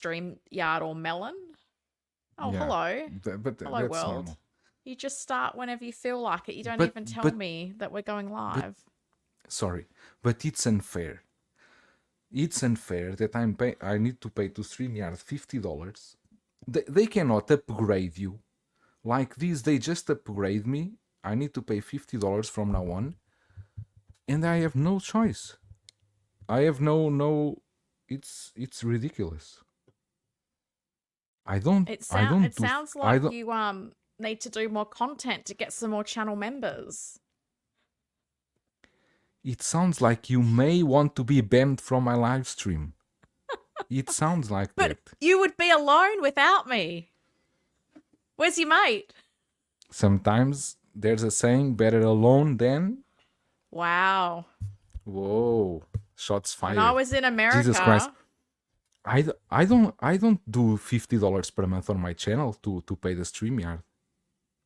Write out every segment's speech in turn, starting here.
StreamYard or Melon. Oh, Yeah, hello. but Hello, that's world. normal. You just start whenever you feel like it. You don't But even tell but me that we're going but live. sorry, but it's unfair. It's unfair that I need to pay to StreamYard $50. They cannot upgrade you. Like this, they just upgrade me. I need to pay $50 from now on, and I have no choice. I have no. It's ridiculous. I don't It I sound don't it do sounds I like don't. you need to do more content to get some more channel members. It sounds like you may want to be banned from my live stream. It sounds like But that. you would be alone without me. Where's your mate? Sometimes there's a saying, better alone than. Wow. Whoa, shots When I fired. was in Jesus Christ. America, I don't do $50 per month on my channel to pay the StreamYard.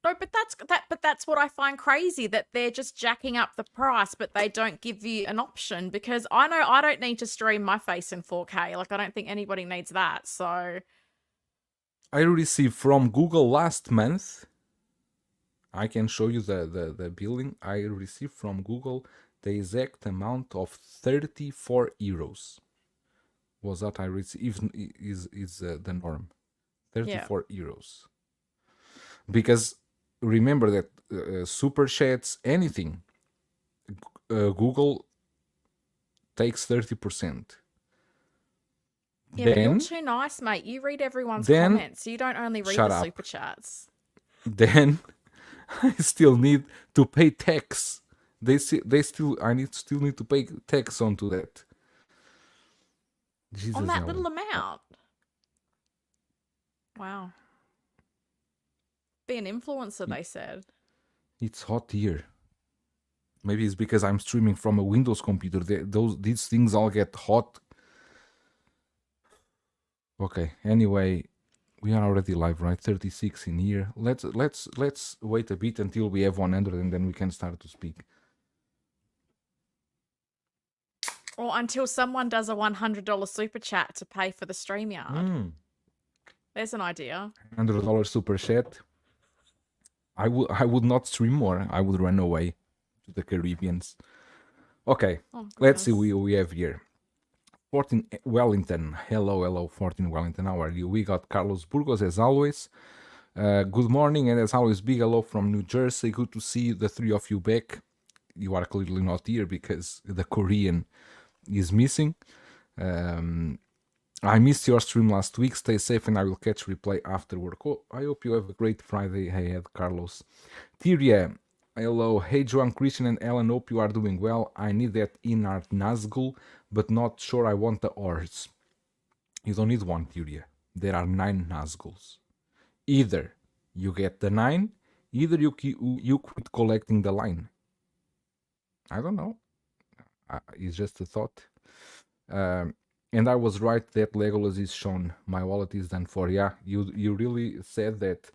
no, but that's what I find crazy, that they're just jacking up the price, but they don't give you an option, because I know I don't need to stream my face in 4K. Like, I don't think anybody needs that. So I received from Google last month. I can show you the billing. I received from Google the exact amount of 34 euros. Was that I received is the norm. yeah. 34 euros. Because remember that super chats, anything, Google takes 30%. Yeah, but you're Then too nice, mate. You read everyone's then comments. You don't only read shut the up. super chats. Then I still need to pay tax. I still need to pay tax onto that. Jesus, On that Ellen. little amount. Wow. Be an influencer, they said. It's hot here. Maybe it's because I'm streaming from a Windows computer. These things all get hot. Okay. Anyway, we are already live, right? 36 in here. Let's wait a bit until we have 100, and then we can start to speak. Or until someone does a $100 super chat to pay for the StreamYard. There's an idea. $100 super chat. I would not stream more. I would run away to the Caribbeans. Okay, let's see what we have here. 14 Wellington. Hello, 14 Wellington. How are you? We got Carlos Burgos as always. Good morning, and as always, big hello from New Jersey. Good to see the three of you back. You are clearly not here because the Korean is missing. I missed your stream last week. Stay safe, and I will catch replay after work. Oh, I hope you have a great Friday ahead, Carlos. Tyria, hello. Hey, Joan, Christian, and Ellen. Hope you are doing well. I need that InArt Nazgul, but not sure I want the ores. You don't need one, Tyria. There are 9 Nazguls. Either you get the 9, either you quit collecting the line. I don't know. It's just a thought. And I was right that Legolas is shown. My wallet is done for. Yeah, you really said that.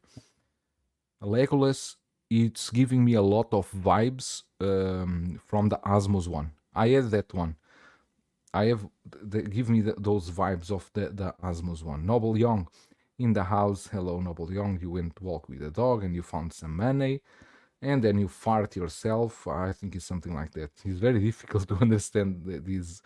Legolas, it's giving me a lot of vibes from the Asmos one. I had that one. They give me those vibes of the Asmos one. Noble Young in the house. Hello, Noble Young. You went to walk with the dog and you found some money. And then you fart yourself. I think it's something like that. It's very difficult to understand these.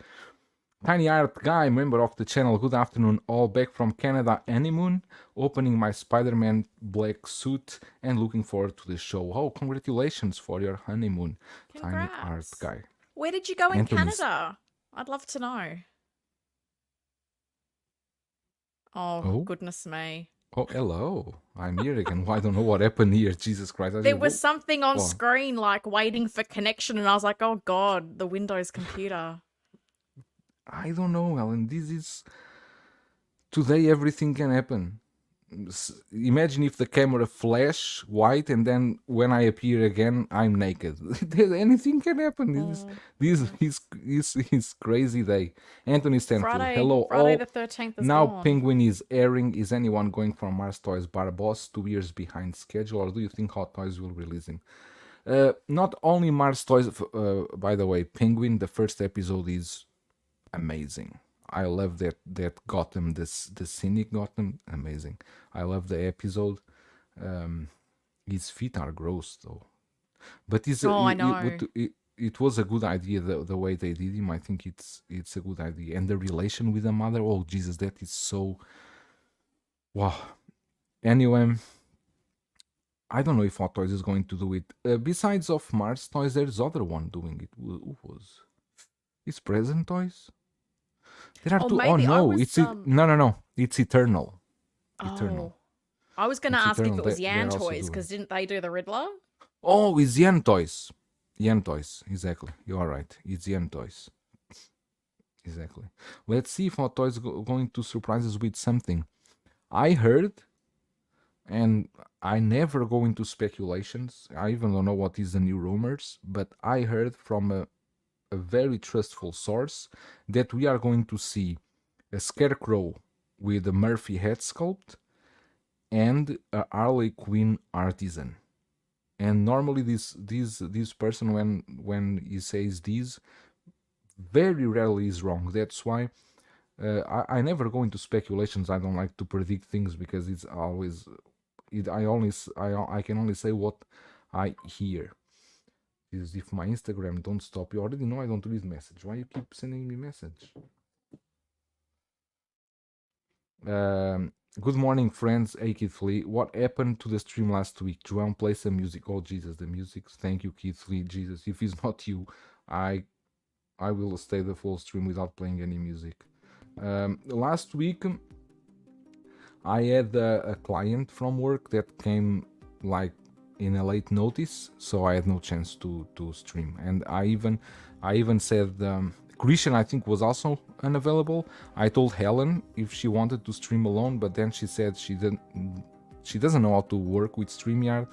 Tiny Art Guy, member of the channel. Good afternoon, all back from Canada honeymoon, opening my Spider-Man black suit and looking forward to the show. Oh, congratulations for your honeymoon. Congrats. Tiny Art Guy. Where did you go in Canada? I'd love to know. Oh, goodness me. Oh, hello. I'm here again. Well, I don't know what happened here. Jesus Christ. There was something on screen like waiting for connection, and I was like, oh God, the Windows computer. I don't know, Alan. This is... Today everything can happen. Imagine if the camera flash white and then when I appear again, I'm naked. Anything can happen. This is crazy day. Anthony Stanfield. Hello Friday all. The 13th is now gone. Penguin is airing. Is anyone going from Mars Toys Bar Boss 2 years behind schedule, or do you think Hot Toys will release him? Not only Mars Toys, by the way, Penguin, the first episode is amazing. I love that Gotham, the cynic Gotham, amazing. I love the episode. His feet are gross though, but Oh, I know. it was a good idea the way they did him. I think it's a good idea, and the relation with the mother. Oh Jesus, that is so wow. Anyway, I don't know if Hot Toys is going to do it. Besides of Mars Toys, there's other one doing it. Who was? It's Present Toys. There are Oh, two. Oh maybe I no, was no. It's Eternal. Eternal. Oh, I was gonna It's ask if Eternal. it was They're Yan also Toys doing. because didn't they do the Riddler? Oh, it's Yen Toys. Yen Toys. Exactly. You are right. It's Yen Toys. Exactly. Let's see if Hot Toys going to surprise us with something. I heard, and I never go into speculations. I even don't know what is the new rumors, but I heard from a very trustful source that we are going to see a Scarecrow with a Murphy head sculpt and a Harley Quinn artisan. And normally this person when he says this, very rarely is wrong. That's why I never go into speculations. I don't like to predict things because it's always I can only say what I hear. Is if my Instagram don't stop. You already know I don't read message. Why you keep sending me message? Good morning, friends. Hey, Keith Lee. What happened to the stream last week? João, play some music. Oh, Jesus, the music. Thank you, Keith Lee. Jesus, if it's not you, I will stay the full stream without playing any music. Last week, I had a client from work that came like in a late notice, so I had no chance to stream. And I even said Christian, I think, was also unavailable. I told Helen if she wanted to stream alone, but then she said she doesn't know how to work with StreamYard,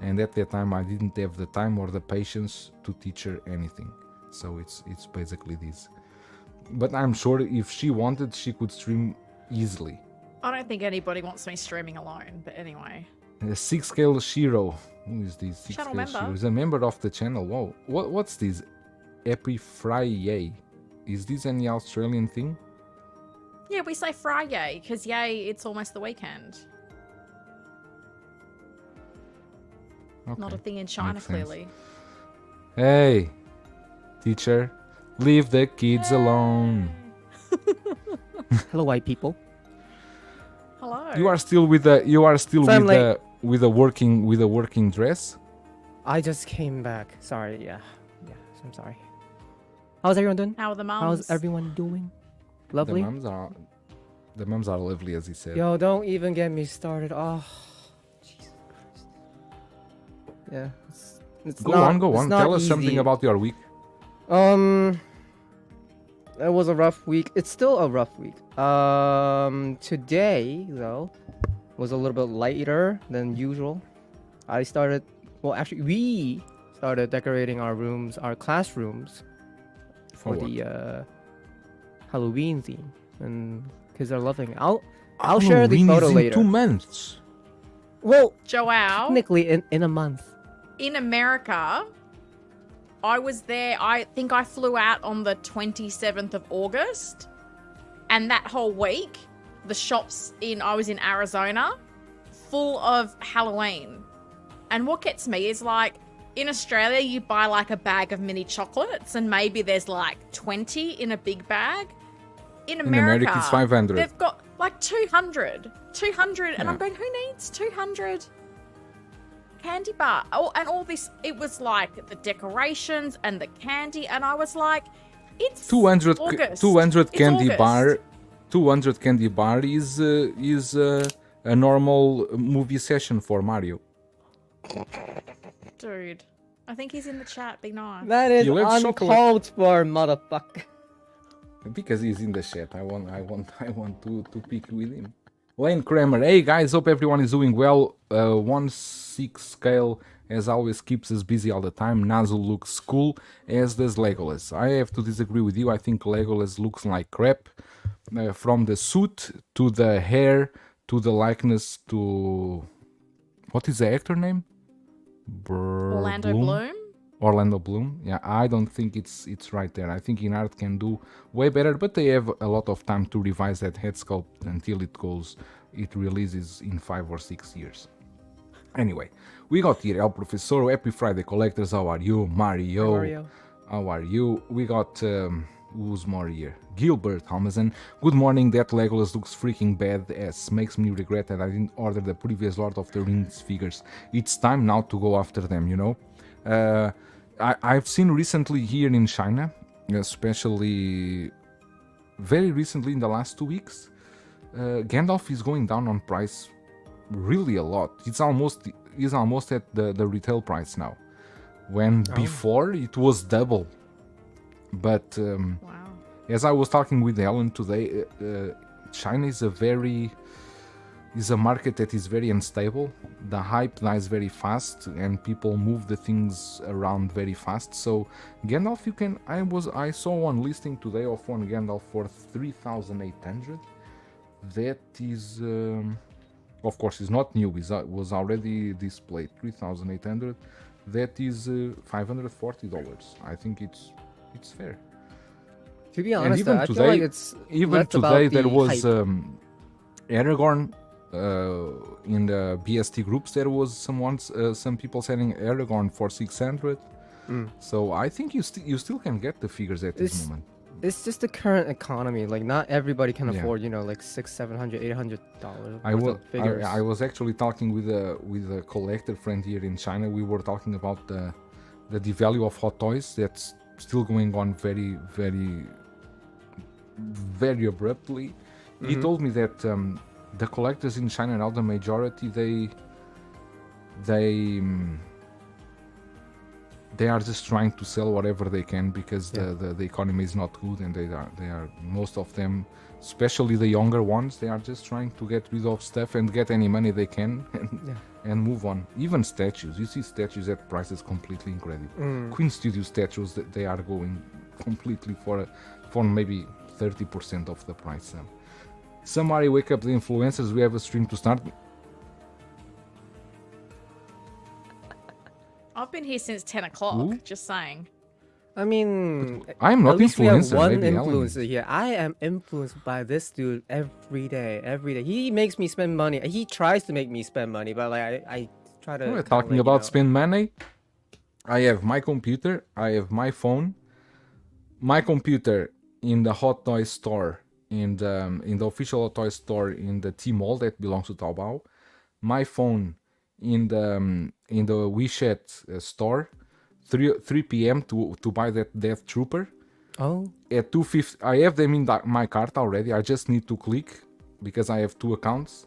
and at that time I didn't have the time or the patience to teach her anything. So it's basically this. But I'm sure if she wanted, she could stream easily. I don't think anybody wants me streaming alone, but anyway. 6Scale Shiro. Who is this? 6Scale Shiro is a member of the channel. Whoa. What's this? Epifrye. Is this any Australian thing? Yeah, we say Friday because yay, it's almost the weekend. Okay. Not a thing in China, clearly. Hey, teacher, leave the kids alone. Hello, white people. Hello. You are still with the working dress? I just came back. Sorry, yeah, I'm sorry. How's everyone doing? How are the mums? How's everyone doing? Lovely. The mums are lovely, as he said. Yo, don't even get me started. Oh, Jesus Christ. Yeah, it's go on. Tell us something about your week. It was a rough week. It's still a rough week. Today though was a little bit lighter than usual. We started decorating our rooms, our classrooms, for the Halloween theme, and kids are loving it. I'll share the photo later. 2 months. Well, Joao, technically in a month. In America, I was there. I think I flew out on the 27th of August, and that whole week, the shops I was in Arizona, full of Halloween. And what gets me is like, in Australia, you buy like a bag of mini chocolates, and maybe there's like 20 in a big bag. In America, it's 500. They've got like 200, Yeah. and I'm going, who needs 200 candy bar? Oh, and all this, it was like the decorations and the candy, and I was like, it's 200 August. 200 It's candy August. bar. 200 candy bar is a normal movie session for Mario. Dude, I think he's in the chat. Be nice. That is You love uncalled for, motherfucker. Because he's in the chat, I want to pick with him. Lane Kramer, hey guys, hope everyone is doing well. 1/6 scale as always keeps us busy all the time. Nazul looks cool, as does Legolas. I have to disagree with you. I think Legolas looks like crap. From the suit to the hair to the likeness to what is the actor name? Orlando Bloom. Orlando Bloom. Yeah, I don't think it's right there. I think InArt can do way better, but they have a lot of time to revise that head sculpt until it releases in 5 or 6 years. Anyway, we got here El Professor. Happy Friday, collectors. How are you? Mario. Hi, Mario. How are you? We got who's more here? Gilbert Amazon. Good morning. That Legolas looks freaking bad ass. Makes me regret that I didn't order the previous Lord of the Rings figures. It's time now to go after them, you know. I've seen recently here in China, especially very recently in the last 2 weeks, Gandalf is going down on price really a lot. He's almost at the retail price now, when before it was double. But Wow. as I was talking with Ellen today, China is a market that is very unstable. The hype dies very fast and people move the things around very fast. So Gandalf, I saw one listing today of one Gandalf for 3,800. That is of course it's not new, it was already displayed. 3,800. That is $540. I think it's fair. To be honest, even I today, feel like it's even less today about there the was hype. Aragorn in the BST groups. There was some people selling Aragorn for 600. So I think you still can get the figures at this moment. It's just the current economy. Like, not everybody can Yeah. afford, like $600, $700, $800 I was actually talking with a collector friend here in China. We were talking about the devalue of Hot Toys that's still going on very, very, very abruptly. He told me that the collectors in China now, the majority, they are just trying to sell whatever they can because the economy is not good, and they are most of them, especially the younger ones, they are just trying to get rid of stuff and get any money they can and move on. Even statues, you see statues at prices completely incredible. Queen Studio statues, that they are going completely for maybe 30% of the price. Somebody wake up the influencers. We have a stream to start. I've been here since 10 o'clock, Who? just saying. I mean, I'm not at least we have influencer, one maybe Alan influencer is. here. I am influenced by this dude every day. He makes me spend money. He tries to make me spend money, but like I try to. We're kinda, talking like, about spend money. I have my computer, I have my phone, my computer in the Hot Toy store, in the official Hot Toy store in the T-Mall that belongs to Taobao, my phone in the WeChat store, 3 p.m. to buy that Death Trooper. Oh, At 2:50, I have them in my cart already. I just need to click because I have 2 accounts.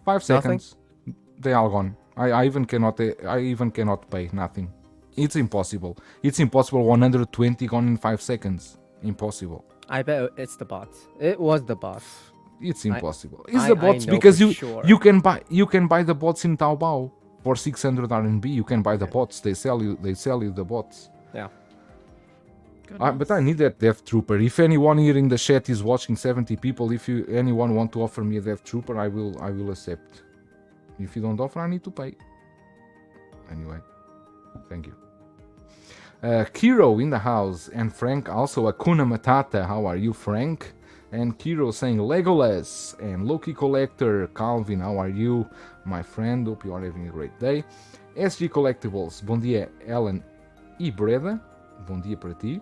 5 seconds, they are gone. I even cannot pay nothing. It's impossible. 120 gone in 5 seconds. Impossible. I bet it's the bots. It was the bots. It's impossible. It's I the bots know because for sure. you can buy the bots in Taobao for 600 RMB. You can buy the bots. They sell you the bots. Yeah. But I need that Death Trooper. If anyone here in the chat is watching, 70 people, if anyone want to offer me a Death Trooper, I will accept. If you don't offer, I need to pay. Anyway, thank you. Kiro in the house, and Frank also. Akuna Matata, how are you, Frank? And Kiro saying Legolas, and Loki Collector, Calvin, how are you, my friend? Hope you are having a great day. SG Collectibles, bom dia, Ellen e Breda, bom dia para ti.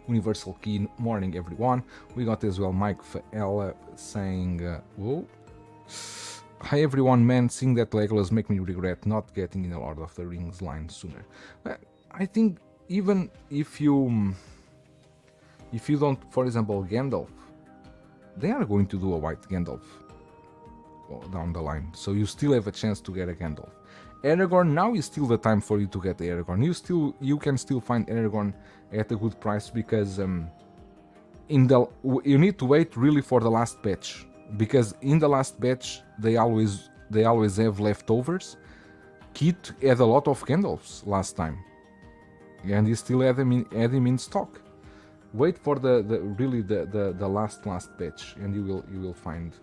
Universal Key, morning everyone. We got as well Mike Faella saying, whoa. Hi everyone, man, seeing that Legolas make me regret not getting in the Lord of the Rings line sooner. I think even if you don't, for example, Gandalf, they are going to do a white Gandalf down the line, so you still have a chance to get a Gandalf. Aragorn, now is still the time for you to get the Aragorn. You can still find Aragorn at a good price because you need to wait really for the last batch, because in the last batch they always have leftovers. Kit had a lot of Gandalfs last time, and he still had him in stock. Wait for the last batch, and you will find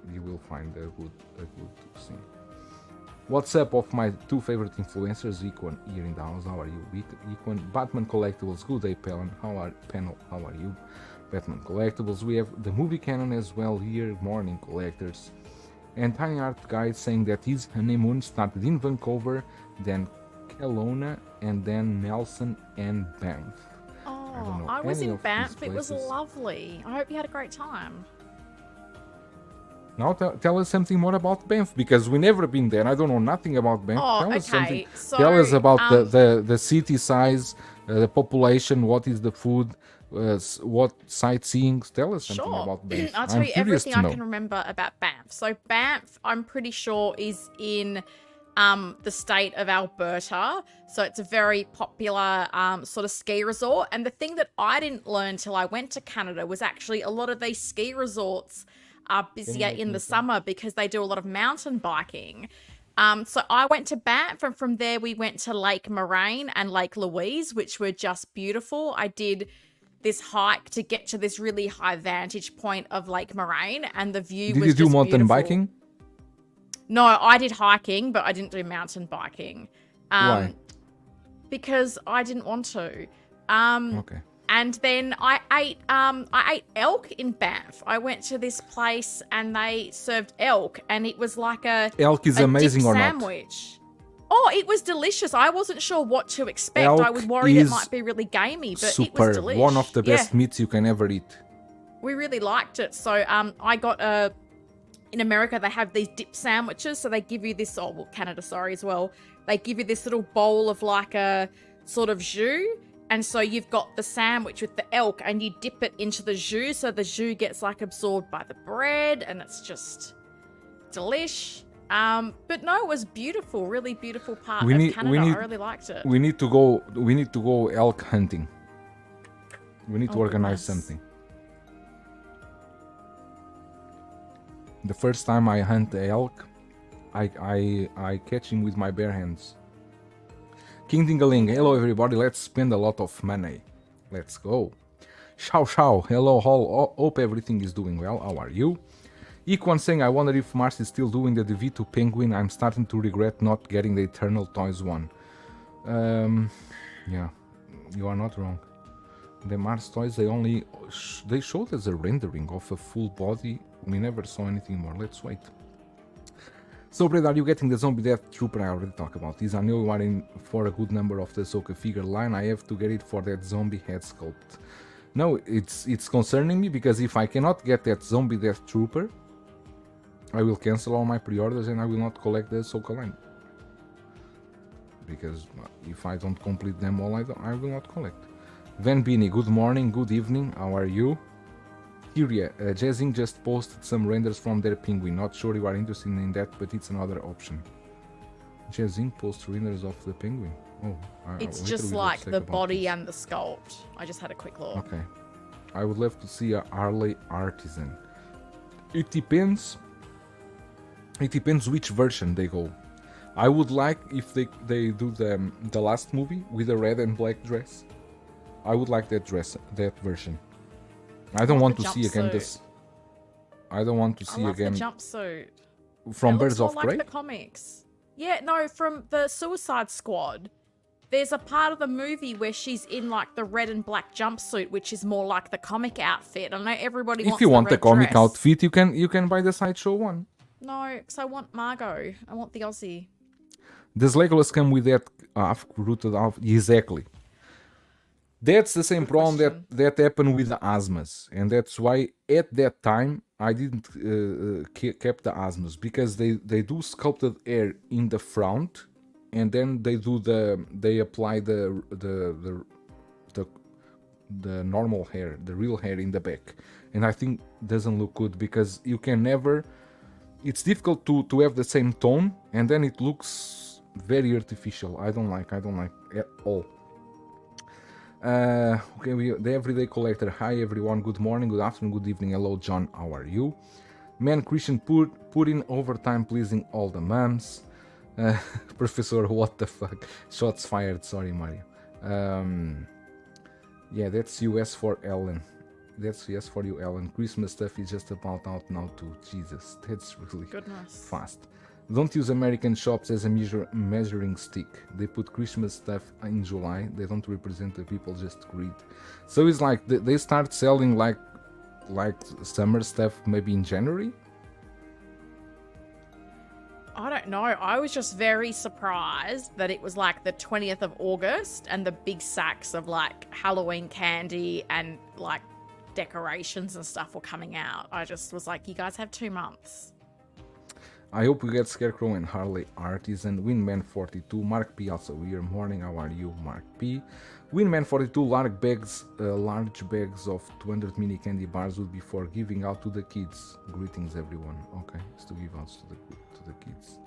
a good thing. What's up of my two favorite influencers, Equan here in the house. How are you, Equan? Batman Collectibles, good day, Panel. How are you? Batman Collectibles. We have the movie canon as well here. Morning collectors. And Tiny Art Guy saying that his honeymoon started in Vancouver, then Kelowna, and then Nelson and Banff. Oh, I was in Banff. It was lovely. I hope you had a great time. Now tell us something more about Banff, because we never been there. I don't know nothing about Banff. Oh, Tell us something. So, tell us about the city size, the population, what is the food, what sightseeing. Tell us something about Banff. I'll tell you everything I can remember about Banff. So Banff, I'm pretty sure, is in the state of Alberta. So it's a very popular sort of ski resort. And the thing that I didn't learn till I went to Canada was actually a lot of these ski resorts are busier in the summer because they do a lot of mountain biking. So I went to Banff, and from there we went to Lake Moraine and Lake Louise, which were just beautiful. I did this hike to get to this really high vantage point of Lake Moraine, and the view was just beautiful. Did you do mountain biking? No, I did hiking, but I didn't do mountain biking. Why? Because I didn't want to. Okay. And then I ate elk in Banff. I went to this place and they served elk, and it was like elk is amazing dip or sandwich. Oh, it was delicious. I wasn't sure what to expect. Elk I was worried it might be really gamey, but it was delicious. One of the best meats you can ever eat. We really liked it. So I got in America they have these dip sandwiches. So they give you this, Canada, sorry, as well. They give you this little bowl of like a sort of jus. And so you've got the sandwich with the elk and you dip it into the jus, so the jus gets like absorbed by the bread, and it's just delish. But no, it was beautiful, really beautiful part of Canada. I really liked it. We need to go elk hunting. We need to organize something. The first time I hunt the elk, I catch him with my bare hands. King Dingaling, hello everybody, let's spend a lot of money. Let's go. Shao Shao, hello all, hope everything is doing well, how are you? Equan saying, I wonder if Mars is still doing the V2 Penguin, I'm starting to regret not getting the Eternal Toys one. Yeah, you are not wrong. The Mars Toys, they showed us a rendering of a full body, we never saw anything more, let's wait. So, Brad, are you getting the Zombie Death Trooper? I already talked about this. I know you are in for a good number of the Ahsoka figure line. I have to get it for that zombie head sculpt. No, it's concerning me because if I cannot get that Zombie Death Trooper, I will cancel all my pre-orders and I will not collect the Ahsoka line. Because if I don't complete them all, I will not collect. Van Beanie, good morning, good evening. How are you? Kyria, Jazzing just posted some renders from their penguin. Not sure you are interested in that, but it's another option. Jazzing posts renders of the penguin. Oh, it's just like the body and the sculpt. I just had a quick look. Okay. I would love to see a Harley Artisan. It depends. It depends which version they go. I would like if they do the last movie with a red and black dress. I would like that version. I don't want to see again this. I don't want to see again. The jumpsuit from Birds of Prey. Like the comics. Yeah, no, from the Suicide Squad. There's a part of the movie where she's in like the red and black jumpsuit, which is more like the comic outfit. I know everybody wants. If you want the comic dress. Outfit, you can buy the Sideshow one. No, because I want Margot. I want the Aussie. Does Legolas come with that rooted off? Exactly. That's the same problem that happened with the Asmas, and that's why at that time I didn't kept the Asmas, because they do sculpted hair in the front, and then they apply the normal hair, the real hair in the back, and I think doesn't look good because you can never. It's difficult to have the same tone, and then it looks very artificial. I don't like at all. Okay, the Everyday Collector. Hi everyone, good morning, good afternoon, good evening. Hello John, how are you? Man Christian, put in overtime pleasing all the moms. Professor, what the fuck? Shots fired, sorry Mario. Yeah, that's US for Ellen. That's yes for you, Ellen. Christmas stuff is just about out now too. Jesus, that's really fast. Don't use American shops as a measuring stick. They put Christmas stuff in July. They don't represent the people, just greed. So it's like they start selling like summer stuff maybe in January. I don't know. I was just very surprised that it was like the 20th of August and the big sacks of like Halloween candy and like decorations and stuff were coming out. I just was like, you guys have 2 months. I hope we get Scarecrow and Harley Artisan. Winman42, Mark P also here. Morning, how are you, Mark P? Winman42, large bags of 200 mini candy bars would be for giving out to the kids. Greetings, everyone. Okay, it's to give out to the kids.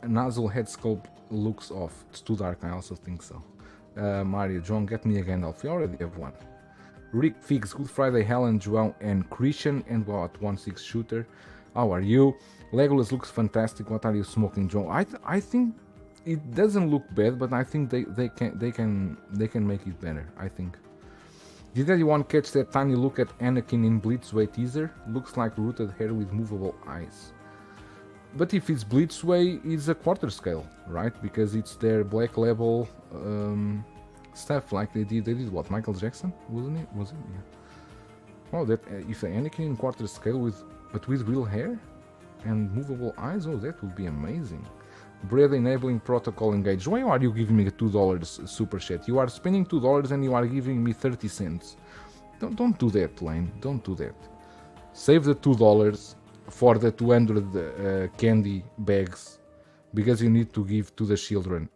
Nozzle head sculpt looks off. It's too dark, I also think so. Mario, John, get me a Gandalf. You already have one. Rick Figs, Good Friday, Helen, João, and Christian, and what 1/6 shooter. How are you? Legolas looks fantastic. What are you smoking, Joe? I think it doesn't look bad, but I think they can make it better. I think. Did anyone catch that tiny look at Anakin in Blitzway teaser? Looks like rooted hair with movable eyes. But if it's Blitzway, it's a quarter scale, right? Because it's their black label stuff. Like they did what? Michael Jackson, wasn't it? Was it? Yeah. Oh, that if Anakin in quarter scale but with real hair and movable eyes, oh, that would be amazing. Bread enabling protocol engaged. Why are you giving me a $2 super chat? You are spending $2 and you are giving me 30 cents. Don't do that, Lane. Don't do that. Save the $2 for the 200 candy bags because you need to give to the children.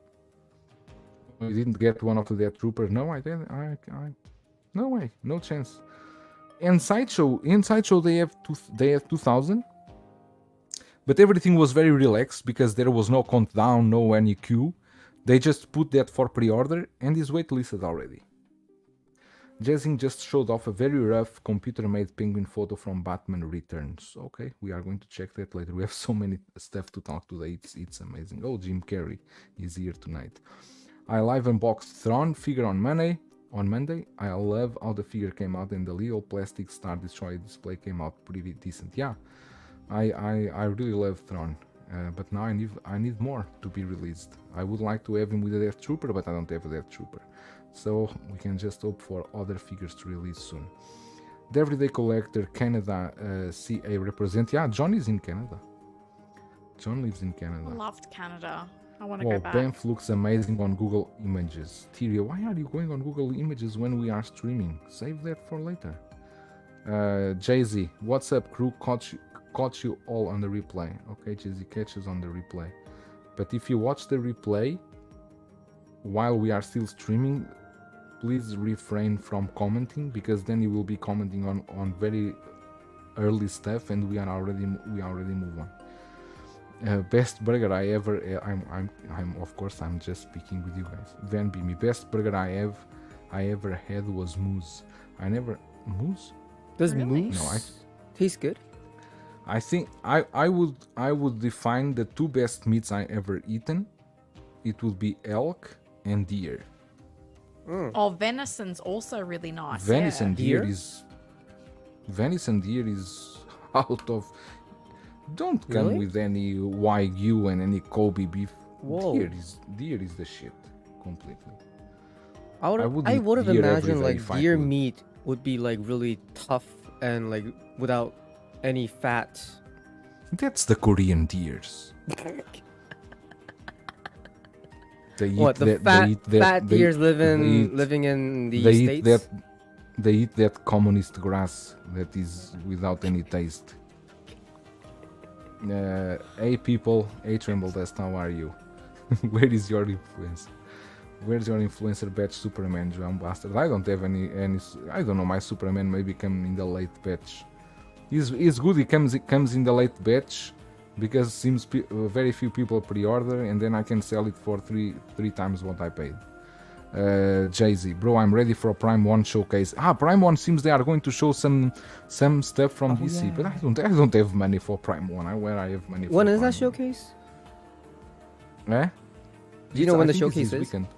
You didn't get one of the dead troopers? No, I didn't. No way, no chance. And Sideshow they have 2000, but everything was very relaxed because there was no countdown, no any queue. They just put that for pre-order and is waitlisted already. Jazzing just showed off a very rough computer-made penguin photo from Batman Returns. Okay, we are going to check that later. We have so many stuff to talk today. It's amazing. Oh, Jim Carrey is here tonight. I live unboxed Thrawn figure on Monday. I love how the figure came out and the little plastic Star Destroyer display came out pretty decent. Yeah, I really love Thrawn, but now I need more to be released. I would like to have him with a Death Trooper, but I don't have a Death Trooper, so we can just hope for other figures to release soon. The Everyday Collector Canada CA represent. Yeah, John is in Canada. John lives in Canada. I loved Canada. I want to go back. Banff looks amazing on Google Images. Tyria, why are you going on Google Images when we are streaming? Save that for later. Jay-Z, what's up, crew? Caught you all on the replay. Okay, Jay-Z catches on the replay. But if you watch the replay while we are still streaming, please refrain from commenting because then you will be commenting on very early stuff and we already move on. Best burger I ever. I'm of course I'm just speaking with you guys. Van Beamy, best burger I ever had was moose. I never moose. Does Really? moose No, taste good? I think I would define the two best meats I ever eaten. It would be elk and deer. Oh, venison's also really nice. Venison Deer? deer is out of. Don't come Really? with any Wagyu and any Kobe beef. Whoa. Deer is the shit completely. I would would eat have deer every imagined day like if I deer could. meat would be like really tough and like without any fat. That's the Korean deers. They eat What the that, fat they eat that, fat they- deers they eat- living in the they states? eat that. They eat that communist grass that is without any taste. Hey people, hey Tremble Dust, how are you? Where is your influence? Where's your influencer batch Superman, Joan Bastard? I don't have any. I don't know. My Superman maybe come in the late batch. He's good. He comes in the late batch because seems very few people pre-order, and then I can sell it for three times what I paid. Jay-Z, bro, I'm ready for a Prime 1 showcase. Prime 1 seems they are going to show some stuff from DC, yeah. but I don't have money for Prime 1. I have money for When is Prime that showcase? 1. Eh? Do you know when I the think it's showcase this is? weekend. Oh,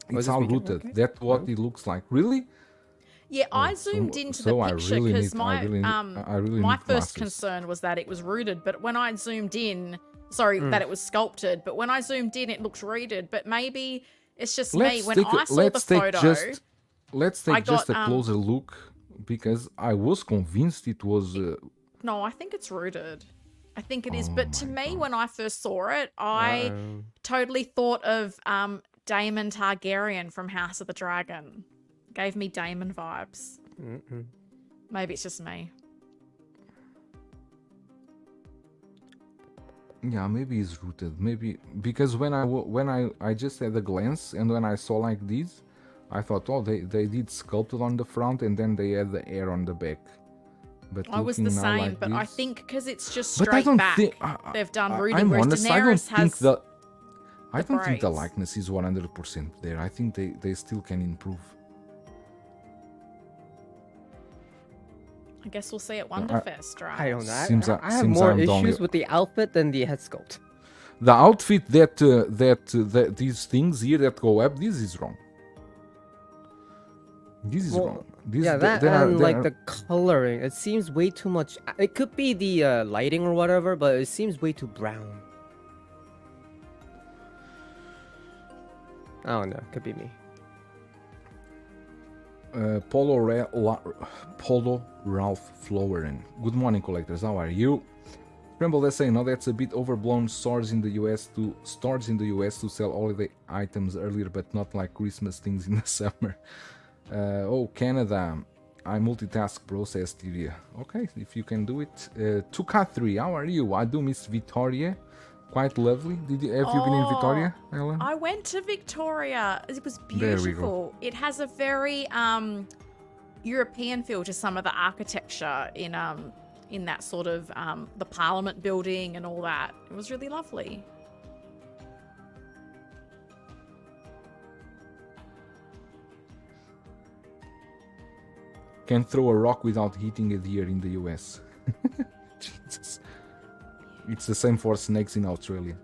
It's this all weekend? rooted. Okay. That's what it looks like. Really? Yeah, I Oh, zoomed so into so the I picture really because need I really need I really my need first glasses. concern was that it was rooted, but when I zoomed in, sorry, that it was sculpted, but when I zoomed in, it looks rooted. But maybe it's just me. When I saw the photo, let's I take just got a closer look because I was convinced it was no, I think it's rooted. I think it is. oh But to my me, god. when I first saw it, I totally thought of Daemon Targaryen from House of the Dragon. Gave me Daemon vibes. Maybe it's just me. Yeah, maybe it's rooted. Maybe because when I just had a glance and when I saw like this, I thought, oh, they did sculpted on the front and then they had the hair on the back. But I was the looking now same, like but I this, think because it's just but I straight don't back, think they've done I- rooting, I'm whereas honest. I don't Daenerys think has the I the don't think the braids. likeness is 100% there. I think they still can improve. I guess we'll see at Wonderfest, right? I don't know. Seems I have seems more I'm the only- issues with the outfit than the head sculpt. The outfit that these things here that go up, this is wrong. This is wrong. This, Yeah, that there are- and there like are- the coloring, it seems way too much. It could be the lighting or whatever, but it seems way too brown. I don't know. Could be me. Polo Ralph Flowerin. Good morning, collectors. How are you? Scramble, let's say, no, that's a bit overblown. Stores in the US to sell holiday items earlier, but not like Christmas things in the summer. Oh, Canada. I multitask, bro, says Tyria. Okay, if you can do it. 2K3, how are you? I do miss Victoria. Quite lovely. Have you been in Victoria, Ellen? I went to Victoria. It was There we go. beautiful. It has a very European feel to some of the architecture in that sort of the Parliament building and all that. It was really lovely. Can throw a rock without hitting a deer in the US. Jesus. It's the same for snakes in Australia.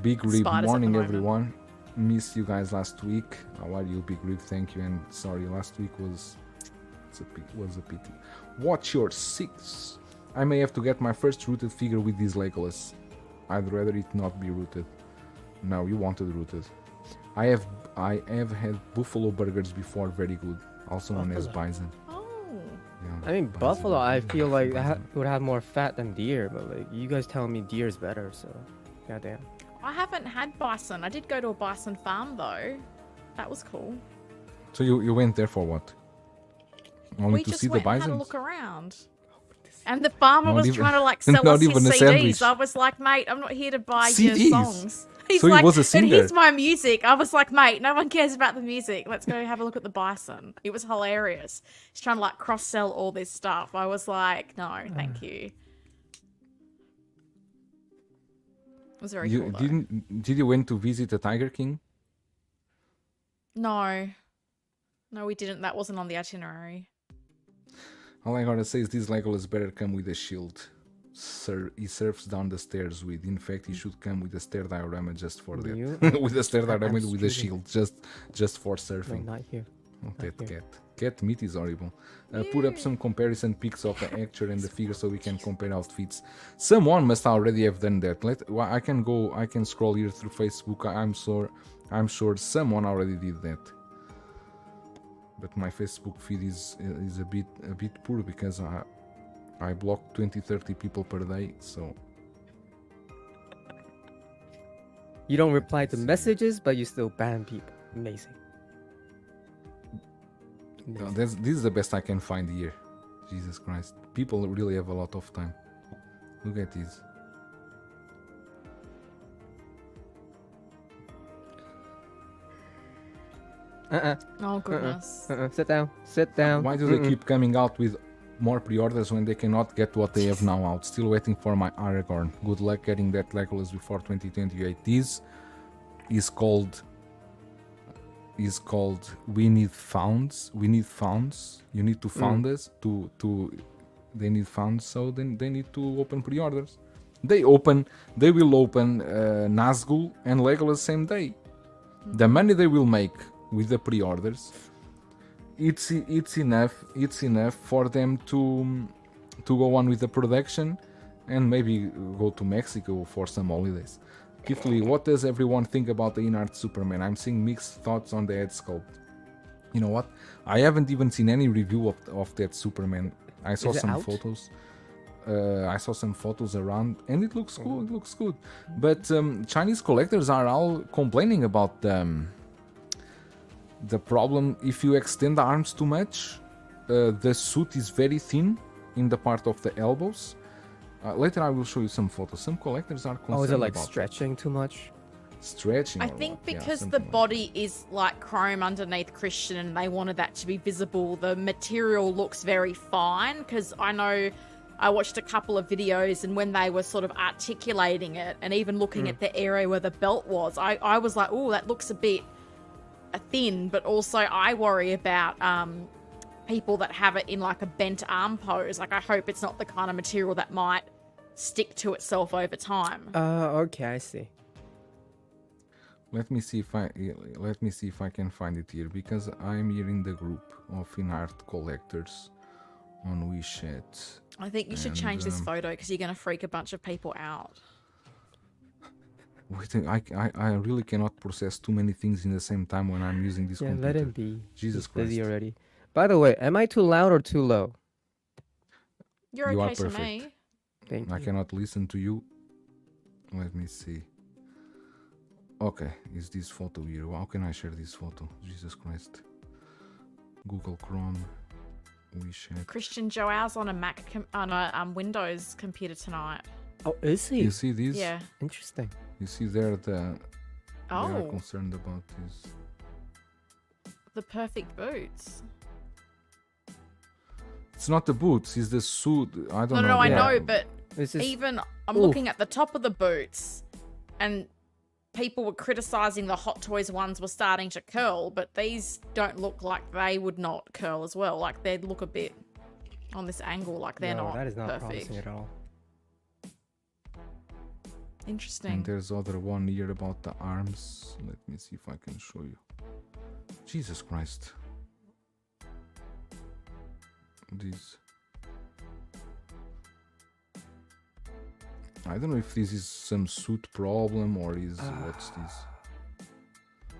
Big Rib, Spiders at the morning moment. everyone. Missed you guys last week. How are you, Big Rib? Thank you, and sorry, last week was a pity. Watch your six. I may have to get my first rooted figure with this Legolas. I'd rather it not be rooted. No, you wanted rooted. I have had buffalo burgers before, very good. Also known as bison. Oh. Yeah, I mean, bison. buffalo, I feel like would have more fat than deer, but like you guys telling me deer is better, so goddamn. I haven't had bison. I did go to a bison farm though. That was cool. So you went there for what? Only We to just see the went and had bison? a look around. And the farmer Not was even- trying to like sell not us his even a CDs. sandwich. I was like, mate, I'm not here to buy your CDs? songs. He's So he like, was a but singer. here's my music. I was like, mate, no one cares about the music. Let's go have a look at the bison. It was hilarious. He's trying to like cross sell all this stuff. I was like, no, thank you. It was very You cool. Though. did you went to visit a Tiger King? No, we didn't. That wasn't on the itinerary. All I gotta say is this Legolas better come with a shield. Sir, he surfs down the stairs with. In fact, he should come with a stair diorama just for You- that. With a stair I'm diorama with a shooting. shield, just for No, surfing. not here. Oh, that here. cat meat is horrible. Put up some comparison pics of the actor and the figure so we can compare outfits. Someone must already have done that. I can scroll here through Facebook. I'm sure someone already did that. But my Facebook feed is a bit poor because I block 20-30 people per day, so You don't reply to messages, but you still ban people. Amazing. no, this is the best I can find here. Jesus Christ, people really have a lot of time. Look at this. Oh goodness. Sit down. Sit down. Why do they keep coming out with more pre-orders when they cannot get what they have now out? Still waiting for my Aragorn. Good luck getting that Legolas before 2028. This is called we need funds. We need funds. You need to fund us to they need funds, so then they need to open pre-orders. They will open Nazgul and Legolas same day. The money they will make with the pre-orders it's enough for them to go on with the production and maybe go to Mexico for some holidays. Keithley, what does everyone think about the InArt Superman? I'm seeing mixed thoughts on the head sculpt. You know what? I haven't even seen any review of that Superman. I saw some photos. I saw some photos around, and it looks cool. It looks good. But Chinese collectors are all complaining about the problem. If you extend the arms too much, the suit is very thin in the part of the elbows. Later I will show you some photos. Some collectors are concerned Oh, is it like about stretching too much? stretching. I or think what? Yeah, because the something like body is like chrome underneath Christian and they wanted that to be visible, the material looks very fine. Because I know I watched a couple of videos and when they were sort of articulating it and even looking at the area where the belt was, I was like, oh, that looks a bit thin. But also I worry about people that have it in like a bent arm pose. Like I hope it's not the kind of material that might stick to itself over time. Okay, I see. Let me see if I can find it here, because I'm here in the group of InArt collectors on WeChat. I think you should change this photo because you're going to freak a bunch of people out. Wait, I really cannot process too many things in the same time when I'm using this computer. Let him be. Jesus He's Christ. busy already. By the way, am I too loud or too low? You're You are okay to perfect. me. Thank I you. cannot listen to you. Let me see. Okay, is this photo here? How can I share this photo? Jesus Christ. Google Chrome, WeChat. Christian Joao's on a on a Windows computer tonight. Oh, is he? You see this? Yeah. Interesting. You see there they are Oh, concerned about this. the perfect boots. It's not the boots, it's the suit. I don't know. No, I Yeah. know, but This is even I'm Oof. looking at the top of the boots and people were criticizing the Hot Toys ones were starting to curl, but these don't look like they would not curl as well. Like they look a bit on this angle like they're no, not that is not perfect. promising at all. Interesting. And there's other one here about the arms. Let me see if I can show you. Jesus Christ. These. I don't know if this is some suit problem or is what's this?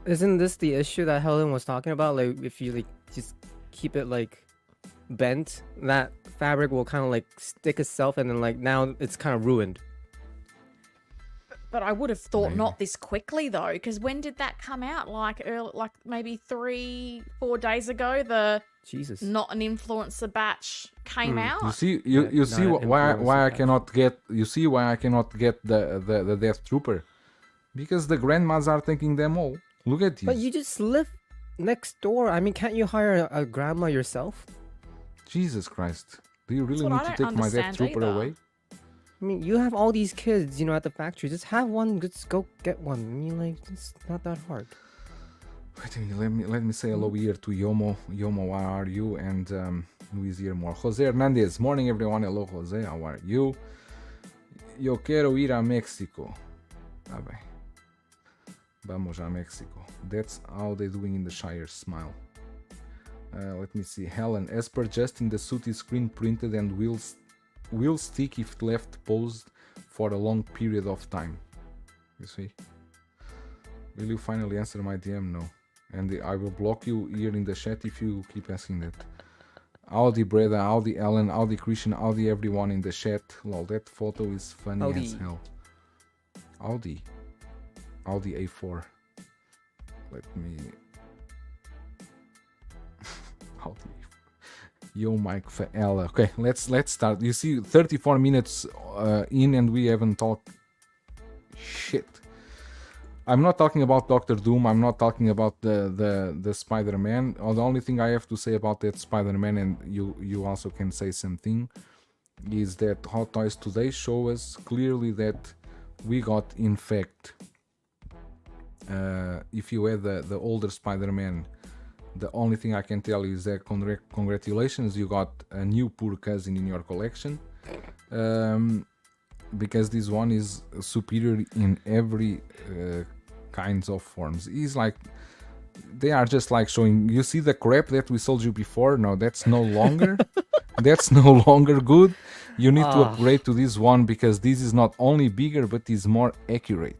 Isn't this the issue that Helen was talking about? Like, if you like just keep it like bent, that fabric will kind of like stick itself, and then like now it's kind of ruined. But I would have thought Maybe. not this quickly though, because when did that come out? Like like maybe 3-4 days ago. The Jesus. Not an influencer batch came out. You see, you Not see an why I influencer cannot get. You see why I cannot get the Death Trooper, because the grandmas are taking them all. Look at this. But you just live next door. I mean, can't you hire a grandma yourself? Jesus Christ! Do you really what need I to don't take my Death understand Trooper either. away? I mean, you have all these kids, you know, at the factory. Just have one. Just go get one. I mean, like, it's not that hard. Wait a minute, let me say hello here to Yomo. Yomo, how are you? And who is here more? Jose Hernandez. Morning, everyone. Hello, Jose. How are you? Yo quiero ir a México. Ah, bem. Vamos a México. That's how they doing in the Shire. Smile. Let me see. Helen, as per Justin, the suit is screen printed and will stick if left posed for a long period of time. You see? Will you finally answer my DM? No. And I will block you here in the chat if you keep asking that. Audi Breda, Audi Ellen, Audi Christian, Audi everyone in the chat. Lol, that photo is funny Audi. as hell. Audi. Audi A4. Let me... Audi Yo, Mike Faella. Okay, let's start. You see, 34 minutes in and we haven't talked shit. I'm not talking about Doctor Doom. I'm not talking about the Spider-Man. The only thing I have to say about that Spider-Man, and you also can say something, is that Hot Toys today show us clearly that we got, in fact, if you had the older Spider-Man, the only thing I can tell you is that congratulations, you got a new poor cousin in your collection, because this one is superior in every kinds of forms. He's like They are just like showing, you see the crap that we sold you before? No, that's no longer. That's no longer good. You need to upgrade to this one because this is not only bigger, but is more accurate.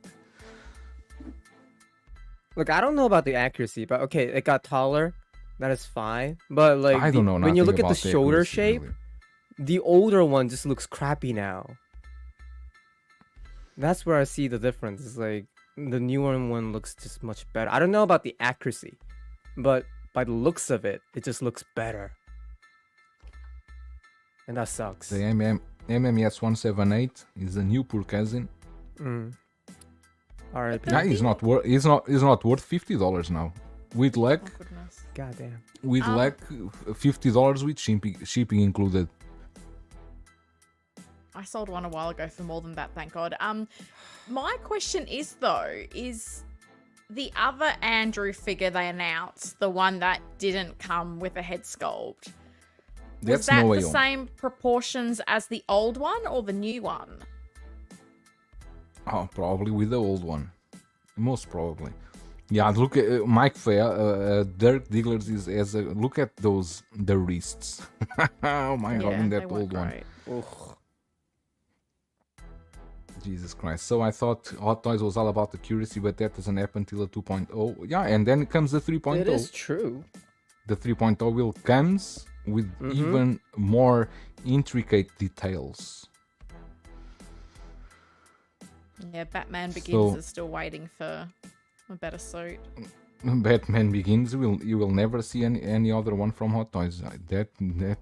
Look, I don't know about the accuracy, but okay, it got taller. That is fine. But like, I don't know when you nothing look at the about the shoulder accuracy, shape, really. the older one just looks crappy now. That's where I see the difference. It's like the newer one looks just much better. I don't know about the accuracy, but by the looks of it, it just looks better. And that sucks. The MMS 178 is the new poor cousin. Alright, Yeah, he's not worth $50 now. With luck, Oh, goodness. goddamn. with luck, $50 with shipping included. I sold one a while ago for more than that, thank God. My question is though, is the other Andrew figure they announced, the one that didn't come with a head sculpt, was That's that no way the on. same proportions as the old one or the new one? Oh, probably with the old one. Most probably. Yeah, look at Mike Fair, Dirk Diggler's is as a look at the wrists. Oh my god, in they that weren't old one. great. Ugh. Jesus Christ. So I thought Hot Toys was all about accuracy, but that doesn't happen till the 2.0. Yeah, and then comes the 3.0. It is true. The 3.0 will comes with even more intricate details. Yeah, Batman Begins So- is still waiting for a better suit. Batman Begins, you will never see any other one from Hot Toys. That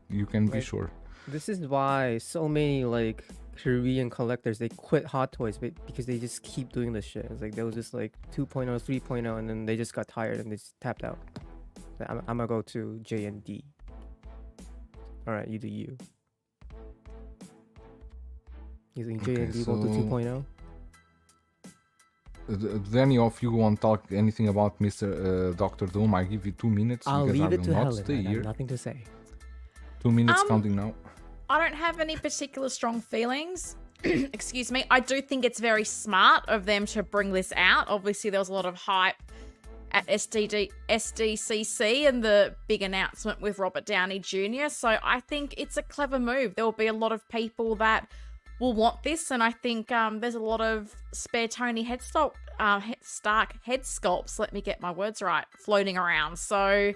you can be Like- sure. This is why so many like Korean collectors they quit Hot Toys because they just keep doing this shit. It's like they was just like 2.0, 3.0, and then they just got tired and they just tapped out. Like, I'm gonna go to J and D. All right, you do you. You think J and D will do so- 2.0? Do any of you want to talk anything about Mr. Dr. Doom? I give you 2 minutes I'll because leave I it will to not Helen. stay I here. have nothing to say. 2 minutes counting now. I don't have any particular strong feelings. Excuse me. I do think it's very smart of them to bring this out. Obviously, there was a lot of hype at SDCC and the big announcement with Robert Downey Jr. So I think it's a clever move. There will be a lot of people that will want this, and I think there's a lot of spare Tony Stark head sculpts, let me get my words right, floating around. So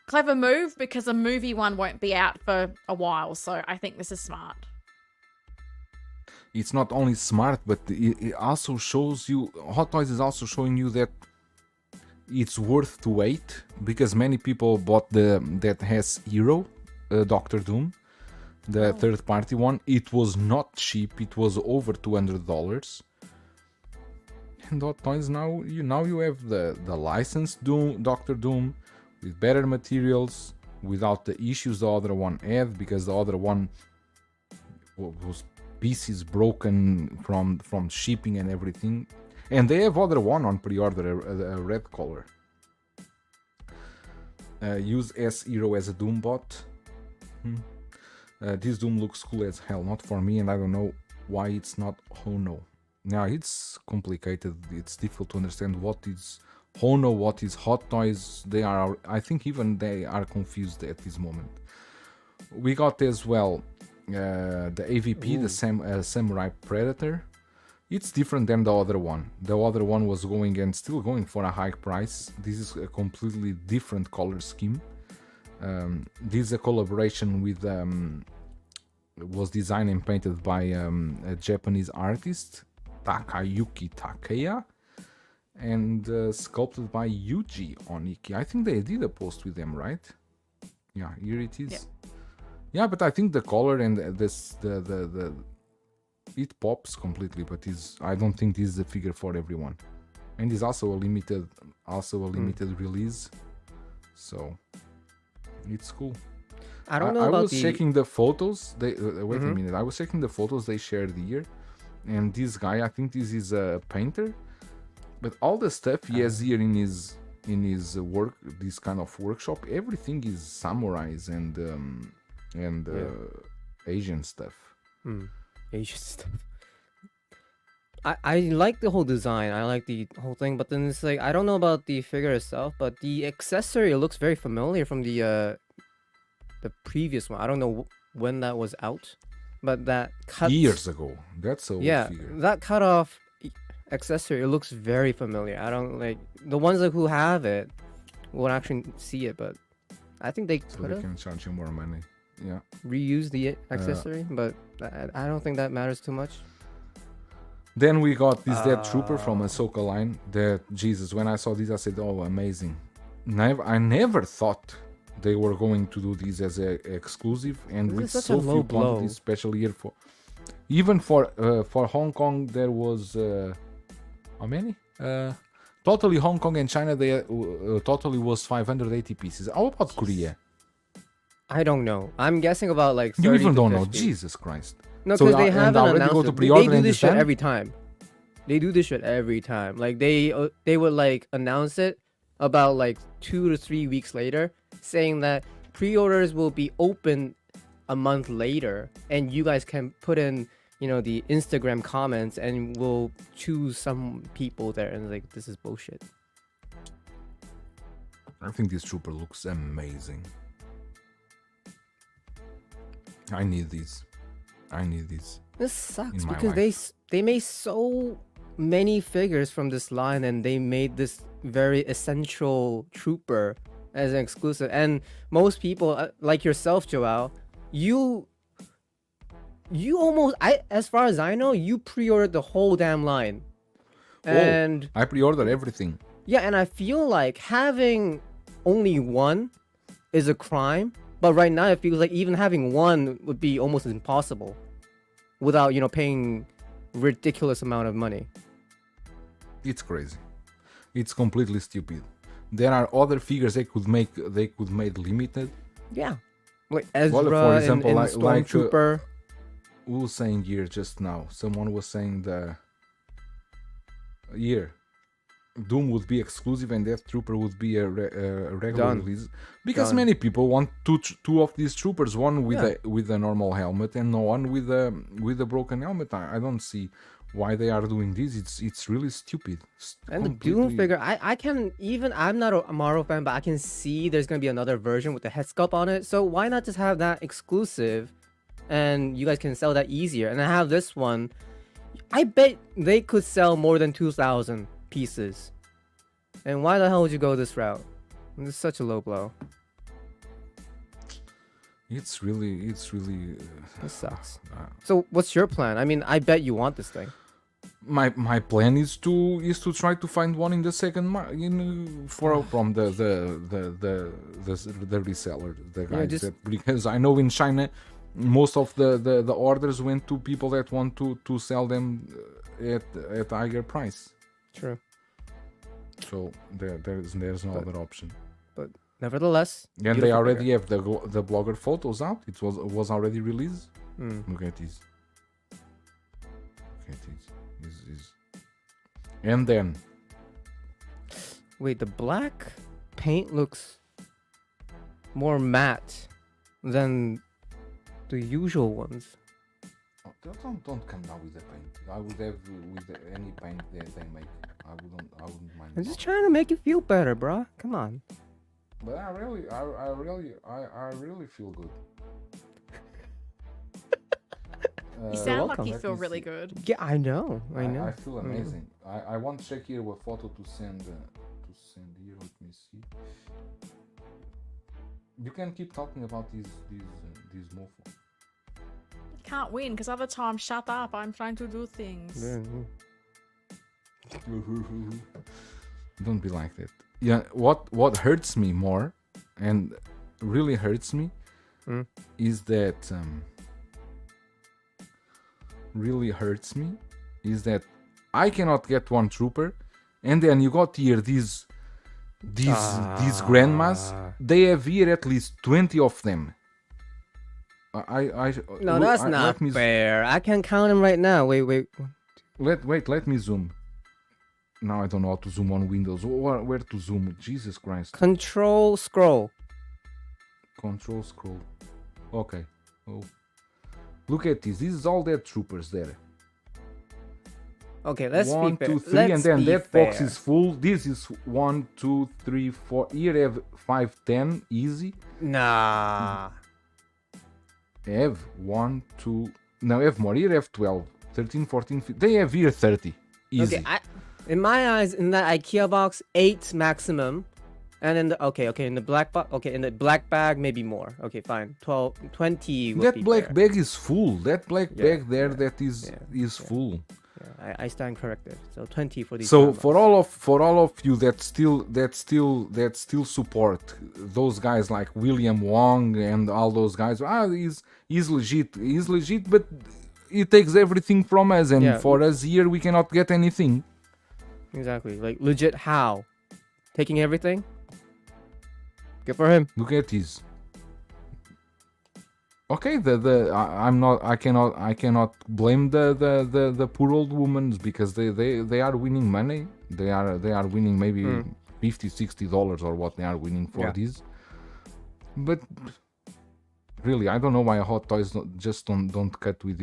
clever move, because a movie one won't be out for a while. So I think this is smart. It's not only smart, but it also shows you, Hot Toys is also showing you that it's worth to wait, because many people bought that has Hero, Doctor Doom, the third party one. It was not cheap, it was over $200. And Hot Toys now you have the licensed Doom, Doctor Doom, with better materials, without the issues the other one had, because the other one was pieces broken from shipping and everything. And they have other one on pre-order, a red color. Use S-Hero as a Doom bot. This Doom looks cool as hell, not for me, and I don't know why it's not Hono. Now, it's complicated, it's difficult to understand what is Hono, what is Hot Toys. I think even they are confused at this moment. We got as well the AVP, the Samurai Predator. It's different than the other one. The other one was going and still going for a high price. This is a completely different color scheme. This is a collaboration with was designed and painted by a Japanese artist, Takayuki Takeya, and sculpted by Yuji Oniki. I think they did a post with them, right? Yeah, here it is. Yep. Yeah, but I think the color and it pops completely, but I don't think this is a figure for everyone. And it's also a limited release, so it's cool. I don't know about I was the. checking the photos. Wait a minute. I was checking the photos they shared here, and this guy, I think this is a painter, but all the stuff he has here in his work, this kind of workshop, everything is samurais and Asian stuff. Asian stuff. I like the whole design. I like the whole thing, but then it's like I don't know about the figure itself, but the accessory looks very familiar from the previous one. I don't know when that was out, but that cut Years ago. That's a old yeah, figure. that cut off accessory, it looks very familiar. I don't like the ones like who have it won't actually see it, but I think they So could they have can charge you more money. Yeah. reused the accessory, but I don't think that matters too much. Then we got this dead trooper from Ahsoka line. That Jesus, when I saw this, I said, "Oh, amazing!" I never thought they were going to do this as a exclusive, and This with is such a so low few blow. quantities, especially here even for Hong Kong, there was how many? Totally Hong Kong and China, they totally was 580 pieces. How about Korea? I don't know. I'm guessing about like 30 You even to don't know. 50. Jesus Christ! No, So, because they and haven't already announced go to it. pre-order They do and this it's shit done? every time. They do this shit every time. Like they would like announce it about like 2 to 3 weeks later, saying that pre-orders will be open a month later, and you guys can put in the Instagram comments, and we'll choose some people there. And like this is bullshit. I think this trooper looks amazing. I need these. I need these. This sucks In my because they made so many figures from this line, and they made this very essential trooper as an exclusive. And most people, like yourself, Joel, you almost, as far as I know, you pre-ordered the whole damn line. And I pre-ordered everything. yeah, and I feel like having only one is a crime, but right now it feels like even having one would be almost impossible without paying ridiculous amount of money. It's crazy. It's completely stupid. There are other figures they could make limited. Yeah, like Ezra for example, in like Stormtrooper. Who was saying here just now? Someone was saying here Doom would be exclusive and Death Trooper would be a regular Done. release because Done. many people want two of these troopers, one with Yeah. a normal helmet and one with a broken helmet. I don't see why they are doing this. It's really stupid. And the Doom figure, I can even, I'm not a Marvel fan, but I can see there's gonna be another version with the head sculpt on it. So why not just have that exclusive, and you guys can sell that easier? And I have this one. I bet they could sell more than 2,000 pieces. And why the hell would you go this route? This is such a low blow. It's really. This sucks. So what's your plan? I mean, I bet you want this thing. My plan is to try to find one in the second from the reseller, the guys because I know in China most of the orders went to people that want to sell them at higher price. True. So there's no other option. But nevertheless, And they beautiful already figure. have the blogger photos out. It was already released. Look at this. Look at this. And then Wait, the black paint looks more matte than the usual ones. don't come down with the paint. I would have with any paint that they make. I wouldn't mind. I'm just trying to make you feel better, bruh. Come on. But I really feel good. You sound like welcome. you Let feel me really see. good. Yeah, I know. I know. I feel amazing. I want Shakira a photo to send here. Let me see. You can keep talking about these mofo. Can't win because other times, shut up. I'm trying to do things. Yeah, Don't be like that. Yeah, what hurts me more and really hurts me is that I cannot get one trooper, and then you got here these grandmas. They have here at least 20 of them. No, that's not fair. I can count them right now. Wait. Let me zoom. Now I don't know how to zoom on Windows. Where to zoom? Jesus Christ. Control scroll. Control scroll. Okay. Oh. Look at this. This is all their troopers there. Okay, let's One, be fair. two, three, Let's and then be that box fair. is full. This is 1, 2, 3, 4. Here have 5, 10, easy. Nah. Have 1, 2. No, have more. Here have 12, 13, 14, 15. They have here 30, easy. Okay, in my eyes, in that IKEA box, 8 maximum. And in the in the black box, in the black bag, maybe more. Okay, fine. 12, 20 would That be black fair. bag is full. That black Yeah, bag there, yeah, that is full. Yeah, I stand corrected. So 20 for these. So Starbucks. for all of you that still support those guys like William Wong and all those guys, he's legit, but he takes everything from us, and Yeah. for us here we cannot get anything. Exactly. Like legit how? Taking everything? Good for him. Look at this. Okay, I cannot blame the poor old women because they are winning money. They are winning maybe $50-$60 or what they are winning for this. But really, I don't know why Hot Toys don't cut with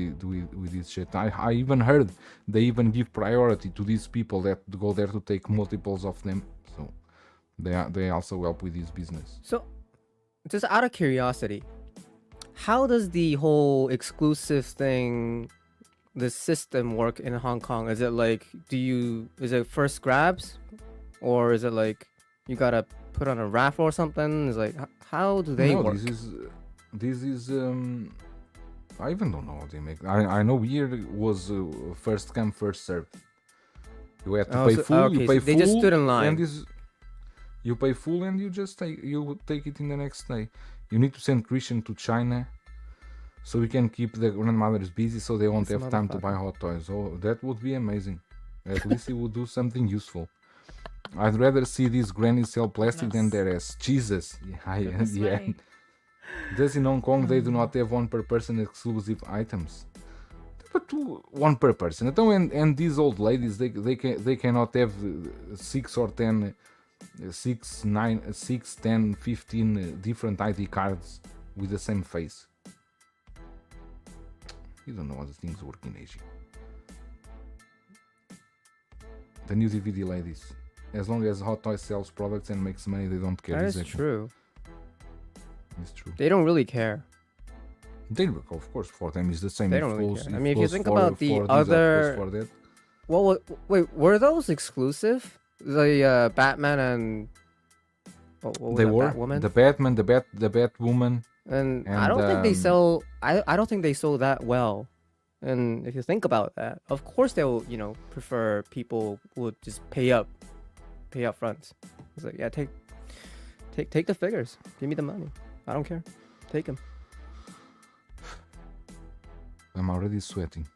this shit. I even heard they even give priority to these people that go there to take multiples of them. So they also help with this business. So, just out of curiosity, how does the whole exclusive thing, the system work in Hong Kong? Is it like, is it first grabs? Or is it like, you gotta put on a raffle or something? Is like, how do they work? This is, I even don't know how they make. I know here was first come, first served. You have to pay full, you pay full. They just stood in line. And you pay full and you just take it in the next day. You need to send Christian to China so we can keep the grandmothers busy so they won't have time to buy Hot Toys. Oh, that would be amazing. At least he would do something useful. I'd rather see these grannies sell plastic than their ass. Jesus. Yeah. Does in Hong Kong they do not have one per person exclusive items? But one per person. And these old ladies, they cannot have 6 or 10... 6, 9, 6, 10, 15 different ID cards with the same face. You don't know how the things work in Asia. The new DVD ladies. As long as Hot Toys sells products and makes money, they don't care. That is true. It's true. They don't really care. They, of course, for them it's the same. They don't really care. I mean, if you think about the other... Wait, were those exclusive? The Batman and they were Batwoman? The Batman, the Batwoman, and I don't think they sell. I don't think they sold that well. And if you think about that, of course they will. Prefer people would just pay up front. It's like, yeah, take the figures. Give me the money. I don't care. Take them. I'm already sweating.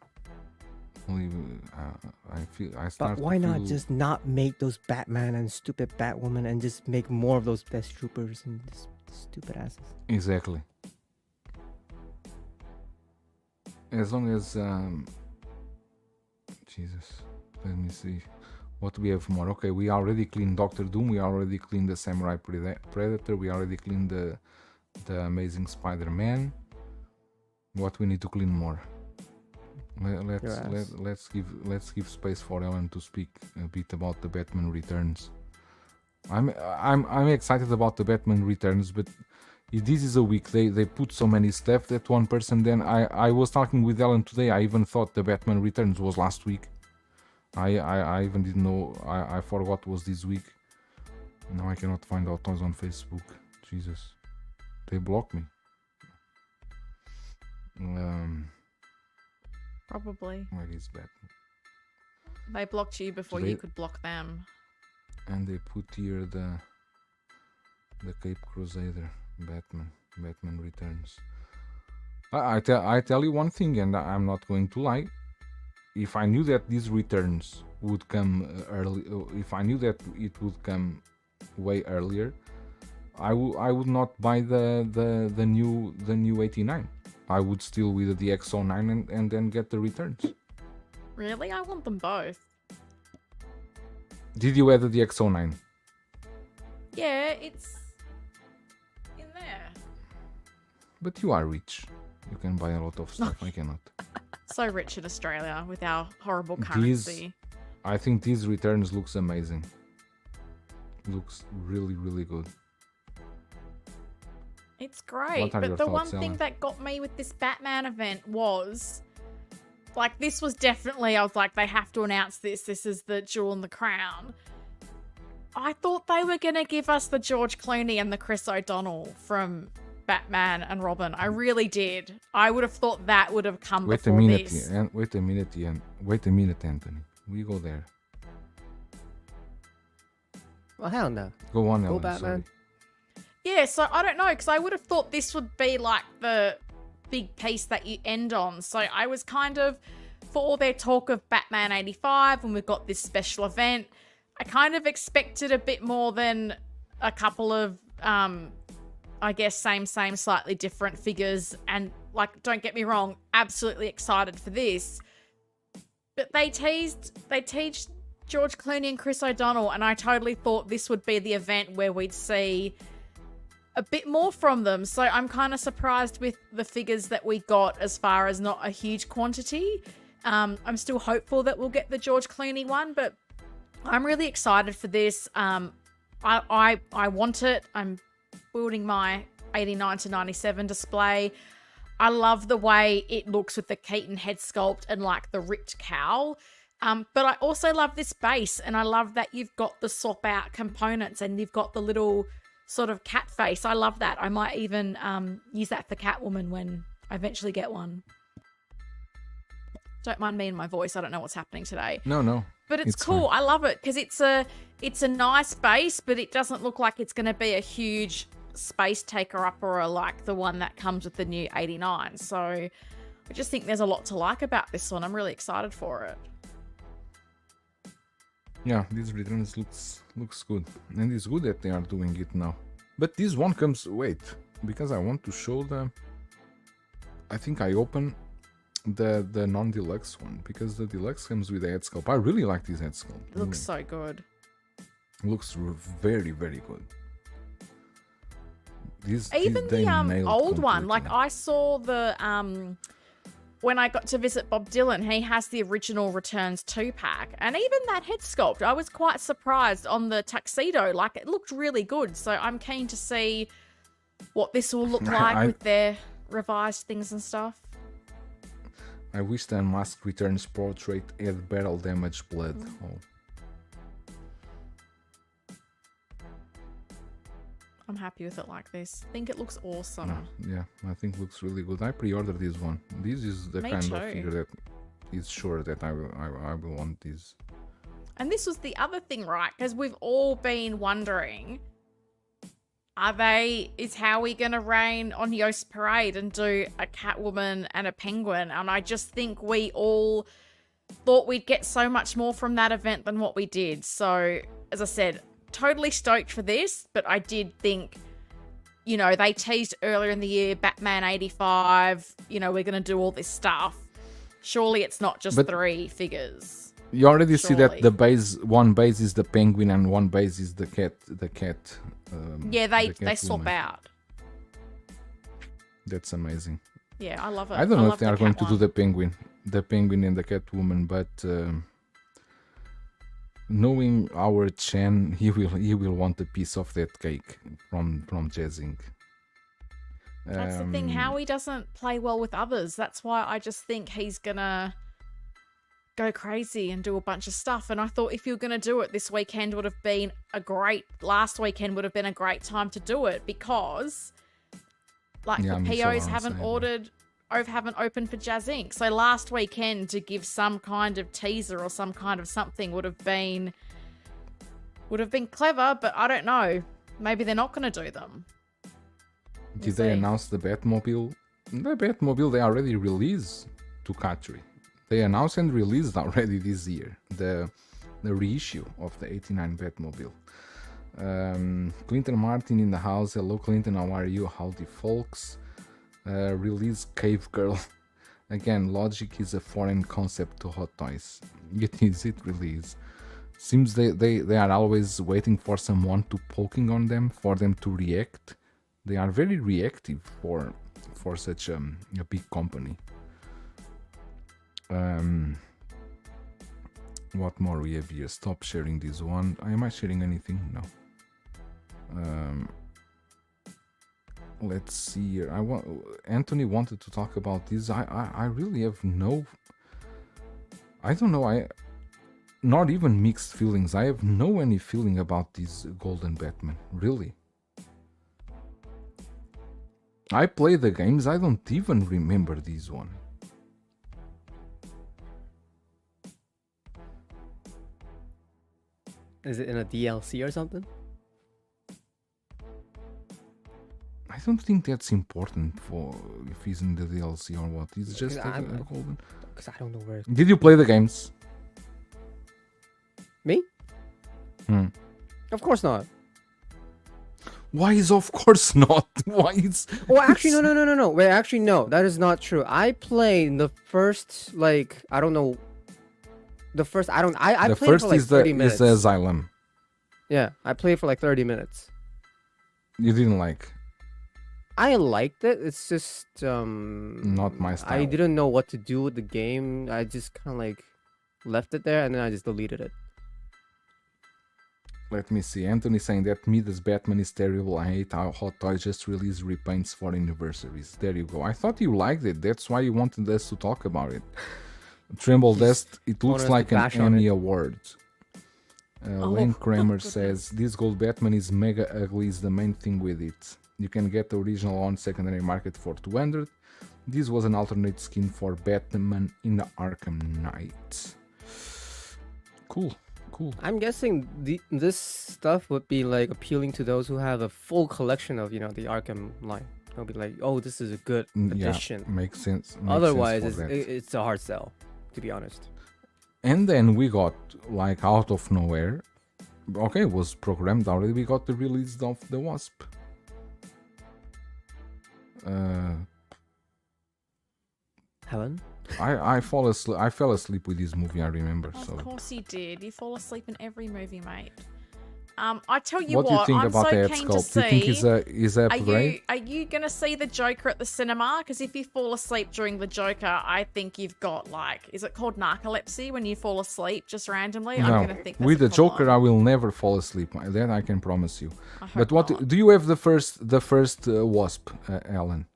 But why not just not make those Batman and stupid Batwoman and just make more of those Death Troopers and just stupid asses? Exactly. As long as Jesus, let me see what we have more. Okay, we already cleaned Doctor Doom. We already cleaned the Samurai Predator. We already cleaned the Amazing Spider-Man. What we need to clean more? Let's give space for Ellen to speak a bit about the Batman Returns. I'm excited about the Batman Returns, but this is a week they put so many stuff that one person. Then I was talking with Ellen today. I even thought the Batman Returns was last week. I even didn't know. I forgot was this week. Now I cannot find Hot Toys on Facebook. Jesus, they blocked me. Probably. Where is Batman? They blocked you before you could block them. And they put here the Cape Crusader Batman Returns. I tell you one thing, and I'm not going to lie. If I knew that these returns would come early, if I knew that it would come way earlier, I would not buy the new 89. I would still with the X09 and then get the returns. Really? I want them both. Did you add the X09? Yeah, it's in there. But you are rich. You can buy a lot of stuff. I cannot. So rich in Australia with our horrible currency. I think these returns looks amazing. Looks really, really good. It's great, are your but the one thoughts, thing Ella? that got me with this Batman event was, like, this was definitely, I was like, they have to announce this. This is the jewel in the crown. I thought they were going to give us the George Clooney and the Chris O'Donnell from Batman and Robin. I really did. I would have thought that would have come Wait a before minute, this. and wait a minute, Ian. Wait a minute, Anthony. We go there. Well, hell no. Go on, Go Ellen. Batman. Sorry. Yeah, so I don't know, because I would have thought this would be like the big piece that you end on. So I was kind of, for all their talk of Batman 85, and we've got this special event, I kind of expected a bit more than a couple of, I guess, same, slightly different figures. And, like, don't get me wrong, absolutely excited for this. But they teased George Clooney and Chris O'Donnell, and I totally thought this would be the event where we'd see a bit more from them. So I'm kind of surprised with the figures that we got as far as not a huge quantity. I'm still hopeful that we'll get the George Clooney one, but I'm really excited for this. I want it. I'm building my 89 to 97 display. I love the way it looks with the Keaton head sculpt and like the ripped cowl. But I also love this base, and I love that you've got the swap out components and you've got the little sort of cat face. I love that. I might even use that for Catwoman when I eventually get one. Don't mind me and my voice. I don't know what's happening today. No. But it's cool. Fine. I love it because it's a nice base, but it doesn't look like it's going to be a huge space taker upper like the one that comes with the new 89. So I just think there's a lot to like about this one. I'm really excited for it. Yeah, these returns looks good, and it's good that they are doing it now. But this one comes, wait, because I want to show them. I think I open the non-deluxe one because the deluxe comes with a head sculpt. I really like this head sculpt. It looks so good. Looks very, very good. Even they the nailed old one, completely. like I saw the when I got to visit Bob Dylan, he has the original Returns 2-pack. And even that head sculpt, I was quite surprised on the tuxedo. Like, it looked really good. So I'm keen to see what this will look like with their revised things and stuff. I wish the Unmasked Returns portrait had barrel damage blood. Oh. I'm happy with it like this. I think it looks awesome. Yeah, I think looks really good. I pre-ordered this one. This is the Me kind too. of figure that is sure that I will want this. And this was the other thing, right? Because we've all been wondering, is Howie going to reign on Yoast Parade and do a Catwoman and a Penguin? And I just think we all thought we'd get so much more from that event than what we did. So, as I said, totally stoked for this, but I did think, you know, they teased earlier in the year, Batman 85, you know, we're going to do all this stuff. Surely it's not just 3 figures. You already see that Surely. the base, one base is the penguin and one base is the cat. Yeah, they cat swap woman. out. That's amazing. Yeah, I love it. I don't know love if they the are going cat to do one. the penguin and the cat woman, but knowing our Chen, he will want a piece of that cake from Jazzing. That's the thing. Howie doesn't play well with others. That's why I just think he's gonna go crazy and do a bunch of stuff. And I thought if you're gonna do it, this weekend would have been last weekend would have been a great time to do it because, like, Yeah, the I'm so POs honest, haven't opened for Jazz Inc. So last weekend to give some kind of teaser or some kind of something would have been clever, but I don't know. Maybe they're not gonna do them. Did they see. announce the Batmobile? The Batmobile they already released to Katri. They announced and released already this year the reissue of the 89 Batmobile. Clinton Martin in the house. Hello Clinton, how are you? Howdy folks. Release Cave Girl. Again, logic is a foreign concept to Hot Toys. It is, it really is. Seems they are always waiting for someone to poking on them, for them to react. They are very reactive for such a big company. What more we have here? Stop sharing this one. Am I sharing anything? No. Let's see here. Anthony wanted to talk about this. I really have no. I don't know. Not even mixed feelings. I have no any feeling about this Golden Batman. Really. I play the games. I don't even remember this one. Is it in a DLC or something? I don't think that's important for if he's in the DLC or what. It's just a golden. Because I don't know where. Did you play the games? Me? Of course not. Why is of course not? Why is? Oh, actually, no. Wait, actually, no. That is not true. I played the first, like, I don't know. The first, I don't. I the played first for like 30 minutes. is the Asylum. Yeah, I played for like 30 minutes. You didn't like? I liked it. It's just Not my style. I didn't know what to do with the game. I just kind of like left it there and then I just deleted it. Let me see. Anthony saying that Midas Batman is terrible. I hate how Hot Toys just release repaints for anniversaries. There you go. I thought you liked it. That's why you wanted us to talk about it. Tremble Dust. It looks like an Emmy award. Lane Kramer says this gold Batman is mega ugly. Is the main thing with it. You can get the original on secondary market for 200. This was an alternate skin for Batman in the Arkham Knight. Cool. I'm guessing this stuff would be like appealing to those who have a full collection of, the Arkham line. They'll be like, oh, this is a good addition. Yeah, makes sense. Otherwise, it's a hard sell, to be honest. And then we got, like, out of nowhere, okay, it was programmed already, we got the release of the Wasp. Helen? I fell asleep with this movie, I remember. Of course you did. You fall asleep in every movie, mate. I tell you what do you think I'm about so that keen sculpt? to see. Do you think is a upgrade? Are you gonna see the Joker at the cinema? Because if you fall asleep during the Joker, I think you've got like, is it called narcolepsy when you fall asleep just randomly? No, I'm gonna think that's with the a problem. Joker, I will never fall asleep. That I can promise you. But what not. do you have the first Wasp, Alan?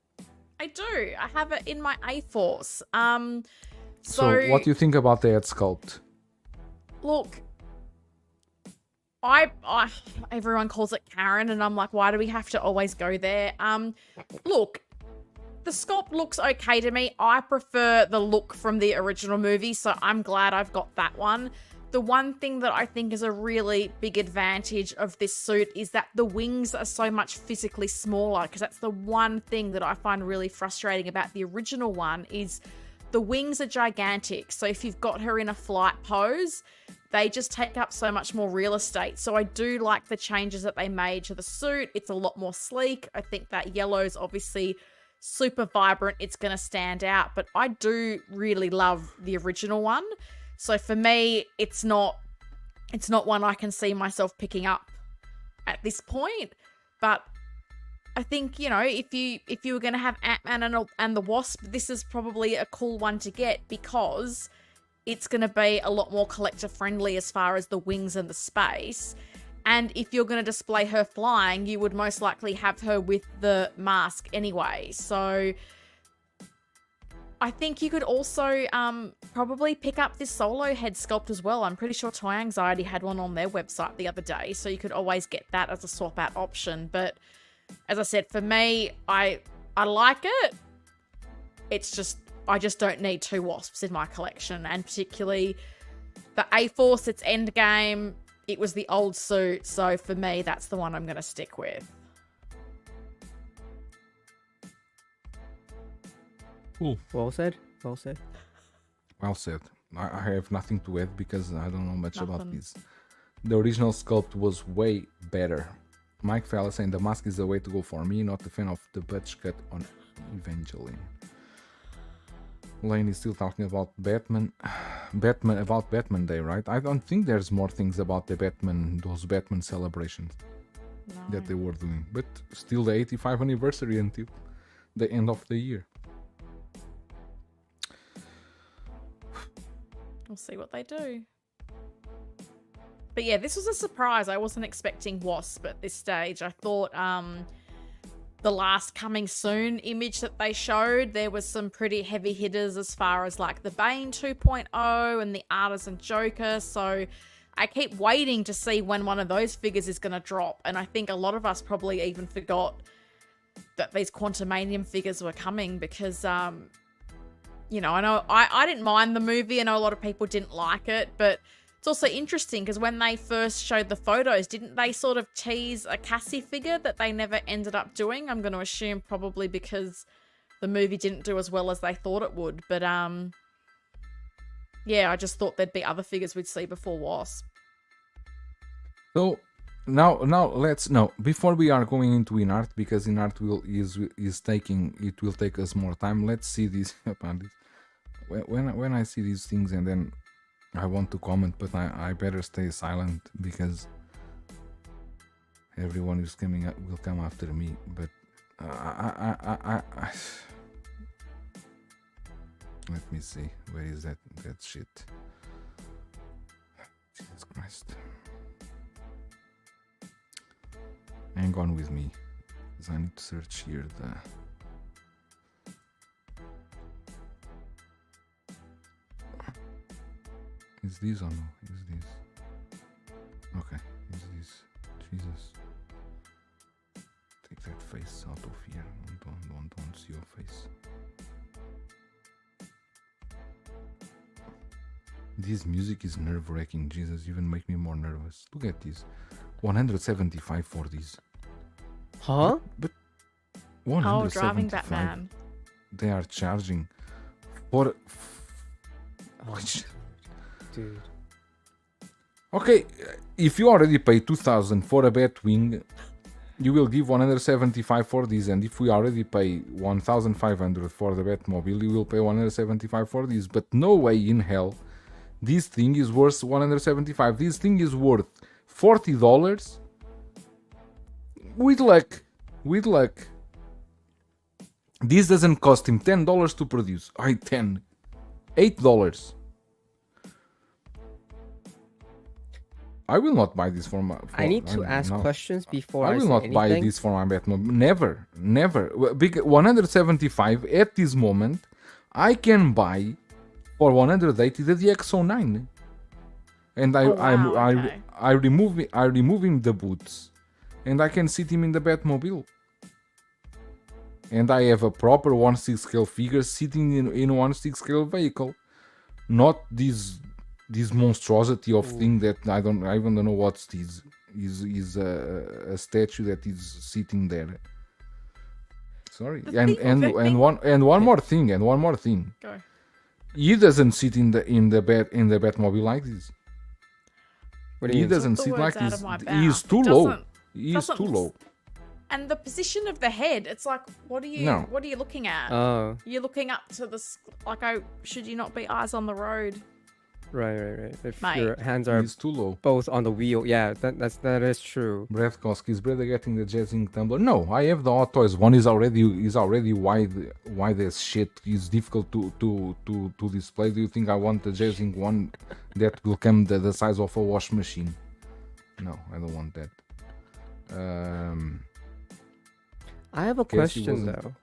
I do. I have it in my A-Force. So what do you think about that sculpt? Look, everyone calls it Karen, and I'm like, why do we have to always go there? Look, the sculpt looks okay to me. I prefer the look from the original movie, so I'm glad I've got that one. The one thing that I think is a really big advantage of this suit is that the wings are so much physically smaller, because that's the one thing that I find really frustrating about the original one is the wings are gigantic. So if you've got her in a flight pose, they just take up so much more real estate. So I do like the changes that they made to the suit. It's a lot more sleek. I think that yellow's obviously super vibrant. It's going to stand out, but I do really love the original one. So for me, it's not one I can see myself picking up at this point. But I think, if you were going to have Ant-Man and the Wasp, this is probably a cool one to get because it's going to be a lot more collector friendly as far as the wings and the space. And if you're going to display her flying, you would most likely have her with the mask anyway. So I think you could also probably pick up this solo head sculpt as well. I'm pretty sure Toy Anxiety had one on their website the other day, so you could always get that as a swap out option. But as I said, for me, I like it. It's just, I just don't need two Wasps in my collection, and particularly the A-Force, it's Endgame. It was the old suit, so for me, that's the one I'm going to stick with. Cool. Well said. Well said. Well said. I have nothing to add because I don't know much about this. The original sculpt was way better. Mike Fella saying the mask is the way to go for me, not a fan of the butch cut on Evangeline. Lane is still talking about Batman Day, right? I don't think there's more things about the those Batman celebrations that they were doing, but still the 85th anniversary until the end of the year. We'll see what they do. But yeah, this was a surprise. I wasn't expecting Wasp at this stage. I thought the last coming soon image that they showed, there was some pretty heavy hitters as far as like the Bane 2.0 and the Artisan Joker. So I keep waiting to see when one of those figures is going to drop. And I think a lot of us probably even forgot that these Quantumanium figures were coming because, you know, I didn't mind the movie. I know a lot of people didn't like it, but it's also interesting because when they first showed the photos, didn't they sort of tease a Cassie figure that they never ended up doing? I'm going to assume probably because the movie didn't do as well as they thought it would. But yeah, I just thought there'd be other figures we'd see before Wasp. So now let's before we are going into InArt, because InArt will take us more time. Let's see this. When I see these things and then I want to comment, but I better stay silent because everyone who's coming up will come after me. But I let me see, where is that shit? Jesus Christ. Hang on with me, because I need to search here Is this or no? Is this? Okay, is this? Jesus. Take that face out of here. Don't see your face. This music is nerve-wracking. Jesus, even make me more nervous. Look at this. 175 for this. Huh? But Oh, 175. driving Batman. They are charging for. Oh, dude. Okay, if you already pay 2,000 for a Batwing, you will give 175 for this, and if we already pay 1,500 for the Batmobile, you will pay 175 for this. But no way in hell this thing is worth 175. This thing is worth $40 with luck. This doesn't cost him $10 to produce. $8. I will not buy this for my. I need to ask questions before I will say not buy anything. this for my Batmobile. Never. Because 175 at this moment, I can buy for 180 the DX09, and I remove him the boots, and I can sit him in the Batmobile. And I have a proper 1/6 scale figure sitting in a 1/6 scale vehicle, not this monstrosity of thing that I even don't know what's this. Is a statue that is sitting there. Sorry, and one more thing. Go. He doesn't sit in the Batmobile like this. What do you He mean? doesn't Took sit the like words out this. of my He is mouth. too It low. doesn't- He is doesn't too low. And the position of the head, it's like, what are you No. looking at? Oh, You're looking up to the should you not be eyes on the road? right. If Mate. your hands are He's too low. both on the wheel, yeah, that is true. Brad Koski, is Brad getting the Jazzing tumbler? No, I have the Hot Toys one. Is already wide as shit. It's difficult to display. Do you think I want the Jazzing one that will come the size of a wash machine? No, I don't want that. I have a Casey question wasn't- though.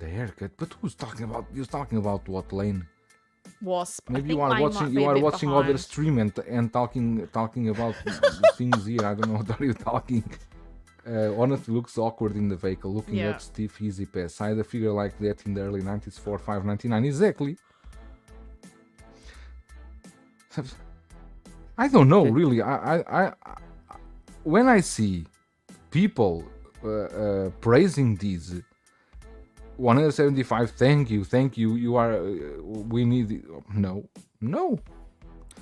The haircut, but who's talking about? You're talking about what, Lane? Wasp. I Maybe think you are Lane watching. might be You a are bit watching other behind. stream and talking about things here. I don't know what are you talking. Honestly, looks awkward in the vehicle. Looking Yeah. at Steve Easy Pass. I had a figure like that in the early 90s for $5.99. Exactly. I don't know really. I when I see people praising these 175, thank you. You are. We need. No.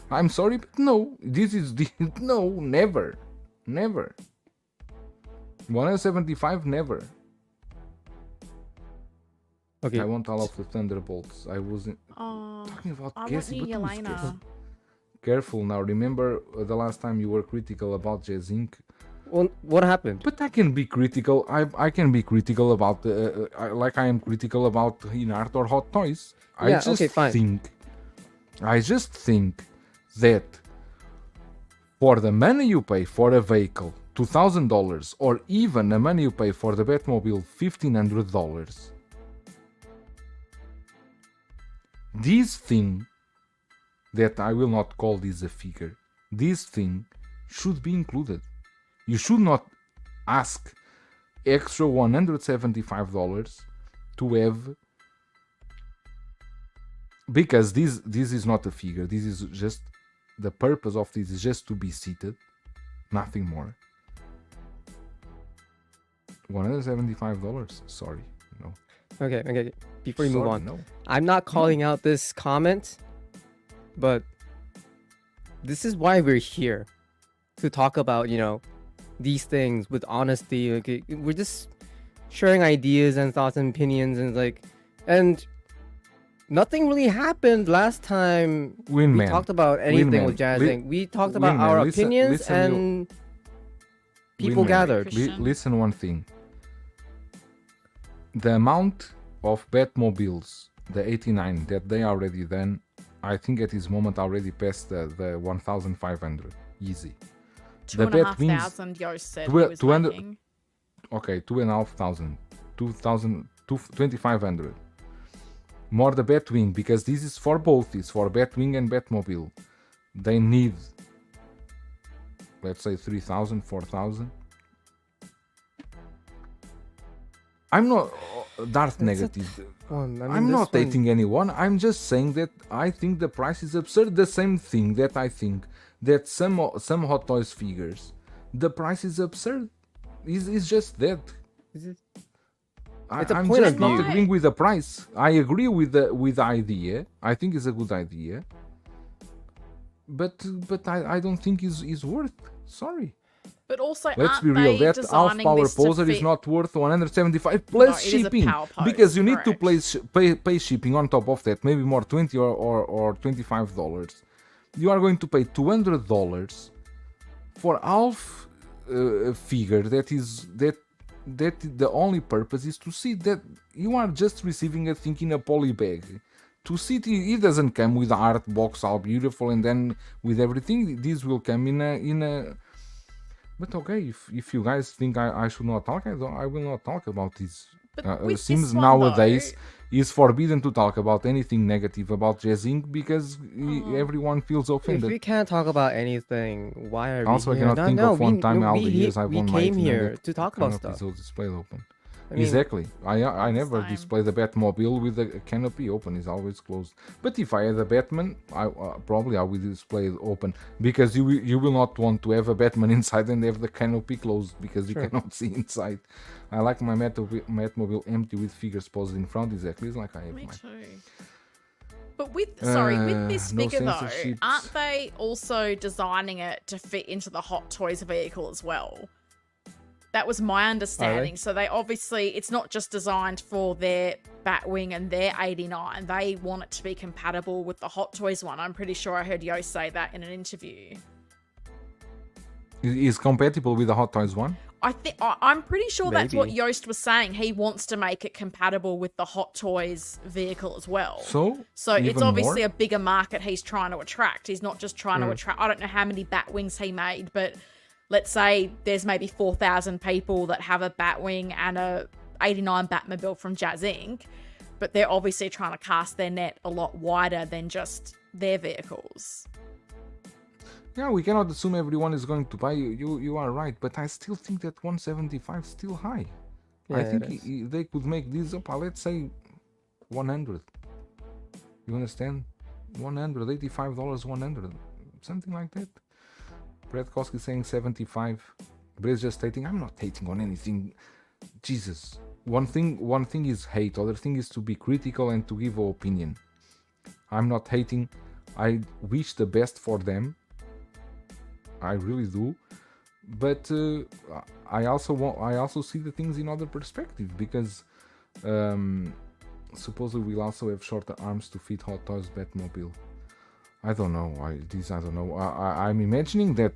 I'm sorry, but no. This is no. Never. 175, never. Okay, I want all of the Thunderbolts. I wasn't Oh, talking about I want Cassie, new but who's Cassie? Yelena. Careful now. Remember the last time you were critical about Jazz Inc. well, what happened? But I can be critical. I can be critical about like I am critical about InArt or Hot Toys. Yeah, okay, fine. I just think that for the money you pay for a vehicle, $2,000, or even the money you pay for the Batmobile, $1,500, this thing, that I will not call this a figure, this thing should be included. You should not ask extra $175 to have, because this is not a figure. This is just, the purpose of this is just to be seated, nothing more. $175? Sorry, no. Okay. Before you move Sorry, on, no. I'm not calling out this comment, but this is why we're here, to talk about, these things with honesty. Like, we're just sharing ideas and thoughts and opinions, and nothing really happened last time we talked about anything with jazzing. We talked about our opinions and people gathered. Listen one thing. The amount of Batmobiles, the 89 that they already done, I think at this moment already passed the 1,500 easy. 2,500 Yost said he was making. Okay, 2,500, 2,500. More the Batwing, because this is for both. It's for Batwing and Batmobile. They need, let's say, 3,000, 4,000. I'm not Darth Negative. I'm not hating anyone. I'm just saying that I think the price is absurd. The same thing that I think that some Hot Toys figures, the price is absurd. It's just that. I'm just not agreeing with the price. I agree with the idea. I think it's a good idea. But I don't think is worth. Sorry. But also, let's be real. That half power poser is not worth 175 plus shipping, because you need to pay shipping on top of that. Maybe more, $20 or $25. You are going to pay $200 for half figure that the only purpose is to see that you are just receiving a thing in a poly bag. To see it doesn't come with the art box all beautiful and then with everything. This will come in a. But okay, if you guys think I should not talk, I will not talk about this. It seems nowadays it's forbidden to talk about anything negative about Jazz Inc. because everyone feels offended. If we can't talk about anything, why are we also, here? I cannot think of one time all the years I've we came here to talk about stuff. Displayed open. Exactly. I never display the Batmobile with the canopy open. It's always closed. But if I had a Batman, I will display it open, because you will not want to have a Batman inside and have the canopy closed because you cannot see inside. I like my Batmobile empty with figures posed in front. Exactly, it's like I have mine. Me too. But with this figure though, aren't they also designing it to fit into the Hot Toys vehicle as well? That was my understanding. So they obviously, it's not just designed for their Batwing and their 89. They want it to be compatible with the Hot Toys one. I'm pretty sure I heard Yost say that in an interview. Is compatible with the Hot Toys one? I'm pretty sure that's what Yost was saying. He wants to make it compatible with the Hot Toys vehicle as well. So it's obviously a bigger market he's trying to attract. He's not just trying to attract, I don't know how many Batwings he made, but let's say there's maybe 4,000 people that have a Batwing and a 89 Batmobile from Jazz Inc. But they're obviously trying to cast their net a lot wider than just their vehicles. Yeah, we cannot assume everyone is going to buy. You are right, but I still think that 175 is still high. Yeah, I think they could make this up. Let's say 100. You understand? $185, 100, something like that. Brad Koski saying 75. Brace just stating, I'm not hating on anything. Jesus. One thing is hate, other thing is to be critical and to give an opinion. I'm not hating. I wish the best for them. I really do. But I also see the things in other perspective, because supposedly we'll also have shorter arms to fit Hot Toys Batmobile. I don't know. I don't know. I'm imagining that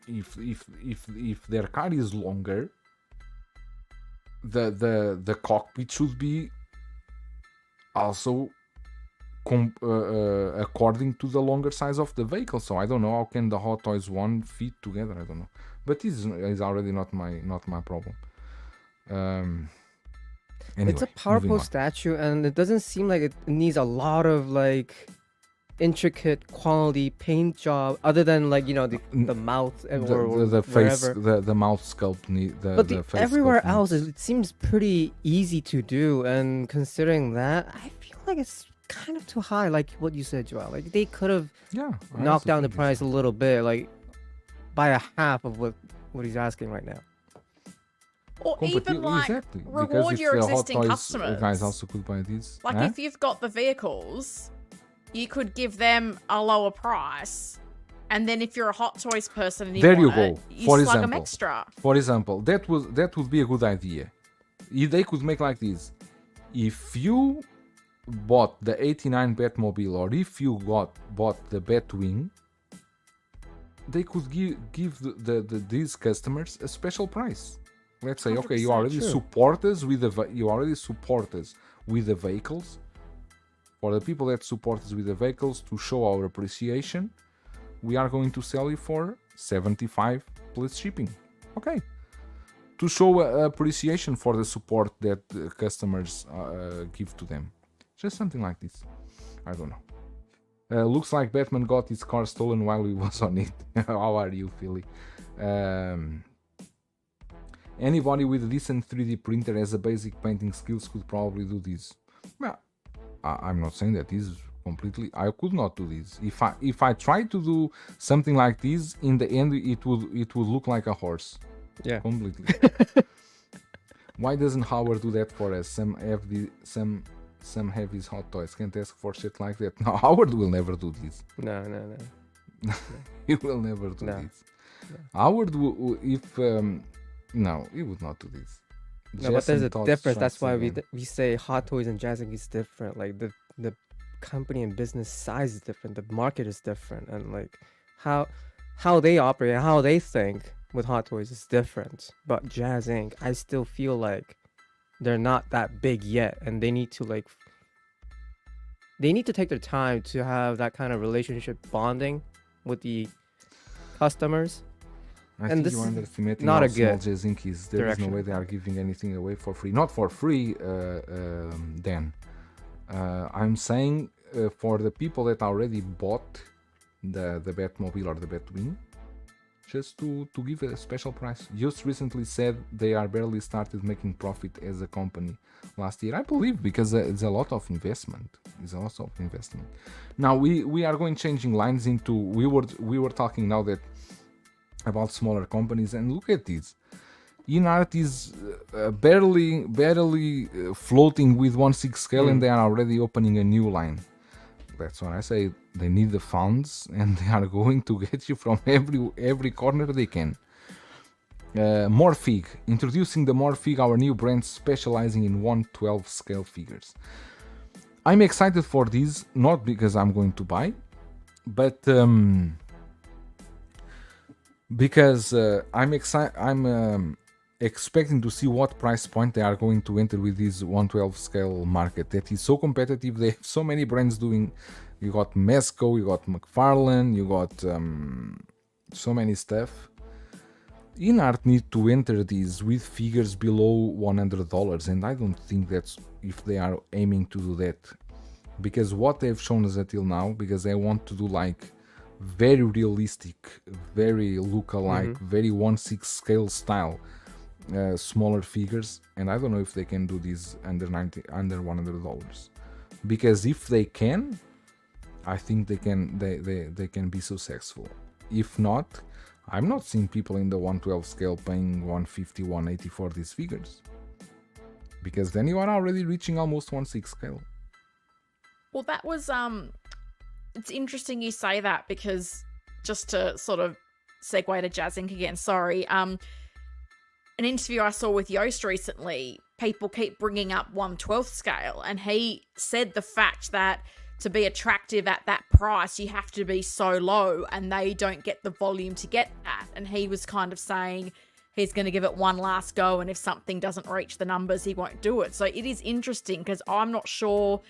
if their car is longer, the cockpit should be also according to the longer size of the vehicle. So I don't know how can the Hot Toys one fit together. I don't know, but this is already not my problem. Anyway, It's a moving powerful on. statue, and it doesn't seem like it needs a lot of like intricate quality paint job, other than like the mouth or the face, wherever. the mouth sculpt, But the face everywhere sculpt else, needs- it seems pretty easy to do, and considering that, I feel like it's kind of too high. Like what you said, Joel. Like they could have yeah, I knocked also down the think price a little bit, like by a half of what he's asking right now. Or even like exactly, because reward if your the Hot existing Toys customers. guys also could buy these. Like huh? if you've got the vehicles, you could give them a lower price, and then if you're a Hot Toys person and you There want you it, go. you For slug them example. extra. For example, that would be a good idea. If they could make like this: if you bought the 89 Batmobile, or if you bought the Batwing, they could give these customers a special price. Let's say, okay, you 100% already true. support us with the vehicles. For the people that support us with the vehicles, to show our appreciation, we are going to sell you for 75 plus shipping. Okay. To show appreciation for the support that customers give to them. Just something like this. I don't know. Looks like Batman got his car stolen while he was on it. How are you, Philly? Anybody with a decent 3D printer as a basic painting skills could probably do this. Well, I'm not saying that this is completely. I could not do this. If I try to do something like this, in the end it would look like a horse. Yeah. Completely. Why doesn't Howard do that for us? Some have his Hot Toys. Can't ask for shit like that. No, Howard will never do this. No. He will never do No. this. Howard, no, he would not do this. No, but there's Jason a Todd difference. That's strikes why again. we say Hot Toys and jazzing is different. Like the company and business size is different. The market is different, and like how they operate and how they think with Hot Toys is different. But Jazz Inc., I still feel like they're not that big yet, and they need to take their time to have that kind of relationship bonding with the customers. I And think this you're is underestimating not how a small good J-Zinc is. There is no direction. way they are giving anything away for free. Not for free, Dan. I'm saying for the people that already bought the Batmobile or the Batwing, just to give a special price. Just recently said they are barely started making profit as a company last year. I believe because it's a lot of investment. Now we are going changing lines into we were talking now that about smaller companies, and look at this. InArt is barely floating with 1/6 scale, and they are already opening a new line. That's what I say. They need the funds, and they are going to get you from every corner they can. Morfig, introducing the Morfig, our new brand specializing in 1/12 scale figures. I'm excited for this, not because I'm going to buy, but because I'm expecting to see what price point they are going to enter with this 1/12 scale market that is so competitive. They have so many brands doing. You got Mesco, you got McFarlane, you got so many stuff. InArt need to enter these with figures below $100, and I don't think that's if they are aiming to do that, because what they've shown us until now, because they want to do like very realistic, very look-alike, very 1/6 scale style smaller figures, and I don't know if they can do this under $100, because if they can, I think they can be successful. If not, I'm not seeing people in the 1/12 scale paying $150, $180 for these figures, because then you are already reaching almost 1/6 scale. Well, that was it's interesting you say that, because just to sort of segue to Jazz Inc. again, sorry, an interview I saw with Yoast recently, people keep bringing up 1/12 scale, and he said the fact that to be attractive at that price, you have to be so low, and they don't get the volume to get that. And he was kind of saying he's going to give it one last go, and if something doesn't reach the numbers, he won't do it. So it is interesting, because I'm not sure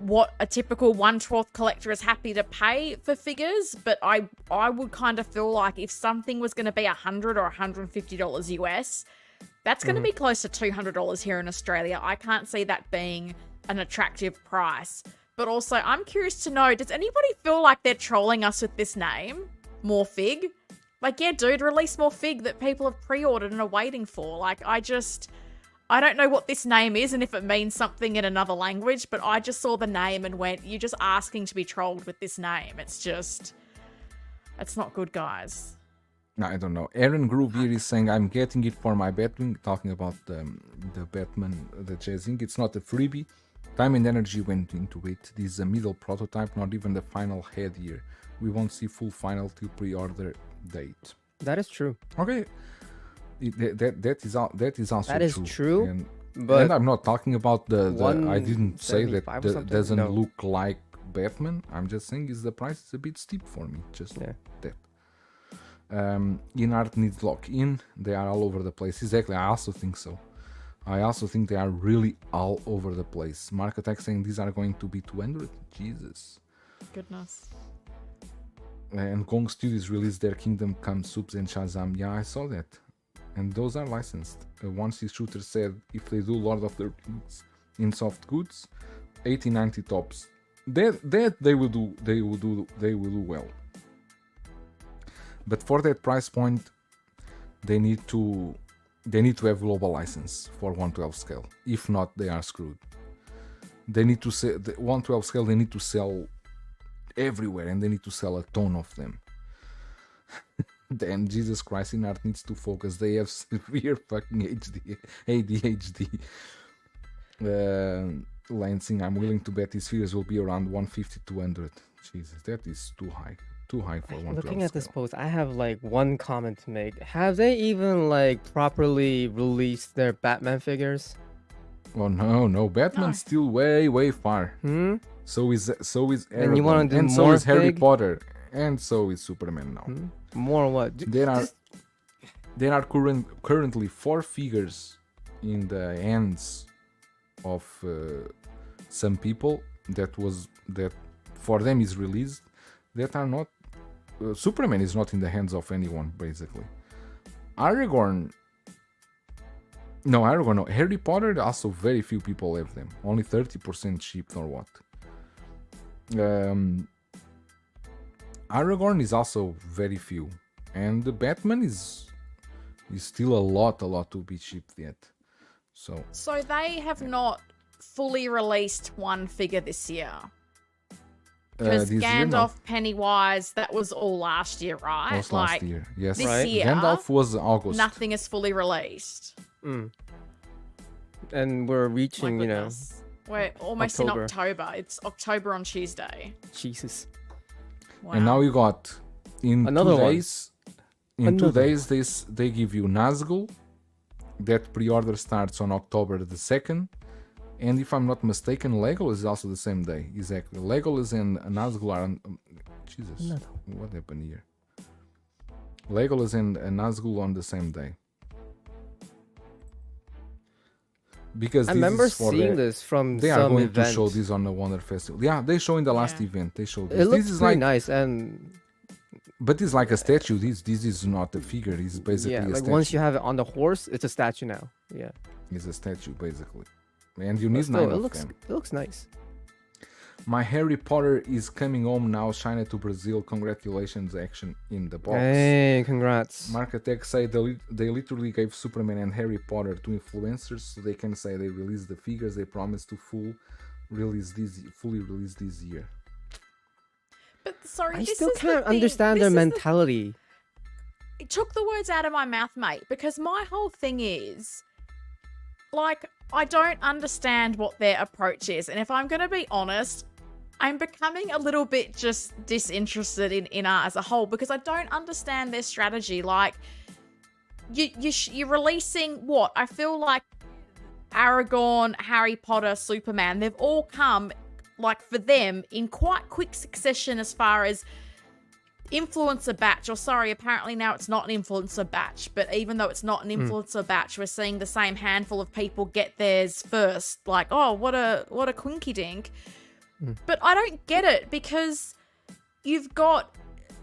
what a typical 1/12 collector is happy to pay for figures, but I would kind of feel like if something was going to be $100 or $150 US, that's going to be close to $200 here in Australia. I can't see that being an attractive price. But also, I'm curious to know, does anybody feel like they're trolling us with this name? More Fig? Like, yeah, dude, release more Fig that people have pre-ordered and are waiting for. Like, I don't know what this name is and if it means something in another language, but I just saw the name and went, you're just asking to be trolled with this name. It's not good, guys. I don't know. Aaron Groove here is saying, I'm getting it for my Batwing, talking about the Batman, the chasing. It's not a freebie. Time and energy went into it. This is a middle prototype, not even the final head here. We won't see full final till pre-order date. That is true. Okay. That is also true. And I'm not talking about I didn't say that doesn't look like Batman. I'm just saying the price is a bit steep for me. Just that. InArt needs lock-in. They are all over the place. Exactly. I also think so. I also think they are really all over the place. Mark Attack saying these are going to be 200. Jesus. Goodness. And Kong Studios released their Kingdom Come subs and Shazam. Yeah, I saw that. And those are licensed. One C Shooter said if they do Lord of the Rings in soft goods, 80-90 tops. That they will do well. But for that price point, they need to have global license for 1/12 scale. If not, they are screwed. They need to sell the 1/12 scale. They need to sell everywhere, and they need to sell a ton of them. Then Jesus Christ, InArt needs to focus. They have severe fucking ADHD. Lansing, I'm willing to bet these figures will be around 150-200. Jesus, that is too high. Too high for 1/12 Looking at this scale. post, I have like one comment to make. Have they even like properly released their Batman figures? Oh no, Batman's still way far. So is And you want to do and so more is Harry Fig? Potter, and so is Superman now. More what? There are currently 4 figures in the hands of some people that for them is released that are not. Superman is not in the hands of anyone basically. Aragorn. No, Harry Potter, also very few people have them. Only 30% shipped or what. Aragorn is also very few. And the Batman is still a lot to be shipped yet. So they have not fully released one figure this year. Because Gandalf, Pennywise, that was all last year, right? was last year. Yes. This year, Gandalf was August. nothing is fully released. And we're reaching, My you know, goodness. We're almost October. in October. It's October on Tuesday. Jesus. Wow. And now you got in Another 2 one. days. In 2 days, they give you Nazgul. That pre-order starts on October the 2nd. And if I'm not mistaken, Legolas is also the same day. Exactly. Legolas and Nazgul are... Jesus, what happened here? Legolas and Nazgul on the same day. Because I this remember is for seeing this from They are some going event. to show this on the Wonder Festival. Yeah, they show in the last event. They showed this. It looks This is pretty like, nice, and but it's like a statue. This is not a figure. It's basically yeah, a like statue. once you have it on the horse, it's a statue now. Yeah, It's a statue basically, and you but need still, 9 of it them. looks nice. My Harry Potter is coming home now. China to Brazil. Congratulations, action in the box. Hey, congrats. Mark Attack say they literally gave Superman and Harry Potter to influencers so they can say they released the figures they promised to fully release this year. But sorry, I this still is the can't thing. understand This their is the- mentality. It took the words out of my mouth, mate, because my whole thing is, like, I don't understand what their approach is. And if I'm going to be honest, I'm becoming a little bit just disinterested in InArt as a whole because I don't understand their strategy. Like, you're releasing what? I feel like Aragorn, Harry Potter, Superman, they've all come, like, for them in quite quick succession as far as influencer batch, or sorry, apparently now it's not an influencer batch, but even though it's not an influencer batch, we're seeing the same handful of people get theirs first. Like, oh, what a quinky dink. But I don't get it because you've got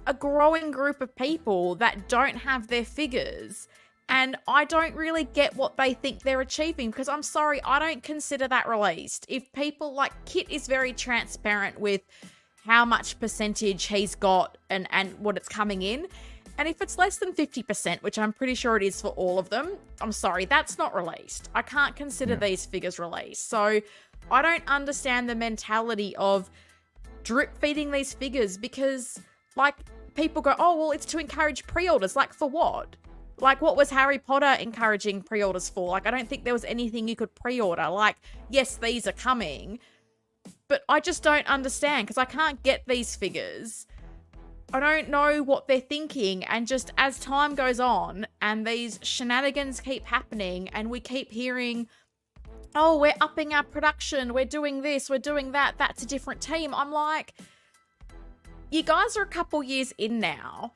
a growing group of people that don't have their figures. And I don't really get what they think they're achieving because I'm sorry, I don't consider that released. If people like Kit is very transparent with how much percentage he's got and what it's coming in. And if it's less than 50%, which I'm pretty sure it is for all of them, I'm sorry, that's not released. I can't consider these figures released. So I don't understand the mentality of drip feeding these figures because like people go, oh, well, it's to encourage pre-orders. Like for what? Like what was Harry Potter encouraging pre-orders for? Like I don't think there was anything you could pre-order. Like, yes, these are coming, but I just don't understand because I can't get these figures. I don't know what they're thinking, and just as time goes on and these shenanigans keep happening and we keep hearing, oh, we're upping our production, we're doing this, we're doing that, that's a different team. I'm like, you guys are a couple years in now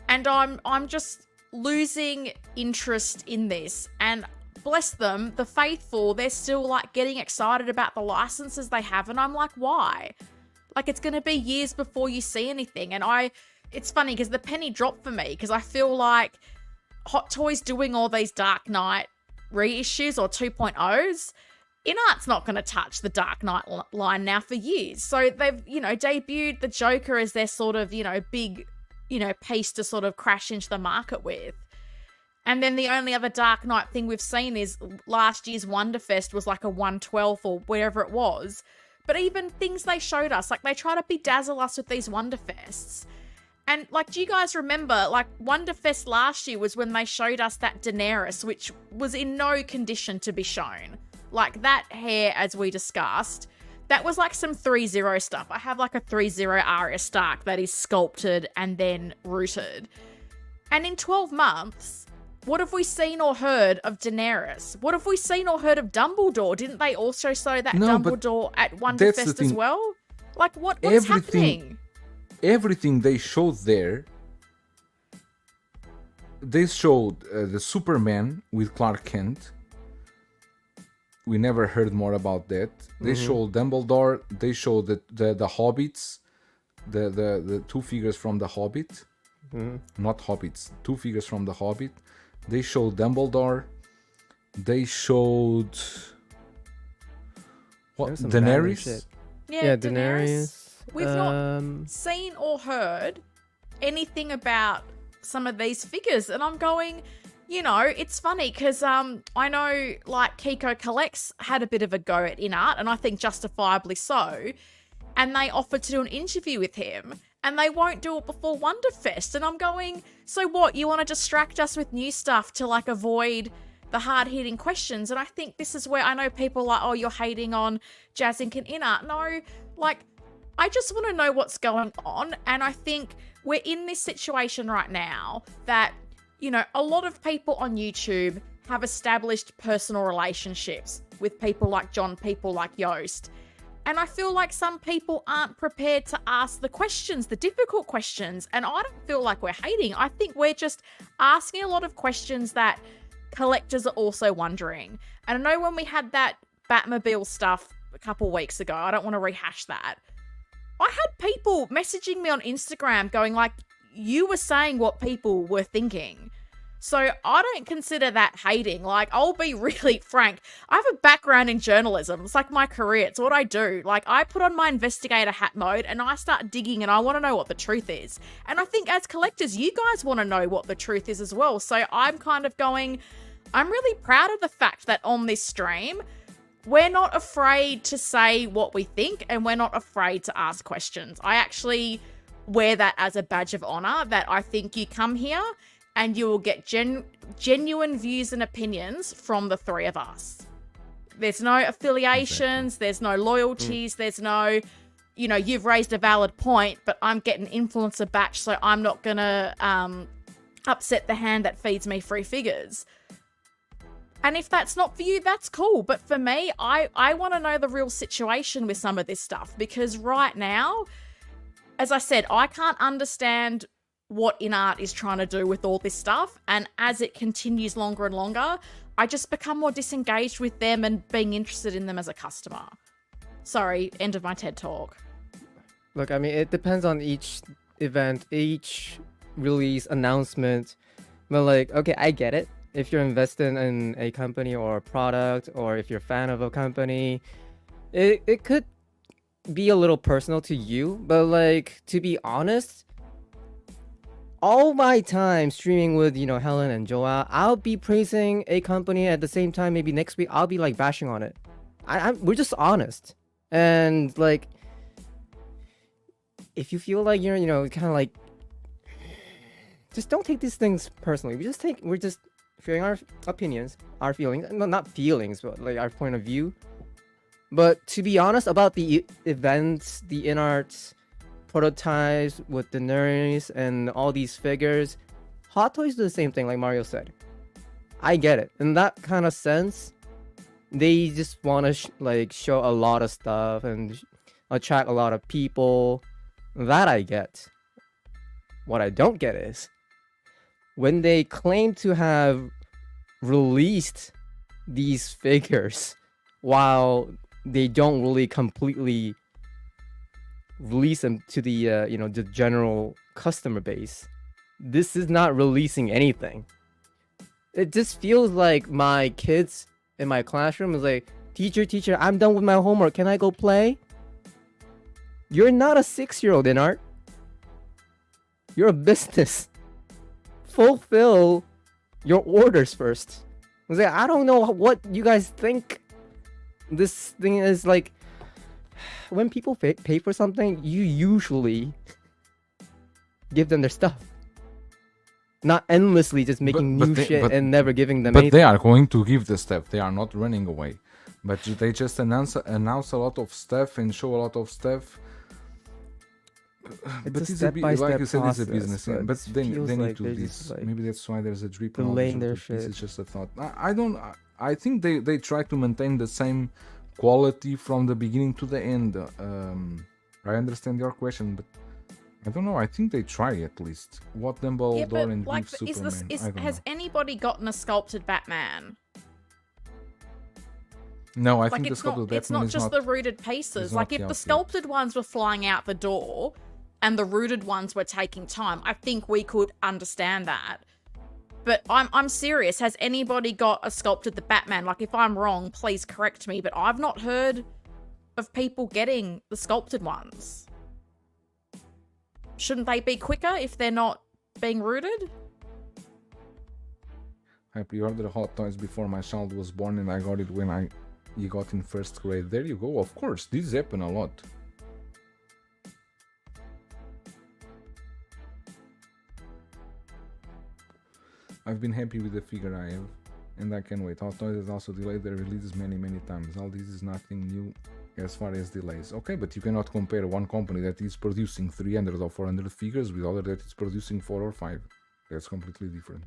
and I'm just losing interest in this. And bless them, the faithful, they're still like getting excited about the licenses they have, and I'm like, why? Like, it's going to be years before you see anything. And it's funny because the penny dropped for me because I feel like Hot Toys doing all these Dark Knight reissues or 2.0s, InArt's not going to touch the Dark Knight line now for years. So they've, debuted the Joker as their sort of, big, piece to sort of crash into the market with. And then the only other Dark Knight thing we've seen is last year's Wonderfest was like a 1/12 or wherever it was. But even things they showed us, like they try to bedazzle us with these Wonderfests. And like, do you guys remember, like Wonderfest last year was when they showed us that Daenerys, which was in no condition to be shown. Like that hair, as we discussed, that was like some 3-0 stuff. I have like a 3-0 Arya Stark that is sculpted and then rooted. And in 12 months, what have we seen or heard of Daenerys? What have we seen or heard of Dumbledore? Didn't they also show that Dumbledore at Wonderfest as well? Like, what is happening? Everything they showed there, they showed the Superman with Clark Kent. We never heard more about that. They showed Dumbledore. They showed the Hobbits, the two figures from the Hobbit. Not Hobbits, two figures from the Hobbit. They showed Dumbledore. They showed what? Daenerys. Yeah, Daenerys. We've not seen or heard anything about some of these figures, and I'm going, it's funny because I know like Kiko Collects had a bit of a go at InArt, and I think justifiably so, and they offered to do an interview with him. And they won't do it before Wonderfest. And I'm going, so what? You want to distract us with new stuff to like avoid the hard-hitting questions? And I think this is where I know people are like, oh, you're hating on Jazzink and InArt. No, like, I just want to know what's going on. And I think we're in this situation right now that, a lot of people on YouTube have established personal relationships with people like John, people like Yoast. And I feel like some people aren't prepared to ask the questions, the difficult questions. And I don't feel like we're hating. I think we're just asking a lot of questions that collectors are also wondering. And I know when we had that Batmobile stuff a couple weeks ago, I don't want to rehash that. I had people messaging me on Instagram going like, you were saying what people were thinking. So I don't consider that hating. Like, I'll be really frank. I have a background in journalism. It's like my career. It's what I do. Like, I put on my investigator hat mode and I start digging and I want to know what the truth is. And I think as collectors, you guys want to know what the truth is as well. So I'm kind of going, I'm really proud of the fact that on this stream, we're not afraid to say what we think and we're not afraid to ask questions. I actually wear that as a badge of honor, that I think you come here and you will get genuine views and opinions from the three of us. There's no affiliations, there's no loyalties, there's no, you've raised a valid point, but I'm getting influencer batch, so I'm not gonna upset the hand that feeds me free figures. And if that's not for you, that's cool. But for me, I want to know the real situation with some of this stuff, because right now, as I said, I can't understand what InArt is trying to do with all this stuff. And as it continues longer and longer, I just become more disengaged with them and being interested in them as a customer. Sorry, end of my TED talk. Look, I mean, it depends on each event, each release announcement. But like, okay, I get it. If you're investing in a company or a product, or if you're a fan of a company, it could be a little personal to you. But like, to be honest, all my time streaming with, Helen and Joel, I'll be praising a company at the same time. Maybe next week I'll be like bashing on it. We're just honest. And like, if you feel like you're, kind of like, just don't take these things personally. We're just sharing our opinions, our feelings. No, not feelings, but like our point of view. But to be honest about the events, the InArt prototypes with the nerds and all these figures, Hot Toys do the same thing, like Mario said. I get it. In that kind of sense, they just want to show a lot of stuff and attract a lot of people. That I get. What I don't get is when they claim to have released these figures while they don't really completely release them to the the general customer base. This is not releasing anything. It just feels like my kids in my classroom is like, teacher, I'm done with my homework. Can I go play? You're not a 6-year-old, InArt. You're a business. Fulfill your orders first. I was like, I don't know what you guys think this thing is like. When people pay for something, you usually give them their stuff. Not endlessly just making new shit and never giving them anything. But they are going to give the stuff. They are not running away. But they just announce a lot of stuff and show a lot of stuff. It's but a step-by-step like you said, it's a process, business. but But they need like to they're do this. just, like, Maybe that's why there's a drip. delaying their This shit. is just a thought. I don't. I think they try to maintain the same quality from the beginning to the end. I understand your question, but I don't know. I think they try at least. What Dumbledore and like, Grief Superman. has anybody gotten a sculpted Batman? No, I Like, think the it's sculpted not. It's Batman not is just not. the rooted pieces. is Like, not if the out yet. sculpted ones were flying out the door, and the rooted ones were taking time, I think we could understand that. But I'm serious. Has anybody got a sculpted the Batman? Like, if I'm wrong, please correct me. But I've not heard of people getting the sculpted ones. Shouldn't they be quicker if they're not being rooted? I pre-ordered Hot Toys before my child was born, and I got it when you got in first grade. There you go. Of course, this happen a lot. I've been happy with the figure I have, and I can't wait. Hot Toys has also delayed their releases many times. All this is nothing new as far as delays. Okay, but you cannot compare one company that is producing 300 or 400 figures with other that is producing 4 or 5. That's completely different.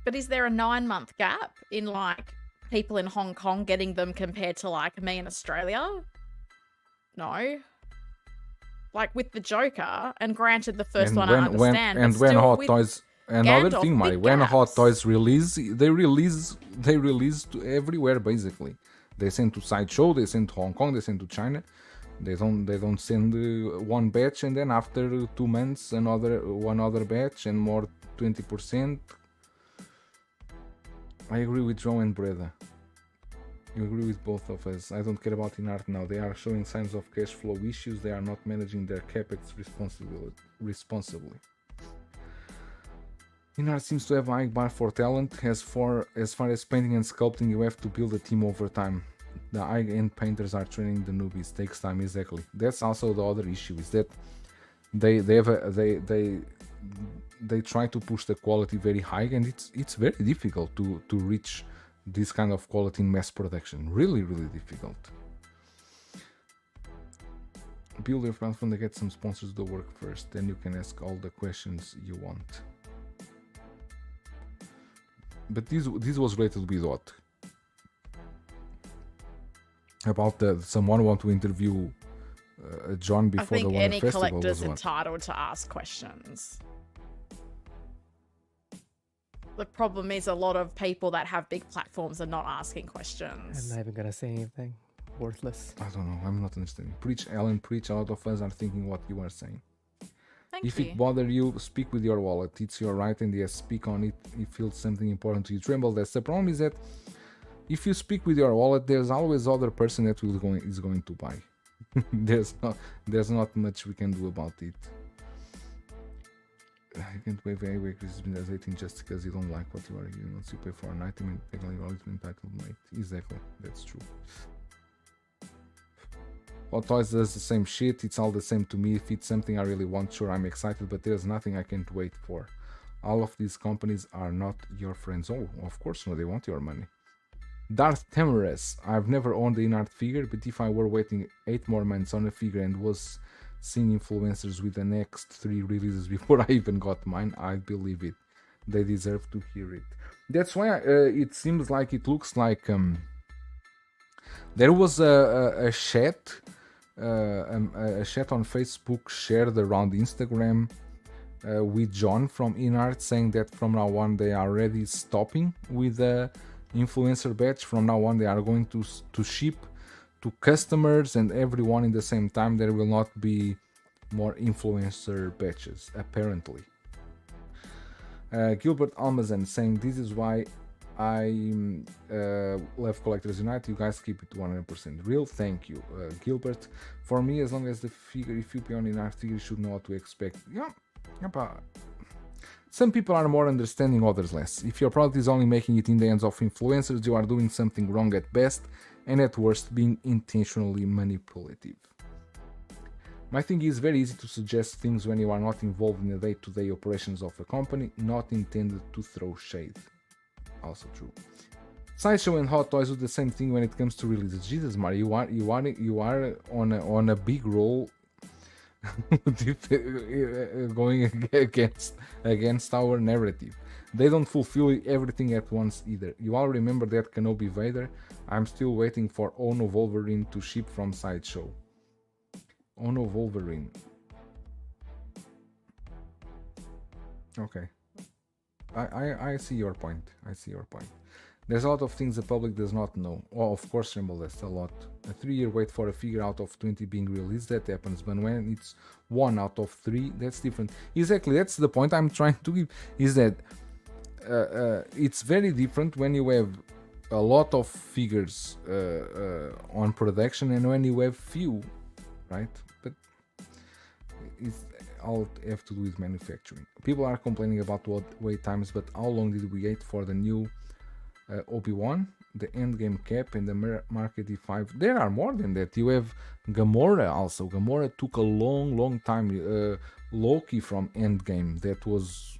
But is there a 9-month gap in, like, people in Hong Kong getting them compared to, like, me in Australia? No. Like, with the Joker, and granted the first one I understand, but when still Hot with Toys, another Gandalf, thing, Mari, big when Hot gaps. Toys they release to everywhere basically. They send to Sideshow, they send to Hong Kong, they send to China. They don't send one batch and then after 2 months one other batch and more 20%. I agree with Joe and Breda. You agree with both of us. I don't care about InArt now. They are showing signs of cash flow issues. They are not managing their capex responsibly. InArt seems to have a high bar for talent. As far as painting and sculpting, you have to build a team over time. The high-end painters are training the newbies. Takes time, exactly. That's also the other issue, is that they try to push the quality very high, and it's very difficult to reach this kind of quality in mass production. Really difficult. Build your platform to get some sponsors to work first, then you can ask all the questions you want. But this was related with what? About someone want to interview John before the I think Wonder any Festival collector's was what? entitled to ask questions. The problem is a lot of people that have big platforms are not asking questions. I'm not even gonna say anything. Worthless. I don't know. I'm not understanding. Preach, Alan, preach. A lot of us are thinking what you are saying. Thank If you. it bother you, speak with your wallet. It's your right, and yes, speak on it. If feels something important to you, tremble. That's the problem. Is that if you speak with your wallet, there's always other person that is going to buy. there's not much we can do about it. I can't wait very quickly. It's been 18 just because you don't like what you are hearing. Once you pay for an item, and technically you're always entitled, mate. Exactly, that's true. Hot Toys does the same shit. It's all the same to me. If it's something I really want, sure, I'm excited, but there's nothing I can't wait for. All of these companies are not your friends. Oh, of course no, they want your money. Darth Temerus. I've never owned the InArt figure, but if I were waiting 8 more months on a figure and was seeing influencers with the next 3 releases before I even got mine, I'd believe it. They deserve to hear it. That's why it seems like it looks like there was a chat on Facebook shared around Instagram with John from InArt saying that from now on they are already stopping with the influencer batch. From now on they are going to ship to customers and everyone in the same time. There will not be more influencer batches, apparently. Gilbert Almazan saying, this is why I love Collectors Unite. You guys keep it 100% real. Thank you, Gilbert. For me, as long as the figure, if you pay on enough figure, you should know what to expect. Yeah, but some people are more understanding, others less. If your product is only making it in the hands of influencers, you are doing something wrong at best, and at worst, being intentionally manipulative. My thing is very easy to suggest things when you are not involved in the day-to-day operations of a company, not intended to throw shade. Also true. Sideshow and Hot Toys do the same thing when it comes to releases. Jesus, Mario, you are on a big roll, going against our narrative. They don't fulfill everything at once either. You all remember that Kenobi Vader? I'm still waiting for Ono Wolverine to ship from Sideshow. Ono Wolverine. Okay. I see your point. I see your point. There's a lot of things the public does not know. Oh, of course, Rainbow, that's a lot. A 3-year wait for a figure out of 20 being released, that happens. But when it's 1 out of 3, that's different. Exactly, that's the point I'm trying to give. Is that it's very different when you have a lot of figures on production and when you have few, right? But it's all have to do with manufacturing. People are complaining about wait times, but how long did we wait for the new Obi-Wan, the Endgame cap, and the Mark 85? There are more than that. You have Gamora also. Gamora took a long time. Loki from Endgame, that was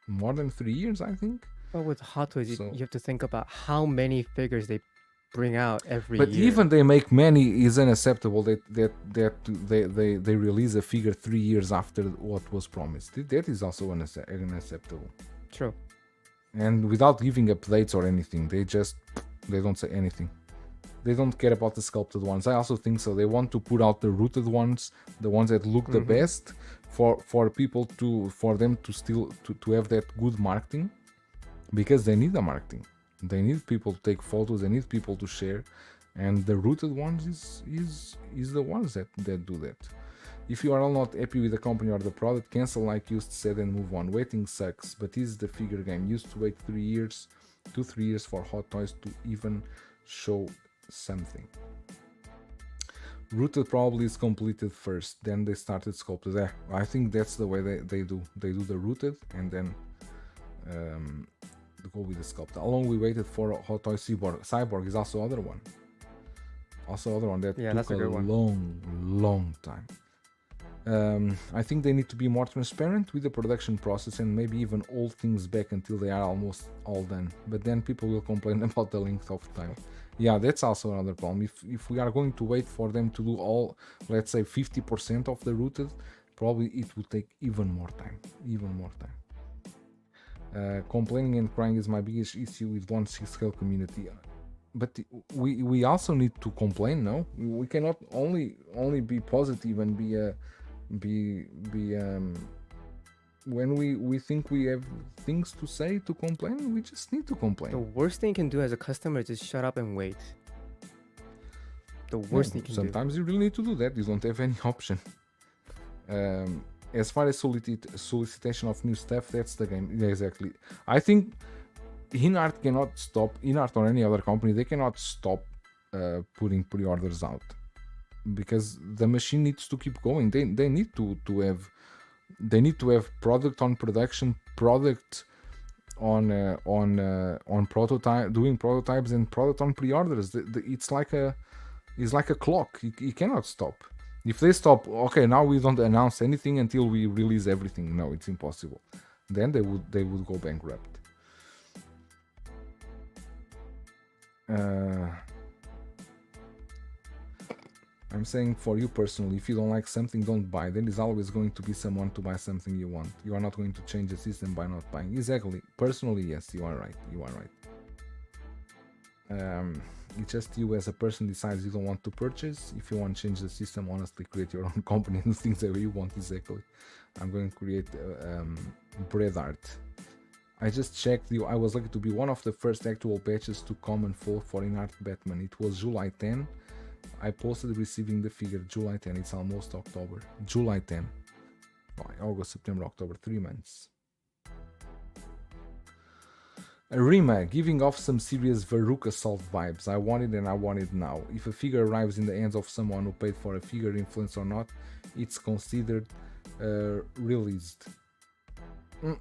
more than 3 years, I think. But with Hot Toys, you have to think about how many figures they bring out every but year. Even they make many is unacceptable that they release a figure 3 years after what was promised. That is also unacceptable. True. And without giving updates or anything, they don't say anything. They don't care about the sculpted ones. I also think so. They want to put out the rooted ones, the ones that look the best, for people for them to still to have that good marketing, because they need the marketing. They need people to take photos. They need people to share, and the rooted ones is the ones that do that. If you are all not happy with the company or the product, cancel like used said and move on. Waiting sucks, but this is the figure game. Used to wait 3 years, 2-3 years for Hot Toys to even show something. Rooted probably is completed first, then they started sculpted. I think that's the way they do. They do the rooted and then go with the sculpt. How long we waited for Hot Toy Cyborg is also other one. That that's took a good one. long time. I think they need to be more transparent with the production process and maybe even hold things back until they are almost all done. But then people will complain about the length of time. Yeah, that's also another problem. If we are going to wait for them to do all, let's say 50% of the rooted, probably it will take even more time. Complaining and crying is my biggest issue with 1/6 scale community. But we also need to complain, no? We cannot only be positive and when we think we have things to say to complain, we just need to complain. The worst thing you can do as a customer is just shut up and wait. the worst you can do. Sometimes you really need to do that. You don't have any option. As far as solicitation of new stuff, that's the game. Yeah, exactly. I think InArt cannot stop, InArt or any other company, they cannot stop putting pre-orders out, because the machine needs to keep going. They need to have product on production, product on prototype, doing prototypes, and product on pre-orders. It's like a clock. You cannot stop. If they stop, okay, now we don't announce anything until we release everything. No, it's impossible. Then they would go bankrupt. I'm saying for you personally, if you don't like something, don't buy. There is always going to be someone to buy something you want. You are not going to change the system by not buying. Exactly. Personally, yes, you are right. You are right. It's just you as a person decides you don't want to purchase. If you want to change the system, honestly, create your own company and things that you want. Exactly. I'm going to create bread art. I just checked. I was lucky to be one of the first actual patches to come and fall for InArt Batman. It was July 10. I posted receiving the figure July 10. It's almost October. July 10. August, September, October. 3 months. Rima, giving off some serious Varrook Assault vibes. I want it and I want it now. If a figure arrives in the hands of someone who paid for a figure, influence or not, it's considered released.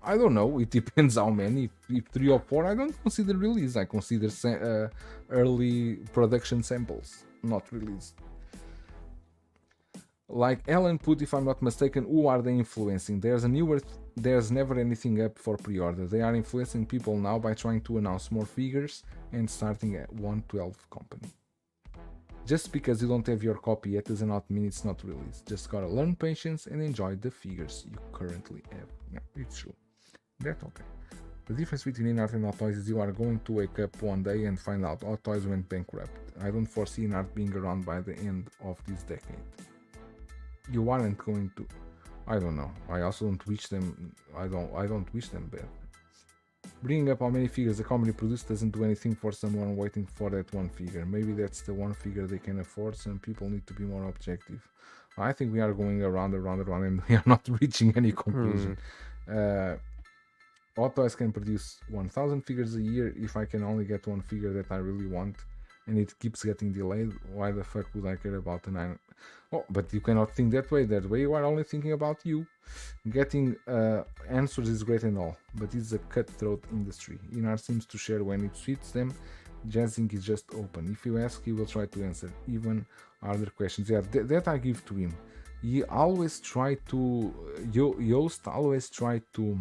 I don't know, it depends how many. If 3 or 4, I don't consider release. I consider early production samples, not released. Like Ellen put, if I'm not mistaken, who are they influencing? There's never anything up for pre-order. They are influencing people now by trying to announce more figures and starting at 112 company. Just because you don't have your copy yet does not mean it's not released. Just gotta learn patience and enjoy the figures you currently have. Yeah, it's true. That's okay. The difference between InArt and Hot Toys is you are going to wake up one day and find out Hot Toys went bankrupt. I don't foresee InArt being around by the end of this decade. You aren't going to. I don't know. I also don't wish them. I don't wish them bad. Bringing up how many figures the company produced doesn't do anything for someone waiting for that one figure. Maybe that's the one figure they can afford. Some people need to be more objective. I think we are going around and we are not reaching any conclusion. Hot Toys can produce 1,000 figures a year. If I can only get one figure that I really want and it keeps getting delayed, why the fuck would I care about the 9? Oh, but you cannot think that way. That way you are only thinking about you. Getting answers is great and all, but it's a cutthroat industry. InArt seems to share when it suits them. Jazzing is just open. If you ask, he will try to answer, even other questions. Yeah, that I give to him. He always try to, Yoast always try to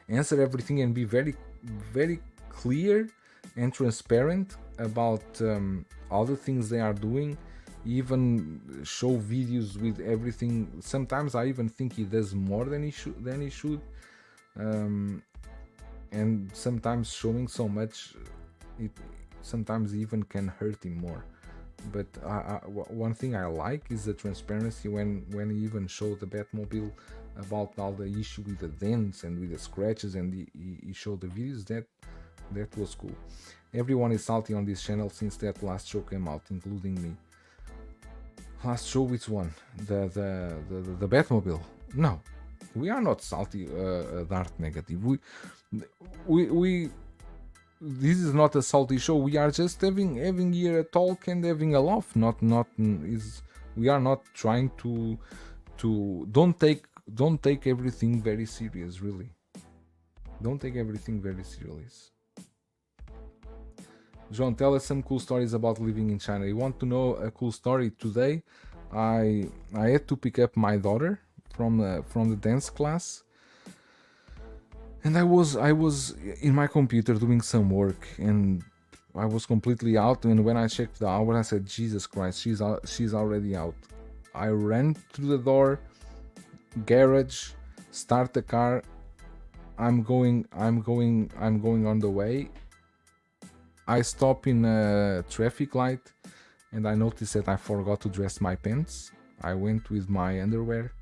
answer everything and be very, very clear and transparent about all the things they are doing. Even show videos with everything. Sometimes I even think he does more than he should, and sometimes showing so much, it sometimes even can hurt him more. But one thing I like is the transparency when he even showed the Batmobile about all the issue with the dents and with the scratches, and he showed the videos. That was cool. Everyone is salty on this channel since that last show came out, including me. Last show, which one? The Batmobile? No, we are not salty. Dark Negative. We. This is not a salty show. We are just having here a talk and having a laugh. We are not trying to. Don't take everything very serious. Really, don't take everything very serious. John, tell us some cool stories about living in China. You want to know a cool story? Today, I had to pick up my daughter from the dance class, and I was in my computer doing some work, and I was completely out. And when I checked the hour, I said, "Jesus Christ, she's already out." I ran through the door, garage, start the car. I'm going on the way. I stop in a traffic light and I noticed that I forgot to dress my pants. I went with my underwear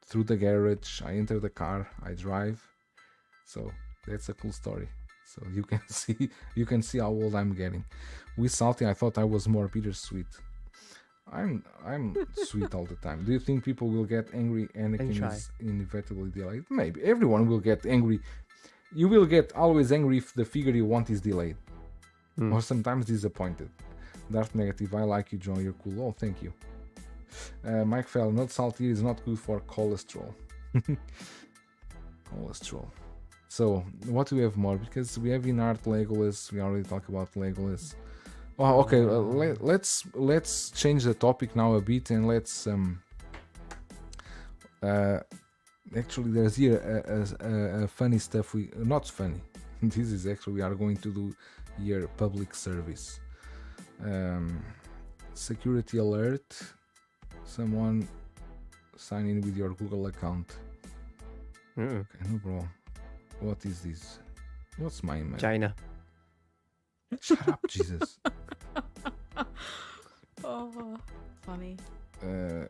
through the garage. I enter the car. I drive. So that's a cool story. So you can see how old I'm getting. With salty, I thought I was more bittersweet. I'm sweet all the time. Do you think people will get angry? Anakin try. is inevitably delayed. Maybe everyone will get angry. You will get always angry if the figure you want is delayed, or sometimes disappointed. Dark Negative, I like you, John. You're cool. Oh, thank you. Mike Fell, not salty is not good for cholesterol. Cholesterol. So, what do we have more? Because we have InArt Legolas. We already talked about Legolas. Oh, okay. Let's change the topic now a bit, and let's actually, there's here a funny stuff. We not funny. This is actually we are going to do here public service. Security alert. Someone sign in with your Google account. Okay, no problem. What is this? What's my email? China. Shut up, Jesus. Oh, funny. Open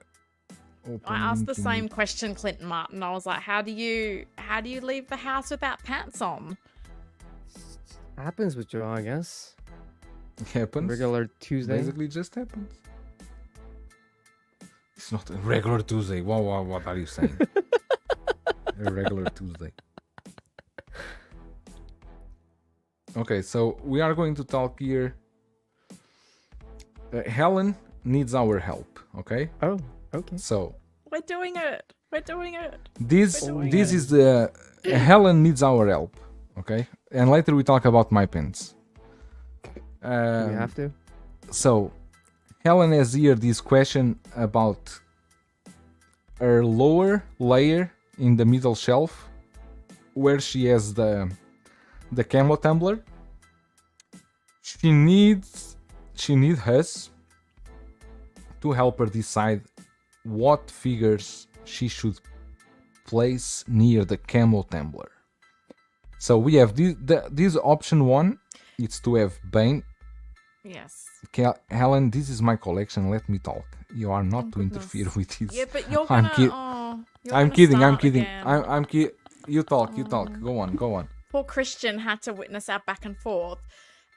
I asked the link in same question, Clinton Martin. I was like, how do you leave the house without pants on? Happens with Joe, I guess. Happens. Regular Tuesday. Basically, just happens. It's not a regular Tuesday. Wow, what are you saying? A regular Tuesday. Okay, so we are going to talk here. Helen needs our help. Okay. Oh, okay. So We're doing it. We're doing it. this We're doing this it. is the Helen needs our help. Okay, and later we talk about my pens. We have to. So, Helen has here this question about her lower layer in the middle shelf, where she has the camo tumbler. She needs us to help her decide what figures she should place near the camo tumbler. So we have this option one. It's to have Bane. Yes. Helen, this is my collection. Let me talk. You are not Oh, to goodness. interfere with this. Yeah, but you're I'm gonna. kid- you're I'm gonna kidding. I'm start kidding. again. You talk. Go on. Poor Christian had to witness our back and forth.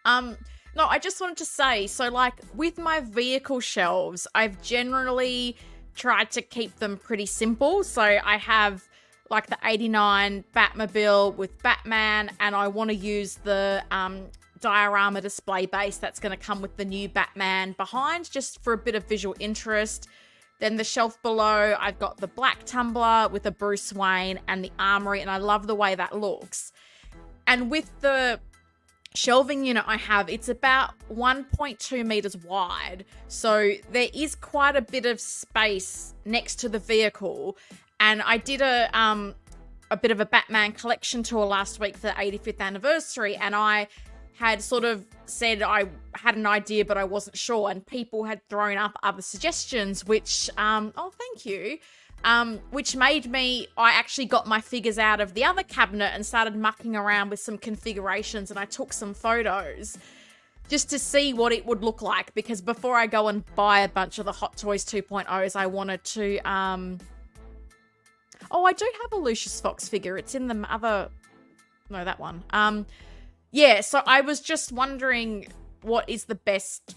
No, I just wanted to say, so like with my vehicle shelves, I've generally tried to keep them pretty simple. So I have like the 89 Batmobile with Batman, and I want to use the diorama display base that's going to come with the new Batman behind, just for a bit of visual interest. Then the shelf below, I've got the black tumbler with a Bruce Wayne and the armory, and I love the way that looks. And with the shelving unit I have, it's about 1.2 meters wide, so there is quite a bit of space next to the vehicle. And I did a bit of a Batman collection tour last week for the 85th anniversary, and I had sort of said I had an idea but I wasn't sure, and people had thrown up other suggestions, which thank you, which made me, I actually got my figures out of the other cabinet and started mucking around with some configurations, and I took some photos just to see what it would look like, because before I go and buy a bunch of the Hot Toys 2.0s, I wanted to I do have a Lucius Fox figure. It's in the other, no, that one. Yeah, so I was just wondering what is the best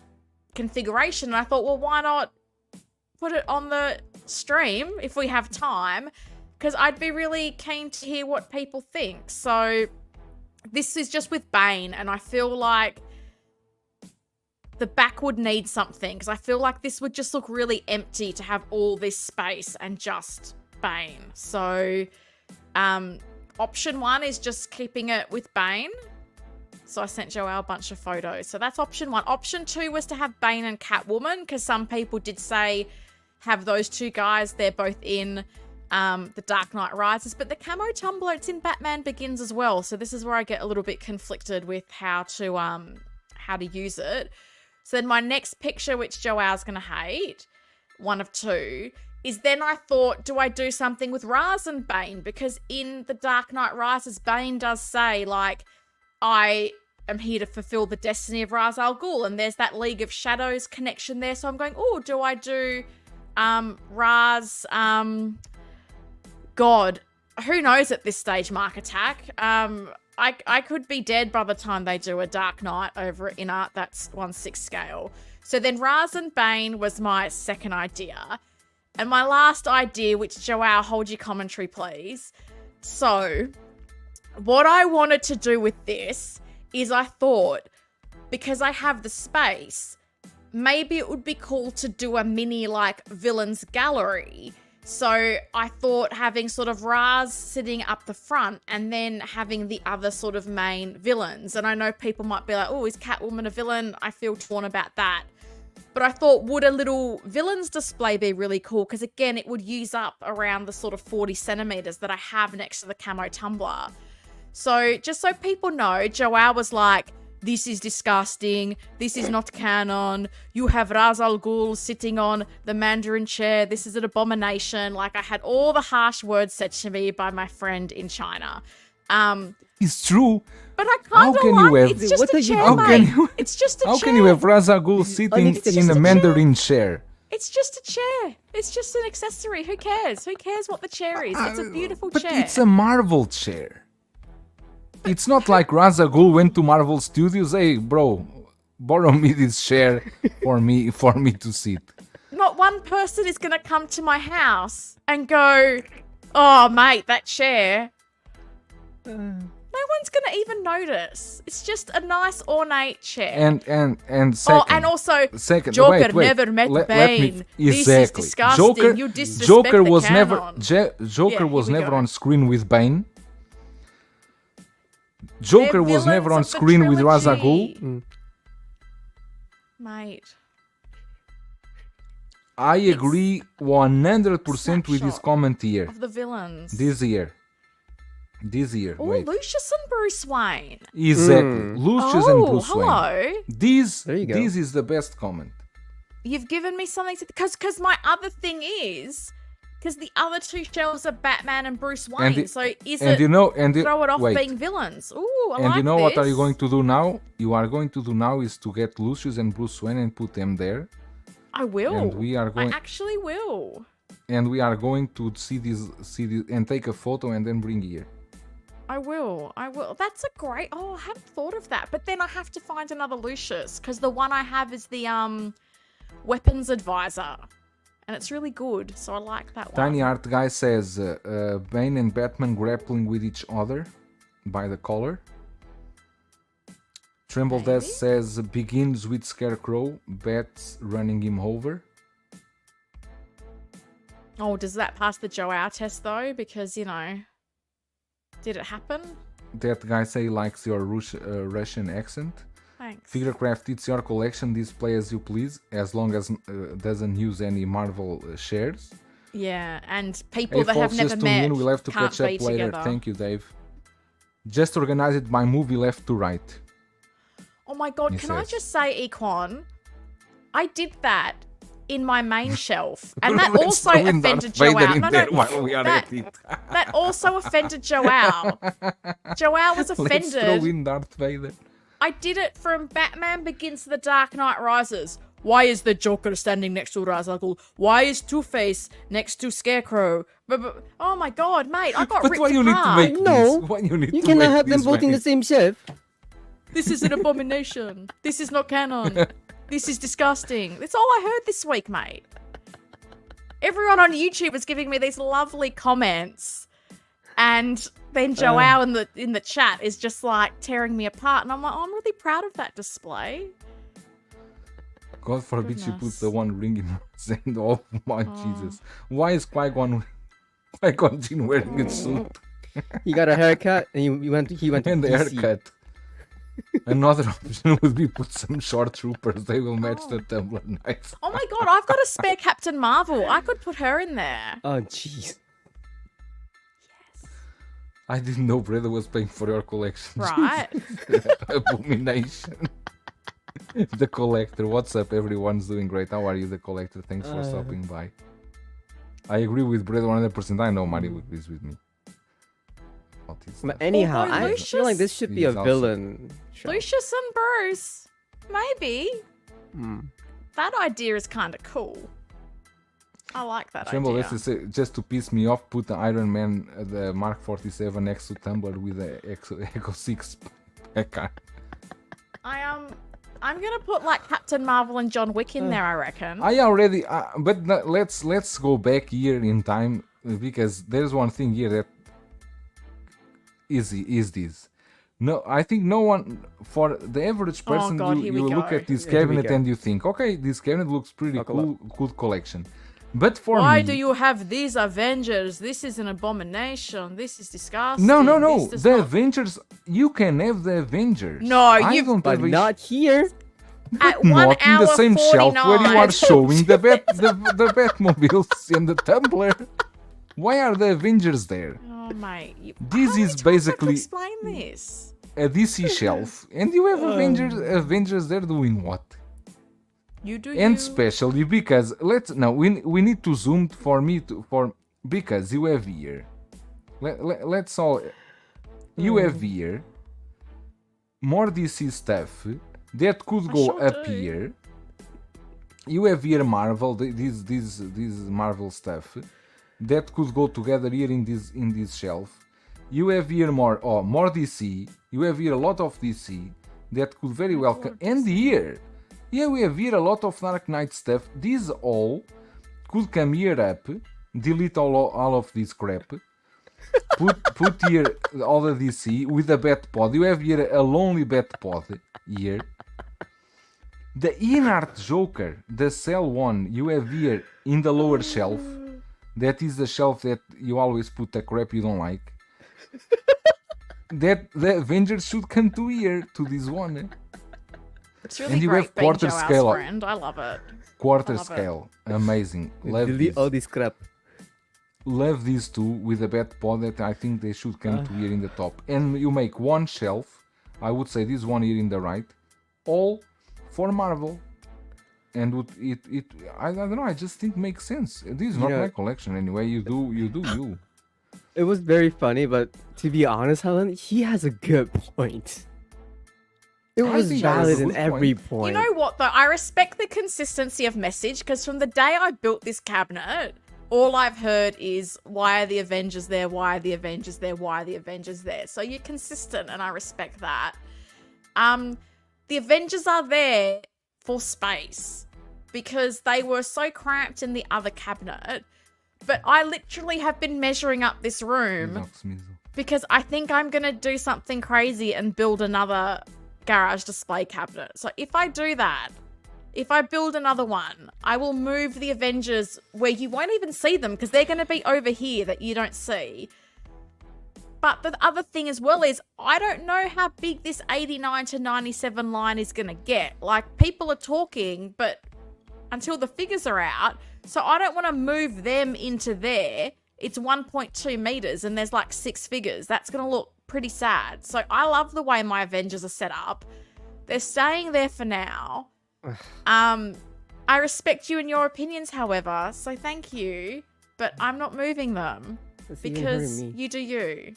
configuration, and I thought, well, why not put it on the stream if we have time, because I'd be really keen to hear what people think. So this is just with Bane, and I feel like the back would need something, because I feel like this would just look really empty to have all this space and just Bane. So option one is just keeping it with Bane. So I sent Joelle a bunch of photos. So that's option one. Option two was to have Bane and Catwoman, because some people did say have those two guys. They're both in the Dark Knight Rises, but the camo tumbler, it's in Batman Begins as well. So this is where I get a little bit conflicted with how to use it. So then my next picture, which Joelle's gonna hate, one of two, is then I thought, do I do something with Ra's and Bane? Because in the Dark Knight Rises, Bane does say, like, I am here to fulfill the destiny of Ra's al Ghul, and there's that League of Shadows connection there. So I'm going, oh, do I do Ra's, God, who knows at this stage, Mark Attack? I could be dead by the time they do a Dark Knight over at InArt. That's 1/6 scale. So then Raz and Bane was my second idea. And my last idea, which Joao, hold your commentary, please. So what I wanted to do with this is I thought, because I have the space, maybe it would be cool to do a mini like villains gallery. So I thought having sort of Raz sitting up the front and then having the other sort of main villains. And I know people might be like, oh, is Catwoman a villain? I feel torn about that. But I thought, would a little villains display be really cool? Because again, it would use up around the sort of 40 centimeters that I have next to the camo tumbler. So just so people know, Joao was like, this is disgusting. This is not canon. You have Ra's al Ghul sitting on the Mandarin chair. This is an abomination. Like, I had all the harsh words said to me by my friend in China. It's true. But I kind of like it. It's just a chair, mate. It's just a chair. How can you have Ra's al Ghul sitting in a Mandarin chair? It's just a chair. It's just an accessory. Who cares? Who cares what the chair is? It's a beautiful chair. But it's a Marvel chair. It's not like Ra's al Ghul went to Marvel Studios. Hey, bro, borrow me this chair for me to sit. Not one person is gonna come to my house and go, "Oh, mate, that chair." No one's gonna even notice. It's just a nice ornate chair. And second. Oh, and also, second, Joker wait, never met Bane. Exactly. This is disgusting. You disrespect Joker was the canon. Joker was never on screen with Bane. Joker was never on screen with Ra's al Ghul. Mate. I agree 100% with this comment here. Of the villains. This year. Oh, Wait. Lucius and Bruce Wayne. Exactly. Lucius and Bruce hello. Wayne. This is the best comment. You've given me something to... Because my other thing is... Because the other two shelves are Batman and Bruce Wayne. So is it throw it off being villains? Ooh, I like And you know what are this. you going to do now? You are going to do now is to get Lucius and Bruce Wayne and put them there. I will. And we are going... I actually will. And we are going to see this and take a photo and then bring here. I will. That's a great... Oh, I hadn't thought of that. But then I have to find another Lucius. Because the one I have is the weapons advisor. And it's really good. So I like that one. Tiny Art Guy says, Bane and Batman grappling with each other by the collar. Tremble Death says, begins with Scarecrow, Bats running him over. Oh, does that pass the Joao test though? Because, you know... Did it happen? That guy say he likes your Russian accent. Thanks. Figurecraft, it's your collection. Display as you please, as long as doesn't use any Marvel shares. Yeah, and people that have never met we'll have to can't catch up be later. together. Thank you, Dave. Just organize it by movie left to right. Oh my god, can I just say, Equan, I did that in my main shelf, and that also offended Joao. That also offended Joao. Joao was offended. Let's throw in Darth Vader. I did it from Batman Begins to The Dark Knight Rises. Why is the Joker standing next to Ra's al Ghul? Why is Two-Face next to Scarecrow? Oh my god, mate, I got ripped apart. Why you need to make this? You cannot have them both in the same shelf. This is an abomination. This is not canon. This is disgusting. That's all I heard this week, mate. Everyone on YouTube was giving me these lovely comments, and then Joao in the chat is just like tearing me apart, and I'm like, oh, I'm really proud of that display. God forbid you put the one ring in and oh my Jesus. Why is Qui-Gon Jinn wearing a suit? He got a haircut and he went to and the DC. haircut. Another option would be put some short troopers. They will match the Tumblr nice. Oh my god, I've got a spare Captain Marvel. I could put her in there. Oh jeez. I didn't know Breda was paying for your collection. Right. Abomination. The Collector. What's up? Everyone's doing great. How are you, The Collector? Thanks for stopping by. I agree with Breda 100%. I know Mario agrees with me. But anyhow, Although I feel like this should be a villain. Lucius and Bruce. Maybe. That idea is kind of cool. I like that Tremble, idea. let's say, just to piss me off, put the Iron Man, the Mark 47 next to Tumbler with the Echo 6 car. I'm gonna put like Captain Marvel and John Wick in there, I reckon. I already, but let's go back here in time, because there's one thing here that is this. No, I think no one, for the average person, God, you here we look go. at this Here we cabinet go. and you think, okay, this cabinet looks pretty Buckle cool, good collection. But for Why me, do you have these Avengers? This is an abomination. This is disgusting. no, This does the not- Avengers, you can have the Avengers. No, I you've- don't But have a not here. At not 1 in the hour same shelf where you 49. are showing the the Batmobiles and the Tumbler. Why are the Avengers there? Oh mate, This how many is times do I have to basically explain this. a DC shelf, and you have Avengers there doing what? You do And you. especially because we need to zoom because you have here. Let's all you have here more DC stuff that could go sure up do. here. You have here Marvel, this Marvel stuff that could go together here in this shelf. You have here more DC. You have here a lot of DC that could very well and here. Yeah, we have here a lot of Dark Knight stuff. These all could come here up, delete all of this crap, put here all the DC with a bat pod. You have here a lonely bat pod here. The InArt Joker, the Cell one, you have here in the lower shelf. That is the shelf that you always put the crap you don't like. That the Avengers should come to here, to this one. It's really and you great have being quarter Joe scale. Al's friend. I love it. Quarter I love it. scale, amazing. Love Delete this. all this crap. Love these two with a bat pod that I think they should come to here in the top. And you make one shelf, I would say this one here in the right, all for Marvel. And I don't know, I just think makes sense. This is not Yeah. my collection anyway. You do you. It was very funny, but to be honest, Helen, he has a good point. It I was think that was valid a in good every You point. know what though? I respect the consistency of message because from the day I built this cabinet, all I've heard is why are the Avengers there? Why are the Avengers there? Why are the Avengers there? So you're consistent and I respect that. The Avengers are there for space because they were so cramped in the other cabinet. But I literally have been measuring up this room because I think I'm going to do something crazy and build another garage display cabinet. So if I do that, if I build another one, I will move the Avengers where you won't even see them because they're going to be over here that you don't see. But the other thing as well is I don't know how big this 89 to 97 line is going to get. Like people are talking, but until the figures are out, so I don't want to move them into there. It's 1.2 meters and there's like 6 figures. That's going to look pretty sad. So I love the way my Avengers are set up. They're staying there for now. I respect you and your opinions, however, so thank you, but I'm not moving them That's even hurting because me. you do you.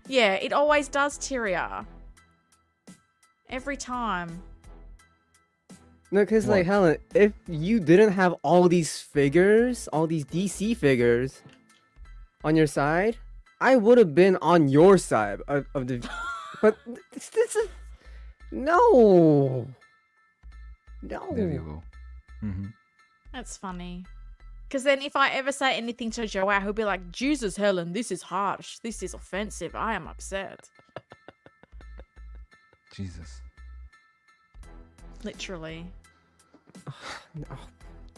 Yeah, it always does, Tyria. Every time. No, because like What? Helen, if you didn't have all these figures, all these DC figures on your side, I would have been on your side of the. But this is no. There you go. That's funny. Because then if I ever say anything to Joao, he'll be like, Jesus, Helen, this is harsh. This is offensive. I am upset. Jesus. Literally.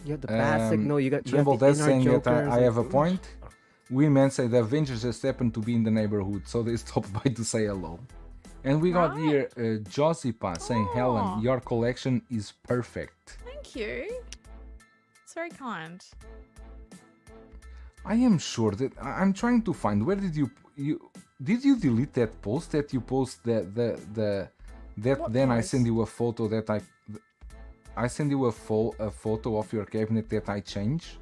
You have the bad signal. You got Tremble the does InArt saying that Jokers, I have a like, point. Women say the Avengers just happened to be in the neighborhood, so they stopped by to say hello. And we got here Josipa saying, Aw. Helen, your collection is perfect. Thank you. It's very kind. I am sure that I'm trying to find where did you delete that post that you post that What then I post? send you a photo that I send you a photo of your cabinet that I change.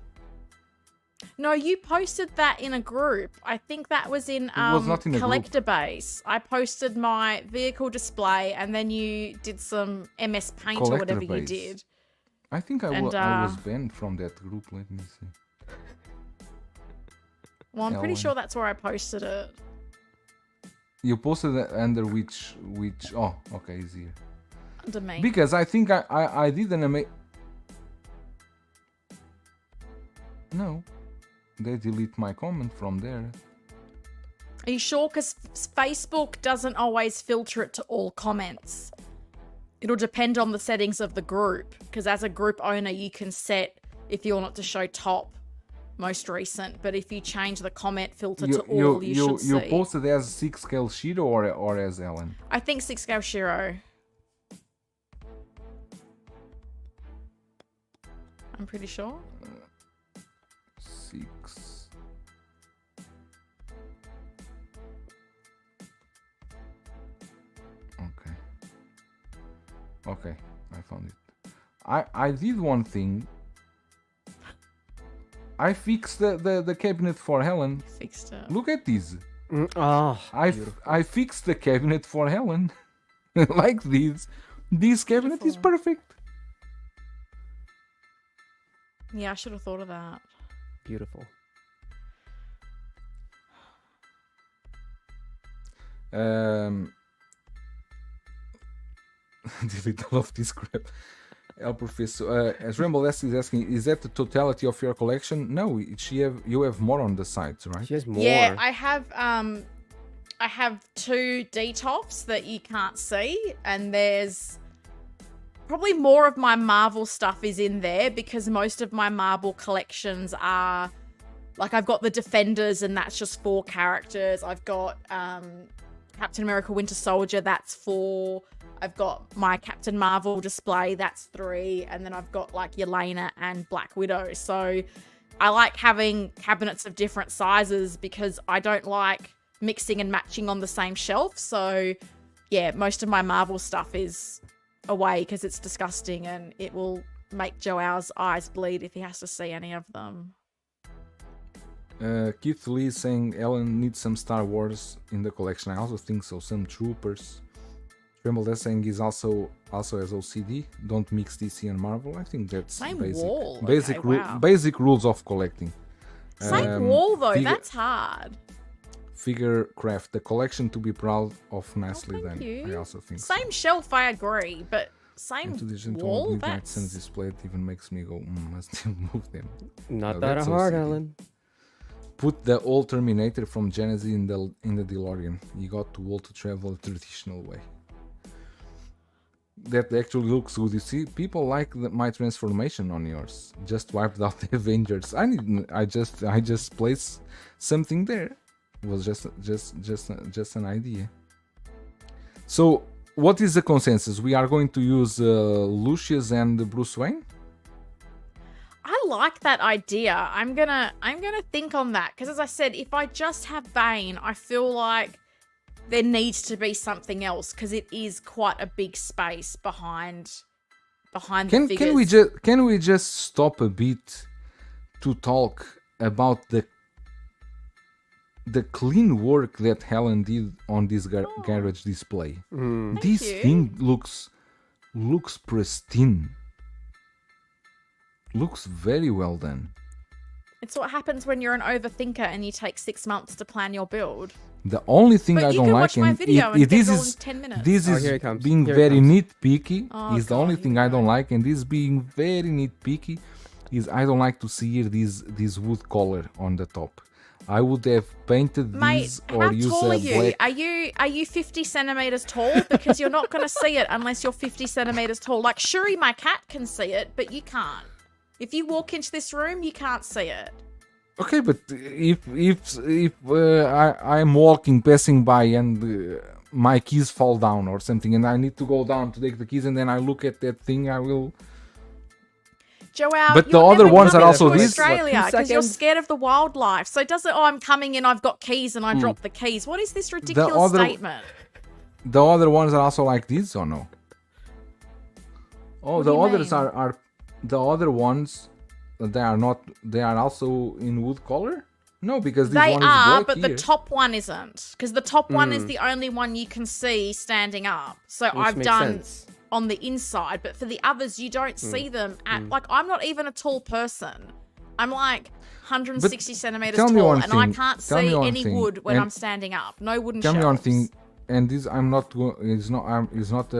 No, you posted that in a group. I think that was in was not in a group. Collectibles. I posted my vehicle display and then you did some MS Paint or whatever you Collectibles. did. I think I And, was banned from that group. Let me see. Well, I'm pretty Ellen. sure that's where I posted it. You posted it under which? Oh, okay, it's here. Under me. Because I think I did an amazing. No, they delete my comment from there. Are you sure? Because Facebook doesn't always filter it to all comments. It'll depend on the settings of the group. Because as a group owner, you can set if you want it to show top, most recent. But if you change the comment filter to all, you should see. You posted as 6-scale Shiro or as Ellen? I think 6-scale Shiro. I'm pretty sure. 6. Okay, I found it. I did one thing. I fixed the cabinet for Helen. Fixed it. Look at this. Oh, I fixed the cabinet for Helen. Like this. This cabinet is perfect. Yeah, I should have thought of that. beautiful. Delete all of this crap. El Professor, as Ramble is asking, is that the totality of your collection? No, you have more on the sides, right? She has more. Yeah, I have 2 D-tops that you can't see, and there's probably more of my Marvel stuff is in there because most of my Marvel collections are like I've got the Defenders and that's just 4 characters. I've got Captain America Winter Soldier, that's 4. I've got my Captain Marvel display, that's 3, and then I've got like Yelena and Black Widow. So I like having cabinets of different sizes because I don't like mixing and matching on the same shelf. So yeah, most of my Marvel stuff is away because it's disgusting and it will make Joel's eyes bleed if he has to see any of them. Keith Lee saying Ellen needs some Star Wars in the collection. I also think so. Some Troopers. Tremble saying he's also has OCD. Don't mix DC and Marvel. I think that's Same basic. wall. Basic, Okay, wow. basic rules of collecting. Same wall though. That's hard. Figure craft, the collection to be proud of, nicely done. You. I also think Same shelf, I agree, but same wall. Midnight That's Suns display. It even makes me go, must still move them. Not No, that that's hard, OCD. Ellen. Put the old Terminator from Genesis in the DeLorean. You got too old to travel the traditional way. That actually looks good. You see, people like my transformation on yours. Just wiped out the Avengers. I just placed something there. It was just an idea. So, what is the consensus? We are going to use Lucius and Bruce Wayne. I like that idea. I'm gonna think on that because, as I said, if I just have Bane, I feel like there needs to be something else because it is quite a big space behind the figures. Can we just stop a bit to talk about the clean work that Helen did on this garage display? This thing looks pristine. Looks very well done. It's what happens when you're an overthinker and you take 6 months to plan your build. The only thing But I you don't can like, watch my and video and get this it all is in 10 minutes. this Oh, is here it comes. being Here it very comes. nitpicky. Oh, Is the God, only here thing we I don't go. like, and this being very nitpicky is I don't like to see here this wood color on the top. I would have painted Mate, these how or use tall a are you? black. Are you 50 centimeters tall? Because you're not going to see it unless you're 50 centimeters tall. Like Shuri, my cat, can see it, but you can't. If you walk into this room, you can't see it. Okay, but if I'm walking, passing by, and my keys fall down or something, and I need to go down to take the keys, and then I look at that thing, I will. Joelle, But the you're other never ones are coming also to these. Australia What, 2 because you're seconds? scared of the wildlife. So it doesn't. Oh, I'm coming in. I've got keys, and I drop the keys. What is this ridiculous other- statement? The other ones are also like this, or no? Oh, What the do you others mean? are the other ones. They are not. They are also in wood color. No, because this They one is are, black but here. the top one isn't. Because the top one is the only one you can see standing up. So Which I've makes done sense. on the inside, but for the others, you don't see them at. Like, I'm not even a tall person. I'm like 160 centimeters tell me tall, one and I thing, can't tell me see one any thing, wood when and I'm standing up. No wooden Tell shelves. me one thing, and this I'm not. It's not. It's not.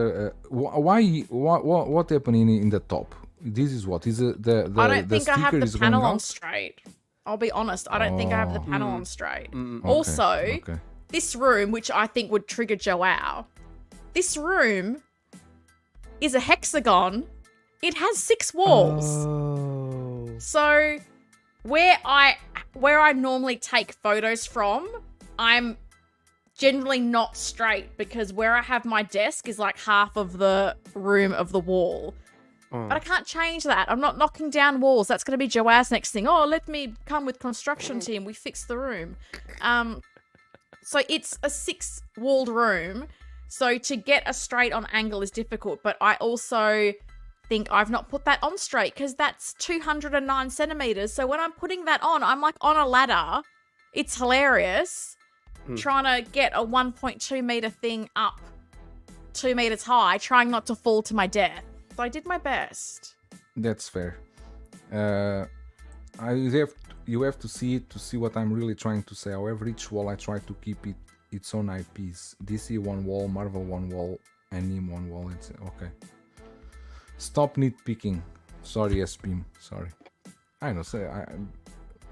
Why? What happened in the top? This is what is the I don't think I have sticker the is panel going on out? straight. I'll be honest. I don't think I have the panel on straight. Also, Okay. this room, which I think would trigger Joao, this room is a hexagon. It has 6 walls. Oh. So where I normally take photos from, I'm generally not straight because where I have my desk is like half of the room of the wall. But I can't change that. I'm not knocking down walls. That's going to be Joao's next thing. Oh, let me come with construction team. We fix the room. So it's a 6-walled room. So to get a straight on angle is difficult. But I also think I've not put that on straight because that's 209 centimeters. So when I'm putting that on, I'm like on a ladder. It's hilarious. Trying to get a 1.2 meter thing up 2 meters high, trying not to fall to my death. So I did my best. That's fair. You have to see it to see what I'm really trying to say. However, each wall I try to keep it its own IPs. DC one wall, Marvel one wall, Anime one wall. It's okay. Stop nitpicking. Sorry, SPM. Sorry. I know.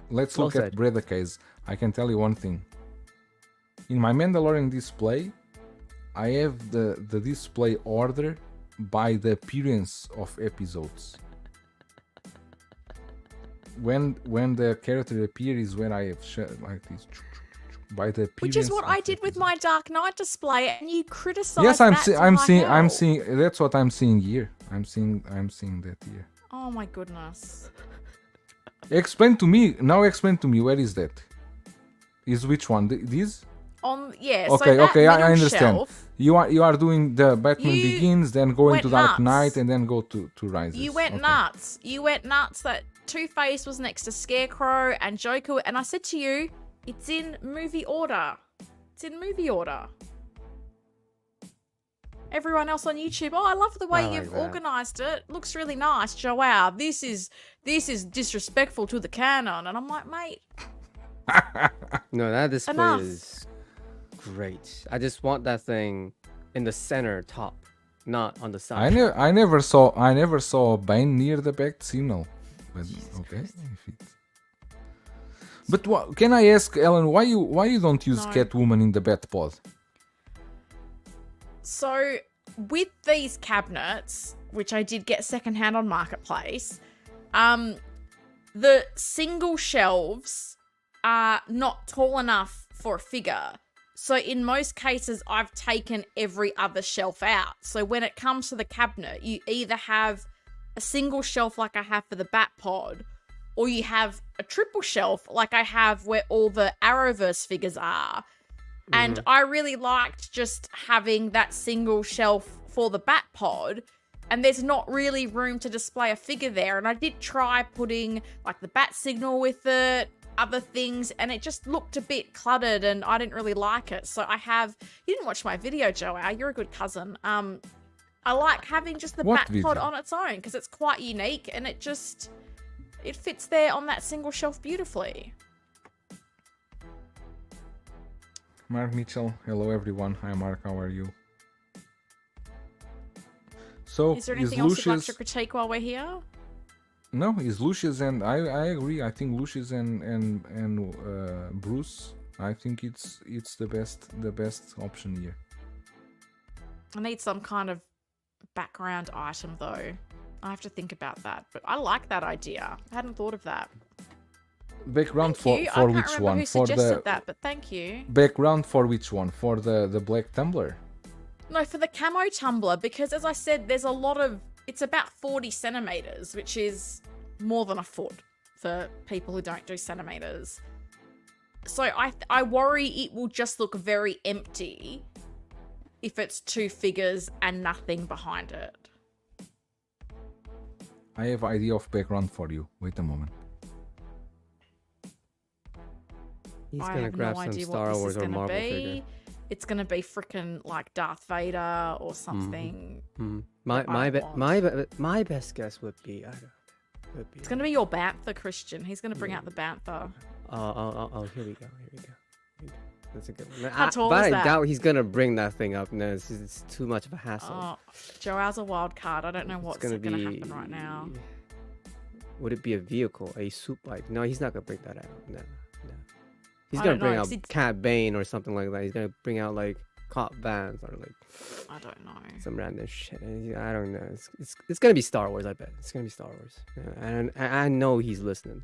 Let's look at Breda case. I can tell you one thing. In my Mandalorian display, I have the display order by the appearance of episodes. When the character appears is when I have like this by the appearance. Which is what I did with my Dark Knight display, and you criticized Yes, I'm seeing. That's what I'm seeing here. I'm seeing that here. Oh my goodness. Explain to me now. Explain to me where is that? Is which one? This? Yeah. Okay, so that okay, I middle understand. Shelf, You are doing the Batman You Begins, then going went to Dark nuts. Knight, and then go to Rises. you went Okay. nuts. You went nuts that Two-Face was next to Scarecrow and Joker, and I said to you, it's in movie order. It's in movie order. Everyone else on YouTube, oh, I love the way I like you've that. organized it. Looks really nice. Joao, this is disrespectful to the canon. And I'm like, mate, No, that display Enough. is great. I just want that thing in the center top, not on the side. I never saw a Bane near the back signal. But okay. If it's... But can I ask Ellen why you don't use No. Catwoman in the Batpod? so with these cabinets, which I did get secondhand on Marketplace, the single shelves are not tall enough for a figure. So in most cases, I've taken every other shelf out. So when it comes to the cabinet, you either have a single shelf like I have for the Batpod, or you have a triple shelf like I have where all the Arrowverse figures are. And I really liked just having that single shelf for the Batpod, and there's not really room to display a figure there. And I did try putting like the bat signal with it, other things, and it just looked a bit cluttered and I didn't really like it. So you didn't watch my video, Joao, you're a good cousin. I like having just the What Batpod video? on its own because it's quite unique and it fits there on that single shelf beautifully. Mark Mitchell, hello everyone. Hi Mark, how are you? So Is there anything else you'd like to Lucius? critique while we're here? No, is Lucius and I agree. I think Lucius and Bruce. I think it's the best option here. I need some kind of background item though. I have to think about that, but I like that idea. I hadn't thought of that. Background Thank you. I for can't which remember one? who For suggested the that, but thank you. background for which one? For the black tumbler. No, for the camo tumbler, because as I said, there's a lot of... It's about 40 centimeters, which is more than a foot for people who don't do centimeters. So I worry it will just look very empty if it's 2 figures and nothing behind it. I have idea of background for you. Wait a moment. He's I gonna have grab no some idea what Star this Wars is or gonna Marvel be. figure. It's gonna be freaking like Darth Vader or something. My best guess would be It's gonna be your Bantha, Christian. He's gonna bring out the Bantha. Oh, here we go. That's a good one. How tall but is I that? doubt he's gonna bring that thing up. No, it's too much of a hassle. Oh, Joel's a wild card. I don't know what's gonna gonna be happen right now. Would it be a vehicle, a soup bike? No, he's not gonna bring that out. No. He's I gonna don't bring know, out 'cause Cat Bane or something like that. He's gonna bring out like cop vans or like I don't know. some random shit. I don't know. It's gonna be Star Wars. I bet it's gonna be Star Wars. And I know he's listening.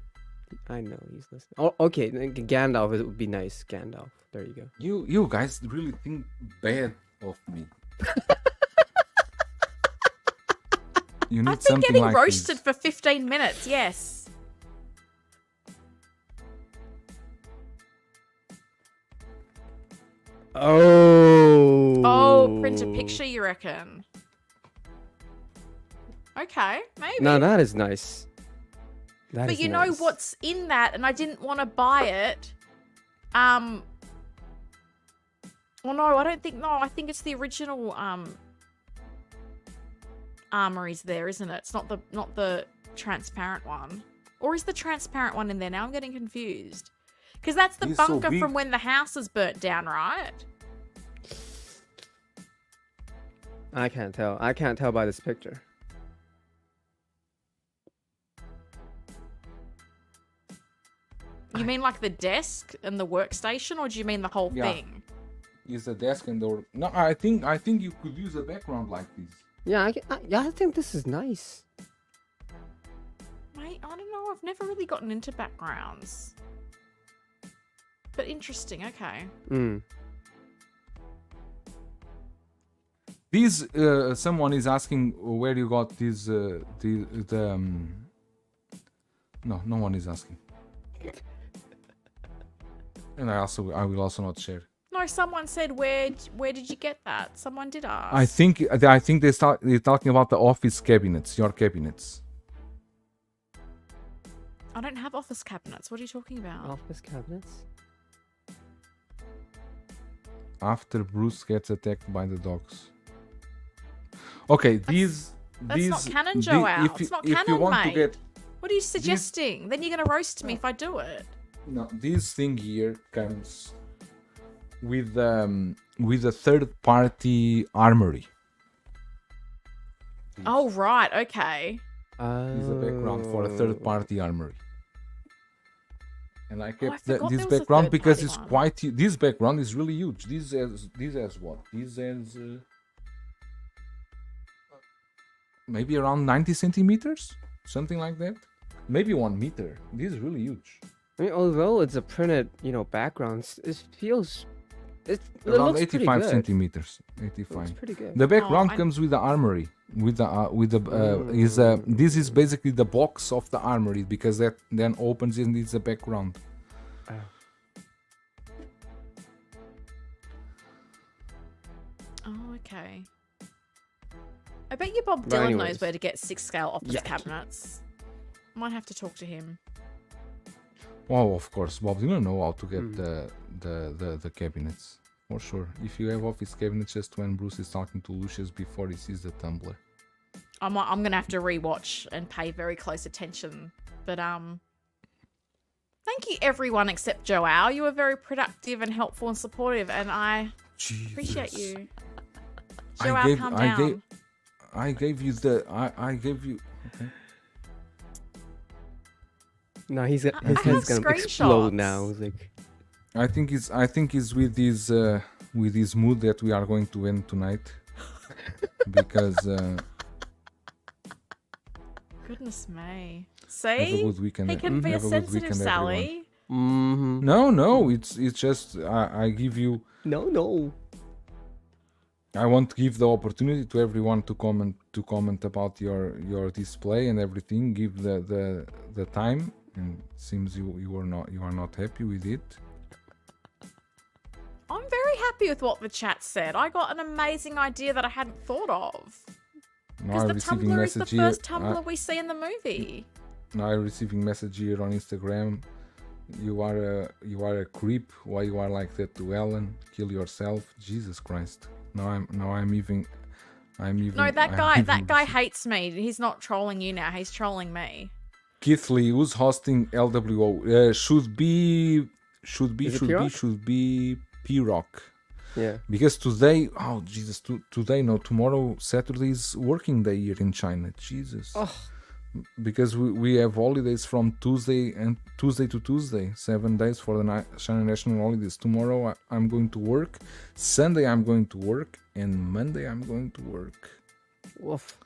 I know he's listening. Oh, okay. Gandalf would be nice. Gandalf. There you go. You guys really think bad of me. You need I've been something getting like roasted this. for 15 minutes. Yes. Oh, print a picture, you reckon? Okay, maybe. No, that is nice. But you know what's in that, and I didn't want to buy it. Well, no, I don't think. No, I think it's the original armories there, isn't it? It's not the transparent one. Or is the transparent one in there? Now I'm getting confused. Because that's the He's so bunker big. from when the house is burnt down, right? I can't tell. I can't tell by this picture. You mean like the desk and the workstation, or do you mean the whole Yeah. thing? Is the desk and door? No, I think you could use a background like this. Yeah, I think this is nice. Mate, I don't know. I've never really gotten into backgrounds. But interesting, okay. These someone is asking where you got these no one is asking. And I will also not share. No, someone said where did you get that? Someone did ask. I think they're talking about the office cabinets, your cabinets. I don't have office cabinets. What are you talking about? Office cabinets. After Bruce gets attacked by the dogs. Okay, That's not canon, Joel. It's not if you canon, want mate. to get What are you suggesting? Then you're gonna roast me if I do it. no, this thing here comes with a third-party armory. Oh right, okay. Is a background for a third-party armory. And I kept forgot this there was a background because third-party it's one. quite. This background is really huge. This has what? This has maybe around 90 centimeters, something like that. Maybe 1 meter. This is really huge. I mean, although it's a printed, background, it feels. It Around looks pretty 85 good. centimeters. It's 85. pretty good. The background I- comes with the armory. This is basically the box of the armory because that then opens and it's the background. Oh, okay. I bet you Bob But Dylan anyways. knows where to get 6-scale office Yeah. cabinets. Might have to talk to him. Oh, of course, Bob. You don't know how to get the cabinets for sure. If you have office cabinets, just when Bruce is talking to Lucius before he sees the tumbler. I'm gonna have to rewatch and pay very close attention. But thank you everyone except Joao. You were very productive and helpful and supportive, and I appreciate you. Joao, calm down. I gave you the. I gave you. Okay. No, his I head's have gonna explode screenshots. now. It's like, I think it's with this mood that we are going to end tonight because Goodness me. have a See? good weekend. He can be a have good sensitive weekend, everyone. Sally. No, it's just I give you. no. I want to give the opportunity to everyone to comment about your display and everything. Give the time, and it seems you are not happy with it. I'm very happy with what the chat said. I got an amazing idea that I hadn't thought of. Now Because I'm the receiving Tumblr is the message here. first Tumblr we see in the movie. Now I'm receiving message here on Instagram. You are a creep. Why you are like that to Ellen? Kill yourself. Jesus Christ. I'm even. No, that guy hates me. He's not trolling you now. He's trolling me. Keith Lee, who's hosting LWO? Should be P-Rock. Yeah. Because today, oh Jesus, today, no, tomorrow, Saturday is working day here in China. Jesus. Oh. Because we have holidays from Tuesday to Tuesday, 7 days for the China national holidays. Tomorrow I'm going to work, Sunday I'm going to work, and Monday I'm going to work. Woof.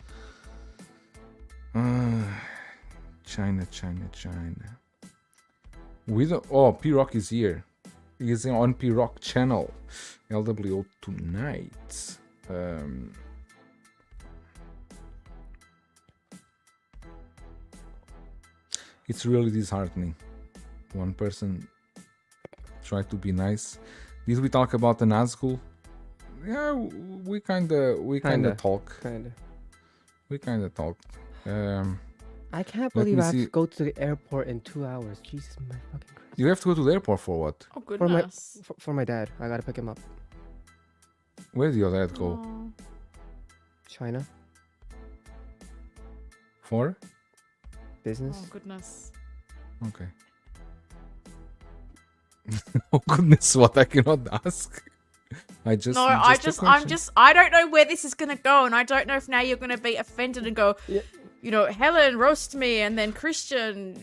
China. P-Rock is here. He is on P-Rock channel. LWO tonight. It's really disheartening. One person tried to be nice. Did we talk about the Nazgul? Yeah, we kinda talk. We kinda talked. I can't Let believe me I have see. to go to the airport in 2 hours. Jesus, my fucking Christ. You have to go to the airport for what? Oh For goodness. my dad. I gotta pick him up. Where did your dad go? Oh. China For? business. Oh goodness. Okay. Oh goodness, what I cannot ask. No, a I'm question. just, I don't know where this is gonna go, and I don't know if now you're gonna be offended and go, Yeah. you know, Helen roast me, and then Christian,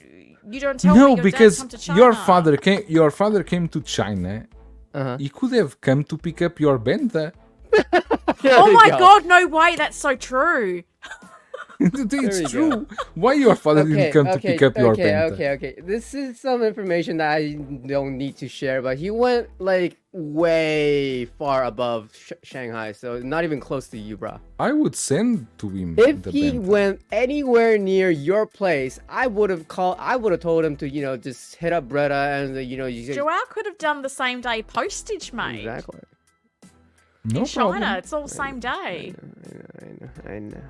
you don't tell me No, your dad because come to China. your father came to China. Uh-huh. He could have come to pick up your benta. Oh my god, no way, that's so true. It's we true. Why your father didn't come to pick up your benta? Okay. This is some information that I don't need to share, but he went like way far above Shanghai, so not even close to you, bro. I would send to him If the he benta. went anywhere near your place, I would have told him to, you know, just hit up Bretta and, you know, you Joao could have done the same day postage, mate. exactly. No In China, problem. it's all same day. I know.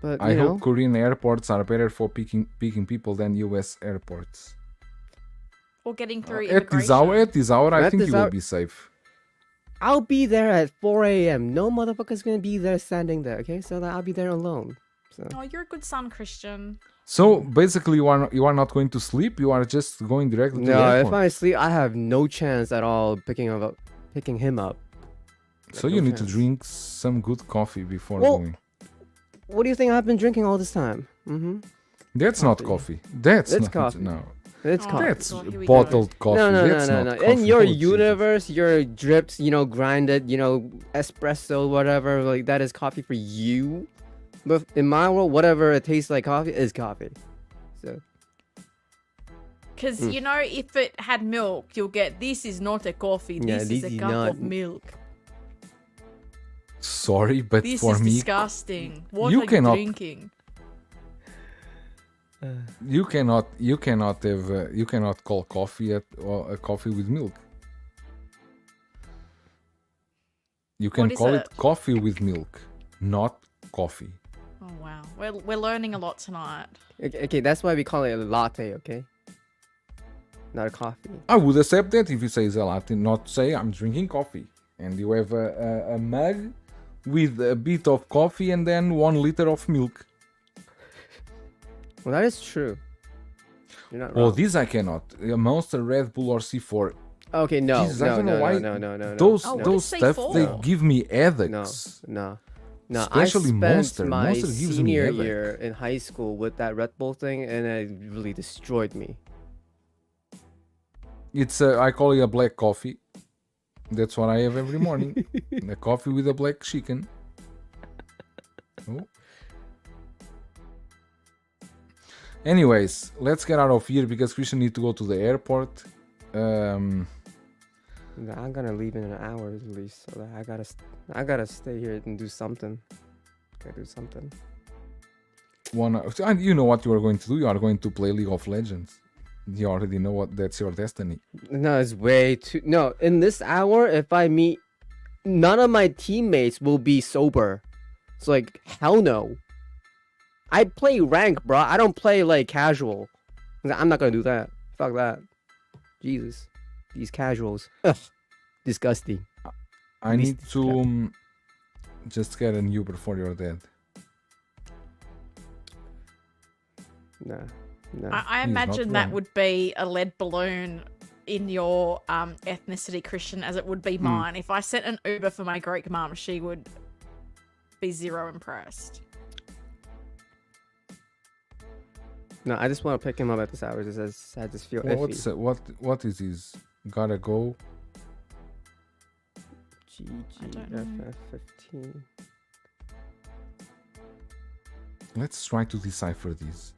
But I you know, hope Korean airports are better for picking people than US airports. Or getting through At this hour, I At think this you will hour- be safe. I'll be there at 4 a.m. No motherfucker's gonna be there standing there, okay? So that I'll be there alone. So Oh, you're a good son, Christian. So basically, you are not going to sleep. You are just going directly to the no, airport. if I sleep, I have no chance at all picking him up. So no you need to chance. drink some good coffee before Well, going. What do you think I've been drinking all this time? Mm-hmm. That's not coffee. That's It's not coffee. No, It's Oh, coffee. that's God, here we go. bottled coffee. No, That's not no. coffee. In your Oh, Jesus. universe, your drips, you know, grinded, you know, espresso, whatever, like that is coffee for you. But in my world, whatever it tastes like coffee is coffee. So Because, you know, if it had milk, you'll get, this is not a coffee, Yeah, this this is a is cup not- of milk. Sorry, but This for is me, disgusting. What you are cannot- you drinking? you cannot call coffee a coffee with milk. You can What is call it? it coffee with milk, not coffee. Oh, wow. We're learning a lot tonight. okay, that's why we call it a latte, okay? Not a coffee. I would accept that if you say it's a latte, not say I'm drinking coffee. And you have a mug with a bit of coffee and then 1 liter of milk. Well, that is true. You're not Oh, wrong. this I cannot. A Monster, Red Bull, or C4. Okay, no, Jesus, I no, don't know no, why no, no, no, no. Those Oh, what those is stuff they C4? give me No, headaches. no. No, Especially I spent Monster. my Monster gives me senior headache. year in high school with that Red Bull thing, and it really destroyed me. It's I call it a black coffee. That's what I have every morning. A coffee with a black chicken. Oh. Anyways, let's get out of here because Christian need to go to the airport. I'm gonna leave in an hour at least, so that I gotta stay here and do something. Gotta do something. You know what you are going to do. You are going to play League of Legends. You already know what that's your destiny. No, it's way too. No, in this hour, if I meet, none of my teammates will be sober. It's like hell no. I play rank, bro. I don't play like casual. I'm not gonna do that. Fuck that. Jesus, these casuals. Ugh, disgusting. I need Beast to just get an Uber for your dad. Nah, nah. I He's not imagine that wrong. would be a lead balloon in your ethnicity, Christian, as it would be mine. If I sent an Uber for my Greek mum, she would be zero impressed. No, I just want to pick him up at this hour. I just feel iffy. What is his? Gotta go. I don't know. GGFF15. Let's try to decipher this.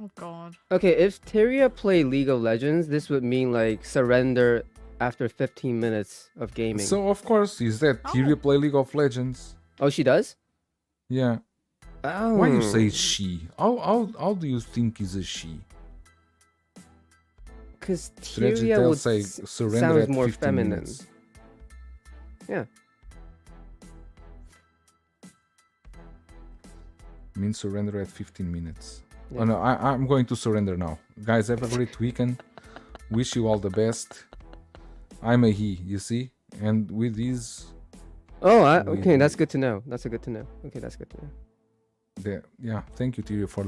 Oh god. Okay, if Tyria played League of Legends, this would mean like surrender after 15 minutes of gaming. So of course, is that Tyria play League of Legends? Oh, she does? Yeah. Oh. Why you say she? How do you think is a she? Because Tyria They'll would say surrender sounds at more 15 feminine. minutes. Yeah. Means surrender at 15 minutes. Yeah. Oh no, I'm going to surrender now. Guys, have a great weekend. Wish you all the best. I'm a he, you see? And with these... Oh, okay, that's good to know. That's a good to know. Okay, that's good to know. Yeah, thank you, Tyria, for